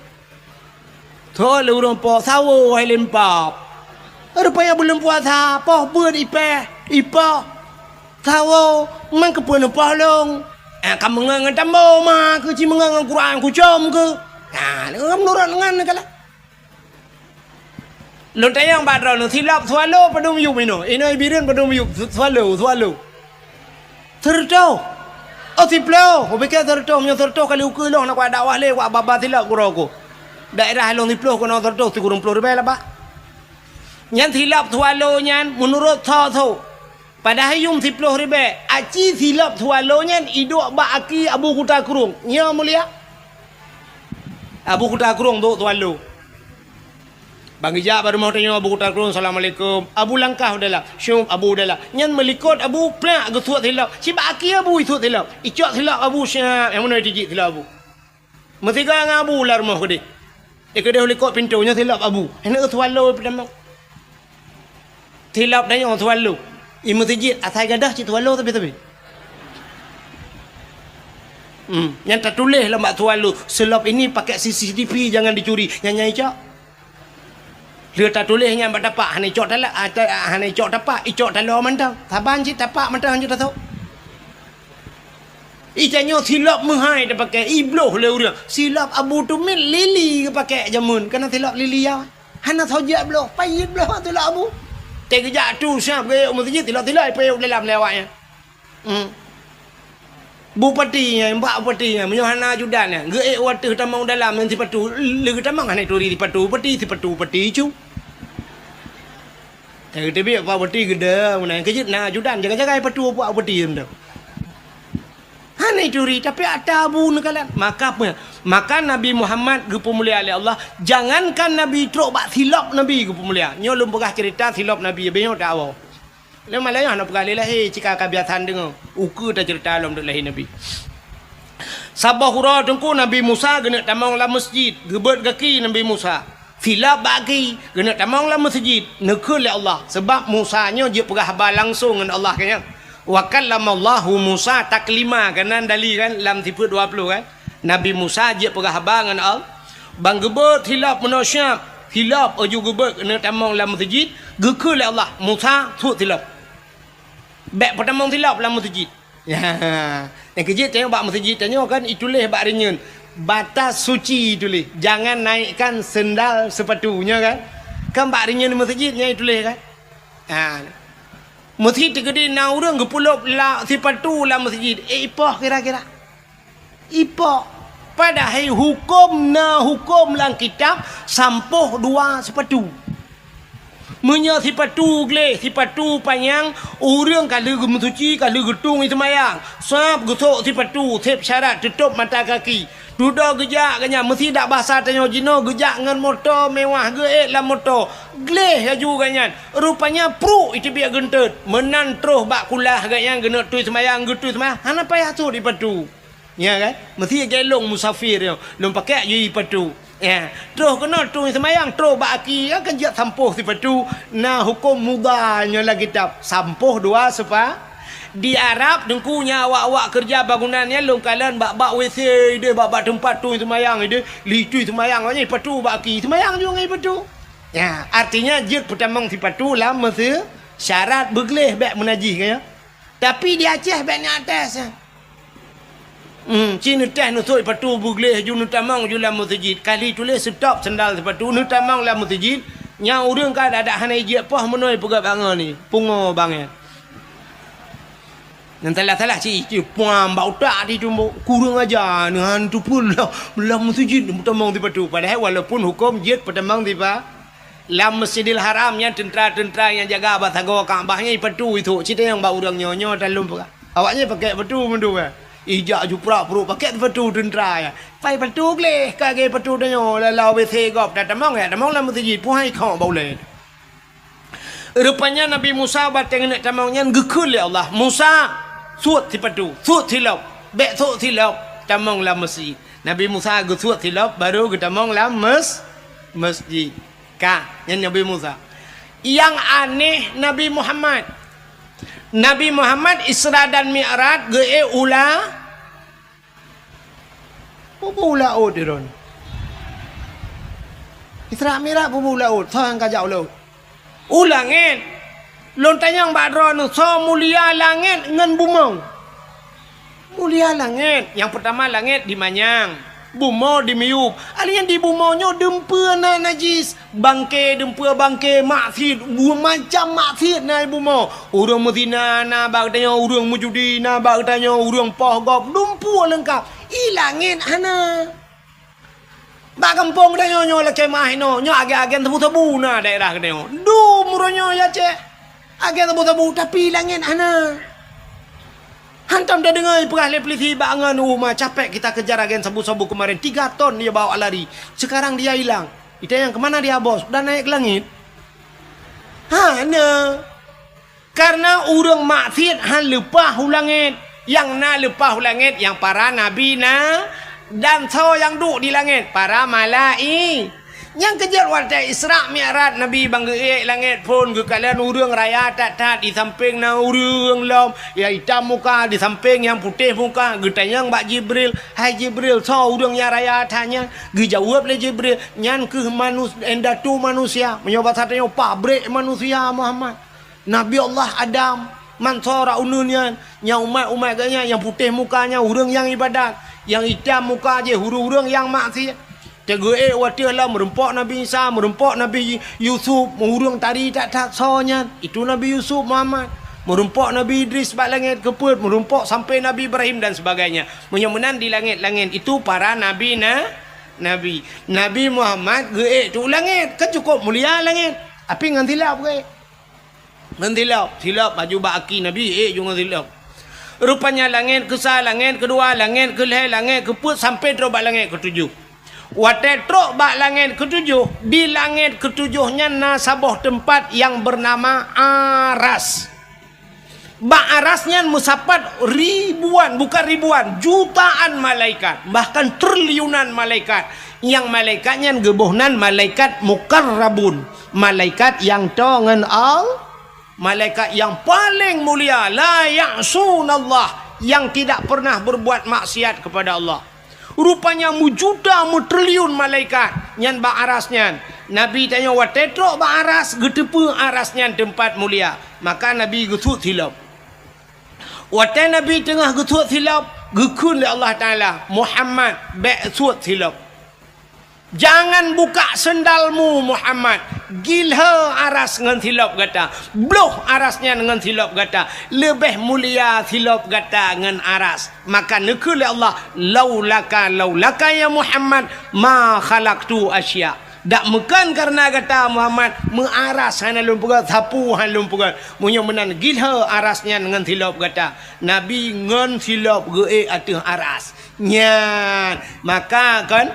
Speaker 1: tho le urang poh sawo hai lempap Rupanya belum puasa, poh buat ipa. Tahu, man kepun long. Kamu ngan tambo mah, ku ci ngan Quran ku com ke. Kamu nurut ngan kala. Lontayang badro no silap swallow padum yuk mino. Ino ibirin padum yuk swallow. Terto. Oh tiplo, obeke terto, myo terto kali ukulong nak dakwah le wa baba silap kuroko. Daerah long tiplo kono terto ti kurung plo rebe lah ba. Nyan silap swallow nyan menurut tho. Padahal yung 10 ribu, aci silap tualonya iduk ba aki Abu Kuta Kurung. Ya mulia. Abu Kuta Kurung tu tualo. Bang Ijak baru mau tanya Abu Kuta Kurung, Assalamualaikum. Abu langkah udahlah. Syum Abu udahlah. Nyan melikot Abu plak ke suat silap. Si ba aki Abu itu silap. Icok silap Abu syah. Yang mana dijik silap Abu. Mesti kau dengan Abu lah rumah kau deh. Dia likot pintunya silap Abu. Hendak tualo pertama. Silap dan yang tualo. Imu tijit atai gadah cik tualo tapi. Yang tak tulis lah mak tualo. Selop ini pakai CCTV jangan dicuri. Yang nyai cok. Dia tak tulisnya mak dapak. Hanya cok talak. Hanya cok dapak. Icok talo mantau. Taban cik tapak mantau hanya tak tahu. Icanyo silap menghai dia pakai. Ibloh le urang. Silap Abu Tumil lili ke pakai jamun. Kena silap lili ya. Hanya thojak bloh. Payit bloh silap Abu. Kejap tu siap ke masjid tilak-tilak payuk dalam lewatnya. Bupatinya, mbak bupatinya menyohana judannya. Ge waktu tamang dalam nanti patu le tamang hanai turi di patu pati cu. Tapi apa bupati gede mana kejut na judan jaga-jaga patu apa bupati dah. Hanai turi tapi ada Abu nekalan. Maka Nabi Muhammad gepu mulia oleh Allah, jangankan Nabi trok bak silap Nabi gepu mulia. Nyo lum pegah cerita silap Nabi benyo tak awal. Le malaya nak pegah lelahi cika kebiasaan dengar. Uku tak cerita lum dak lahi Nabi. Sabah hura tengku Nabi Musa genak tamang la masjid, gebet kaki Nabi Musa. Silap bagi genak tamang la masjid, nekul oleh Allah sebab Musa nyo je pegah habar langsung dengan Allah kanya. Wa kallamallahu Musa taklima kanan dali kan lam tipe 20 kan. Nabi Musa je pegah habar dengan Allah. Bang gebet hilap manusia, hilap aju gebet kena tamang dalam masjid, gekul Allah. Musa tu hilap. Bek pertama hilap dalam masjid. Ya. Yang kejit tengok bak masjid tanya kan itulah bak renyun. Batas suci itulah. Jangan naikkan sendal sepatunya kan. Kan bak renyun masjidnya itulah kan. Ha. Masjid tegede na urang gepulop la sepatu dalam masjid. Ipah kira-kira. Ipo padahal hukum lang kitab sampoh 2 sepatu. Menya sepatu gle, sepatu panjang urang kalau gemusuci kalau getung itu mayang. Sab getok sepatu sep syarat tutup mata kaki. Duduk gejak kanya mesti dak bahasa tanya jino gejak dengan motor mewah ge lah motor. Gle laju ganyan. Rupanya pro itu biar gentet. Menan terus bak kulah ganyan gena tu semayang gitu semayang. Hana payah tu di patu. Ya kan? Mesti gelong musafir dia. Lom pakai je patu. Ya. Terus kena tu semayang terus baki akan jat sampuh si patu. Nah hukum mudahnya lah kitab. Sampuh 2 sepa. Di Arab dengkunya awak-awak kerja bangunannya lom kalan bak WC dia bak tempat tu semayang dia licu semayang aja patu baki semayang juga ngai patu. Ya, artinya jut pertama si patu lah mesti syarat bergelih bek menajih kaya. Tapi di Aceh beknya atas. Cina teh nusuk patu bugleh ju nutamang ju lam masjid. Kali tulis stop sendal sepatu nutamang lam masjid. Nya urang ka ada hanai je pah menoi pegap bangan ni. Pungo bangnya. Nan salah ci puam bau tak di tumbo. Kurang aja dengan tu pun lam masjid nutamang sepatu. Padahal walaupun hukum jid pertamang tiba lam Masjidil Haram yang tentera-tentera yang jaga batago Kaabahnya patu itu. Cerita yang bau urang nyonyo dalam pegak. Awaknya pakai patu mendu kan. Ijak jupra perut pakai patu tentera ya. Pai patu gleh kage patu danyo lalau WC gop dah tamang ya. Tamang lah masjid pun hai kau boleh. Rupanya Nabi Musa batang nak tamangnya gekul ya Allah. Musa suat ti patu, suat tilap, bek suat tilap tamang lah masjid. Nabi Musa suat tilap baru ke tamang lah masjid. Ka yang Nabi Musa. Yang aneh Nabi Muhammad. Nabi Muhammad Isra dan Mi'raj ge ula pupu laut diron. Isra Mi'raj pupu laut thang ka jau laut. Langit. Lontanyang badro nu so mulia langit ngan bumau. Mulia langit. Yang pertama langit di manyang, bumau di miup. Alian di bumaunya dempua na najis, bangke dempua bangke maksiat, macam maksiat na bumau. Urang mezina na bagtanya, urang mujudi na bagtanya, urang pohgop, dempua lengkap. Langit hana. Ba kampung tanya nyo la kemah no, nyo age-agen tebu-tebu na daerah kene. Du muronyo ya cek. Agen tebu-tebu tapi langit hana. Hantam dah dengar perah polisi bangan rumah capek kita kejar agen sabu-sabu kemarin 3 ton dia bawa lari. Sekarang dia hilang. Kita yang kemana dia bos? Dah naik ke langit. Hana. Karena urang maksiat han lepah langit. Yang na lepah langit yang para nabi na dan so yang duduk di langit para malai. Yang kejar waktu Isra Mi'raj Nabi bangga langit pun ke kalian urang raya tat-tat di samping na urang lom yang hitam muka di samping yang putih muka getanya Mbak Jibril, hai Jibril so urang yang raya tanya dijawab le Jibril nyan ke endatu manusia menyobat satanya pabrik manusia Muhammad Nabi Allah Adam mansora ununnya yang umat-umat ganya yang putih mukanya urang yang ibadat yang hitam muka je hurung-hurung yang maksiat. Tegue watir lah merempok Nabi Isa, merempok Nabi Yusuf, mengurung tari tak sonya. Itu Nabi Yusuf Muhammad. Merempok Nabi Idris bak langit keput, merempok sampai Nabi Ibrahim dan sebagainya. Menyemenan di langit-langit itu para nabi nabi. Nabi Muhammad ge tu langit, kan cukup mulia langit. Tapi ngan tilap ge. Ngan tilap baju baki Nabi juga tilap. Rupanya langit kesal, langit kedua, langit keleh, langit keput sampai terus bak langit ketujuh. Watetrok bak langit ketujuh. Di langit ketujuhnya nasabah tempat yang bernama Aras. Bak Arasnya musapat ribuan, bukan ribuan, jutaan malaikat, bahkan triliunan malaikat. Yang malaikatnya gebohnan malaikat mukarrabun, malaikat yang tongan malaikat yang paling mulia, la ya'sunallah, yang tidak pernah berbuat maksiat kepada Allah. Rupanya mujuda mutriliun malaikat nyan ba arasnya. Nabi tanya watetro ba aras getepu arasnya tempat mulia. Maka Nabi getut silap. Wate Nabi tengah getut silap gekun oleh Allah Taala Muhammad be'sut silap. Jangan buka sendalmu Muhammad. Gilha aras dengan silap kata. Bloh arasnya dengan silap kata. Lebih mulia silap kata dengan aras. Maka nekul Allah. Laulaka ya Muhammad. Ma khalaqtu asya. Tak mekan karena kata Muhammad. Mengaras hana lumpukan. Sapu hana lumpukan. Munya menan gilha arasnya dengan silap kata. Nabi ngan silap ge atih aras. Nyan. Maka kan.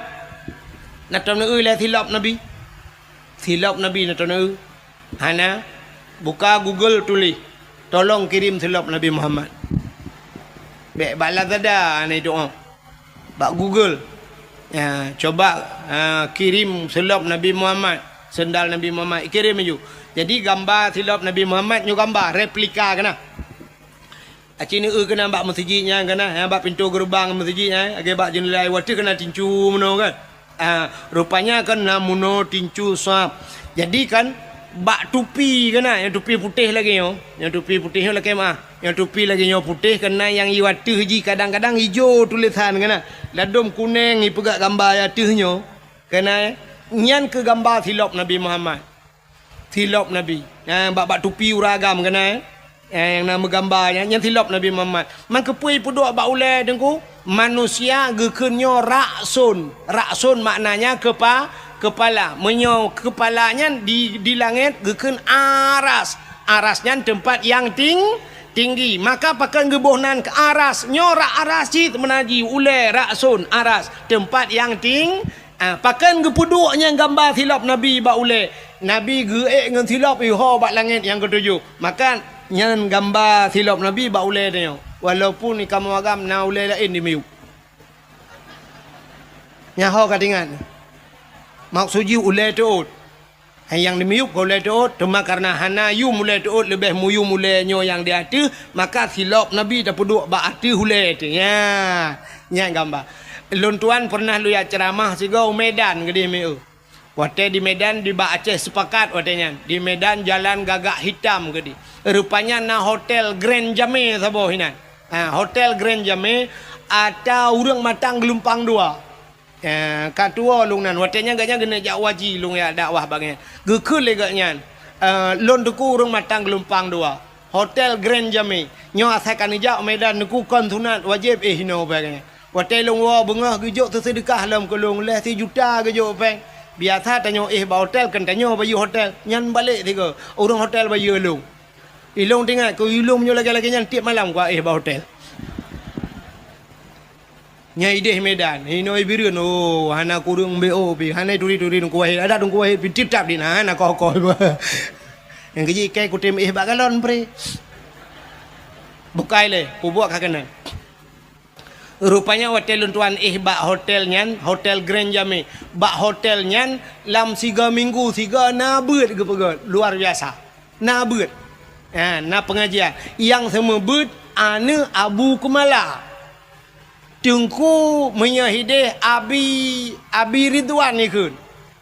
Speaker 1: Natam na lah silap Nabi. Silap Nabi natam na hana buka Google tulis tolong kirim silap Nabi Muhammad. Baik balas ada ana doa. Bak Google. Ya, coba kirim silap Nabi Muhammad, sendal Nabi Muhammad kirim ju. Jadi gambar silap Nabi Muhammad nyu gambar replika kana. Aci ni kena bak masjidnya kana, bak pintu gerbang masjidnya, age bak jendela water kena tincu meno kan. Rupanya kan namuno tincu sap. Jadi kan bak tupi kena, yang tupi putih lagi yo. Yang tupi putih lagi mah. Yang tupi lagi yo putih kena yang iwatu ji kadang-kadang hijau tulisan kena. Ladum kuning i pegak gambar yatuhnyo. Kena nyan ke gambar silap Nabi Muhammad. Silap Nabi. Bak tupi uragam kena. Yang nama gambarnya yang silap Nabi Muhammad. Man kepui puduk bak ulai dengku. Manusia gekenyo raksun. Raksun maknanya kepala. Menyo kepalanya di langit geken aras. Arasnya tempat yang tinggi. Maka pakai gebohnan ke aras. Nyorak aras cit menaji ulai raksun aras. Tempat yang pakai gepuduknya gambar silap Nabi bak ulai. Nabi geek dengan silap iho bak langit yang ketujuh. Maka nyan gambar silap Nabi bak ulai dia. Walaupun ni kamu agam na ulai lain di miu. Nyaho katingan. Maksudnya ulai tuut. Yang di miu ulai tuut. Cuma karena hana yu mulai tuut lebih muyu mulai nyo yang di hati. Maka silap Nabi dah puduk bak hati ulai tu. Ya. Nyan gambar. Lun tuan pernah lu ya ceramah sigau Medan ke di miu. Wate di Medan di Bak Aceh sepakat watenya. Di Medan jalan Gagak Hitam ke di. Rupanya na hotel Grand Jame sabo hinan. Hotel Grand Jame ada urang matang gelumpang dua. Katua lung nan watenya ganya gena jak waji lung ya dakwah bagian. Gekul leganya. Lon duku urang matang gelumpang dua. Hotel Grand Jame. Nyo asakan ijak Medan duku kon sunat wajib hino bagian. Wate lung wa bengah gejuk tersedekah lam kolong leh 1 juta gejuk peng. Biasa tanya ba hotel kan tanya bayu hotel nyan balik tiga. Orang hotel bayu lung. Ilung tinggal ko ilung nyo lagi-lagi nyan tiap malam ko ba hotel. Nyai deh Medan. Hino ibireun oh hana kurung BO pi hana turi-turi nung kuah ada nung kuah pi tip-tap din hana ko. Yang keji kai ku tim ba galon pre. Bukai le pubuak kakenan. Rupanya hotel tuan bak hotel nyan, hotel Grand Jame. Bak hotel nyan lam 3 minggu 3 na beut ke pegot. Luar biasa. Na beut. Na pengajian. Yang semua beut ana Abu Kumala. Tengku menyahideh Abi Ridwan ni kun.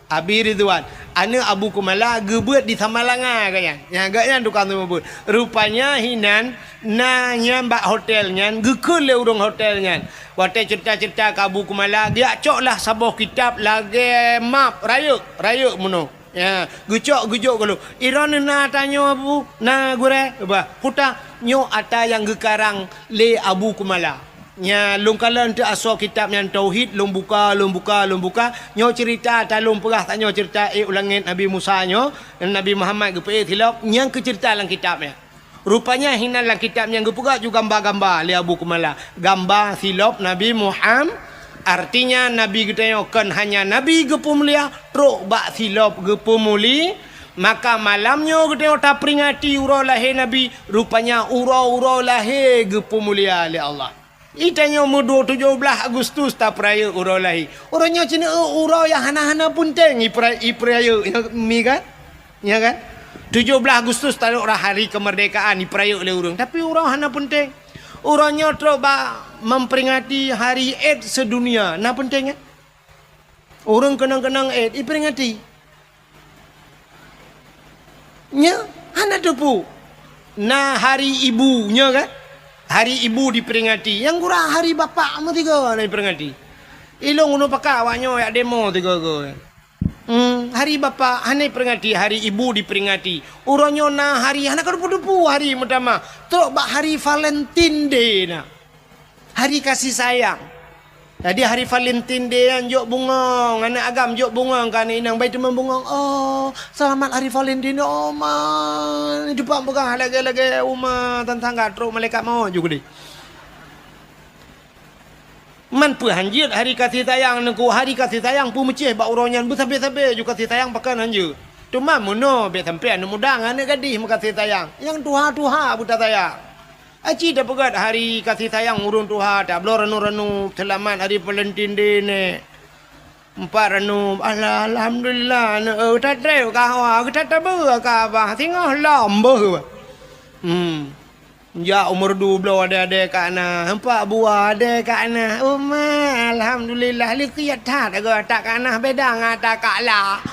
Speaker 1: Abi Ridwan. Ana Abu Kumala gebeut di Samalanga kaya. Ya agaknya tukang tu beut. Rupanya hinan na nyam bak hotel nyan gekul le urang hotel nyan. Wate cerita-cerita ke Abu Kumala dia coklah sabuh kitab lagi map rayuk muno. Ya, gucok kalau Iran na tanya Abu na gure ba puta nyo ata yang gekarang le Abu Kumala. Nya lung kala ente aso kitab yang tauhid lung buka nyo cerita talung perah tanya cerita ulangin Nabi Musa nyo Nabi Muhammad gepe tilap yang ke cerita lang kitabnya. Rupanya hina lang kitab yang gepuga juga gambar-gambar li Abu Kumala. Gambar silap Nabi Muhammad artinya Nabi getanyakan hanya Nabi gepu mulia truk bak silap gepu muli. Maka malamnya kita tak peringati urau lahir Nabi. Rupanya urau lahir gepu mulia oleh Allah. Itanya mudu 17 Agustus tak peraya urau lahir. Orangnya cina urau yang hana-hana punting iperaya mi kan? Ya kan? 17 Agustus tak ada hari kemerdekaan iperaya oleh urang. Tapi urau hana penting. Urangnya terus memperingati hari Eid sedunia. Nah pentingnya. Orang kenang-kenang Eid iperingati. Nya hana tepu. Nah hari ibunya kan? Hari ibu diperingati. Yang kurang hari bapak mu tiga diperingati. Ilong unu pakak awaknya yak demo tiga go. Hari bapak hana diperingati, hari ibu diperingati. Urangnya na hari hana kedepu-depu hari pertama. Terus bak hari Valentine Day na. Hari kasih sayang. Jadi hari Valentine Day yang jok bunga, anak agam jok bunga kan inang baik teman bunga. Oh, selamat hari Valentine oh man. Jumpa pegang lagi rumah tangga teruk malaikat mau juga deh. Man pu hanjir hari kasih sayang nengku hari kasih sayang pu meceh bak uronyan bu sampai juga kasih sayang pakan hanjir. Cuma mono be sampai anu mudang anak gadis makasih sayang. Yang tuha buta sayang. Aci dah pegat hari kasih sayang urun Tuhan. Tak belum renu-renu selamat hari Valentine Day ni. 4 renu. Alhamdulillah. Tak treo kah. Kita tak berkah. Tengok lambuh. Ya umur 12 ada kat ana. 4 buah ada kat ana. Alhamdulillah. Lihat tak ada kat ana. Beda dengan tak kalah.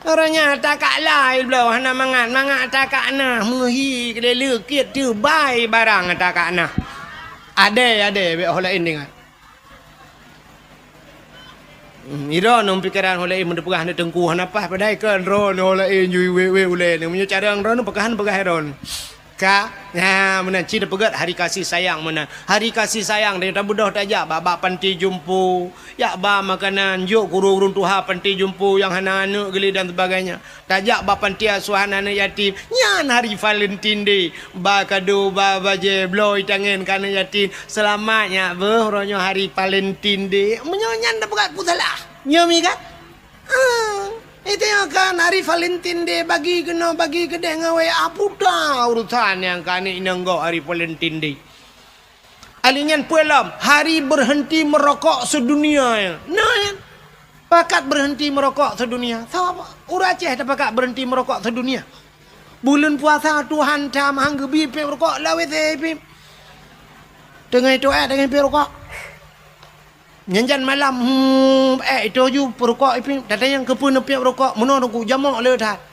Speaker 1: Orangnya tak kalah belau hana mangat tak kana muhi kedele kit tu bai barang tak kana. Ada be holain dengan. Ira nom pikiran holain mendepegah ne tengku hana pas padai kan ron holain yui we ule ne menyo carang ron pegahan ron. Ka nah menan ci depegat hari kasih sayang menan. Hari kasih sayang dia tak budah tajak babak panti jumpu. Ya ba makanan juk kurung tuha panti jumpu yang hana-hana geli dan sebagainya. Tajak ba panti asuhan anak yatim. Nyan hari Valentine Day. Ba kado ba baje bloy tangan kana yatim. Selamatnya beronyo hari Valentine Day. Menyonyan depegat putalah. Nyomi kan? Itu yang kan hari Valentine Day bagi kedai ngawe apuda urusan yang kan inanggo hari Valentine Day. Alingan puelam hari berhenti merokok sedunia. Nah, pakat berhenti merokok sedunia. Sama orang Aceh dah pakat berhenti merokok sedunia. Bulan puasa Tuhan cam hanggebi pe rokok lawe te pe. Dengan itu dengan pe rokok. Nyanjan malam itu ju perukok ipin. Tata yang kepun nepiak perukok. Menurut aku jamak le dah.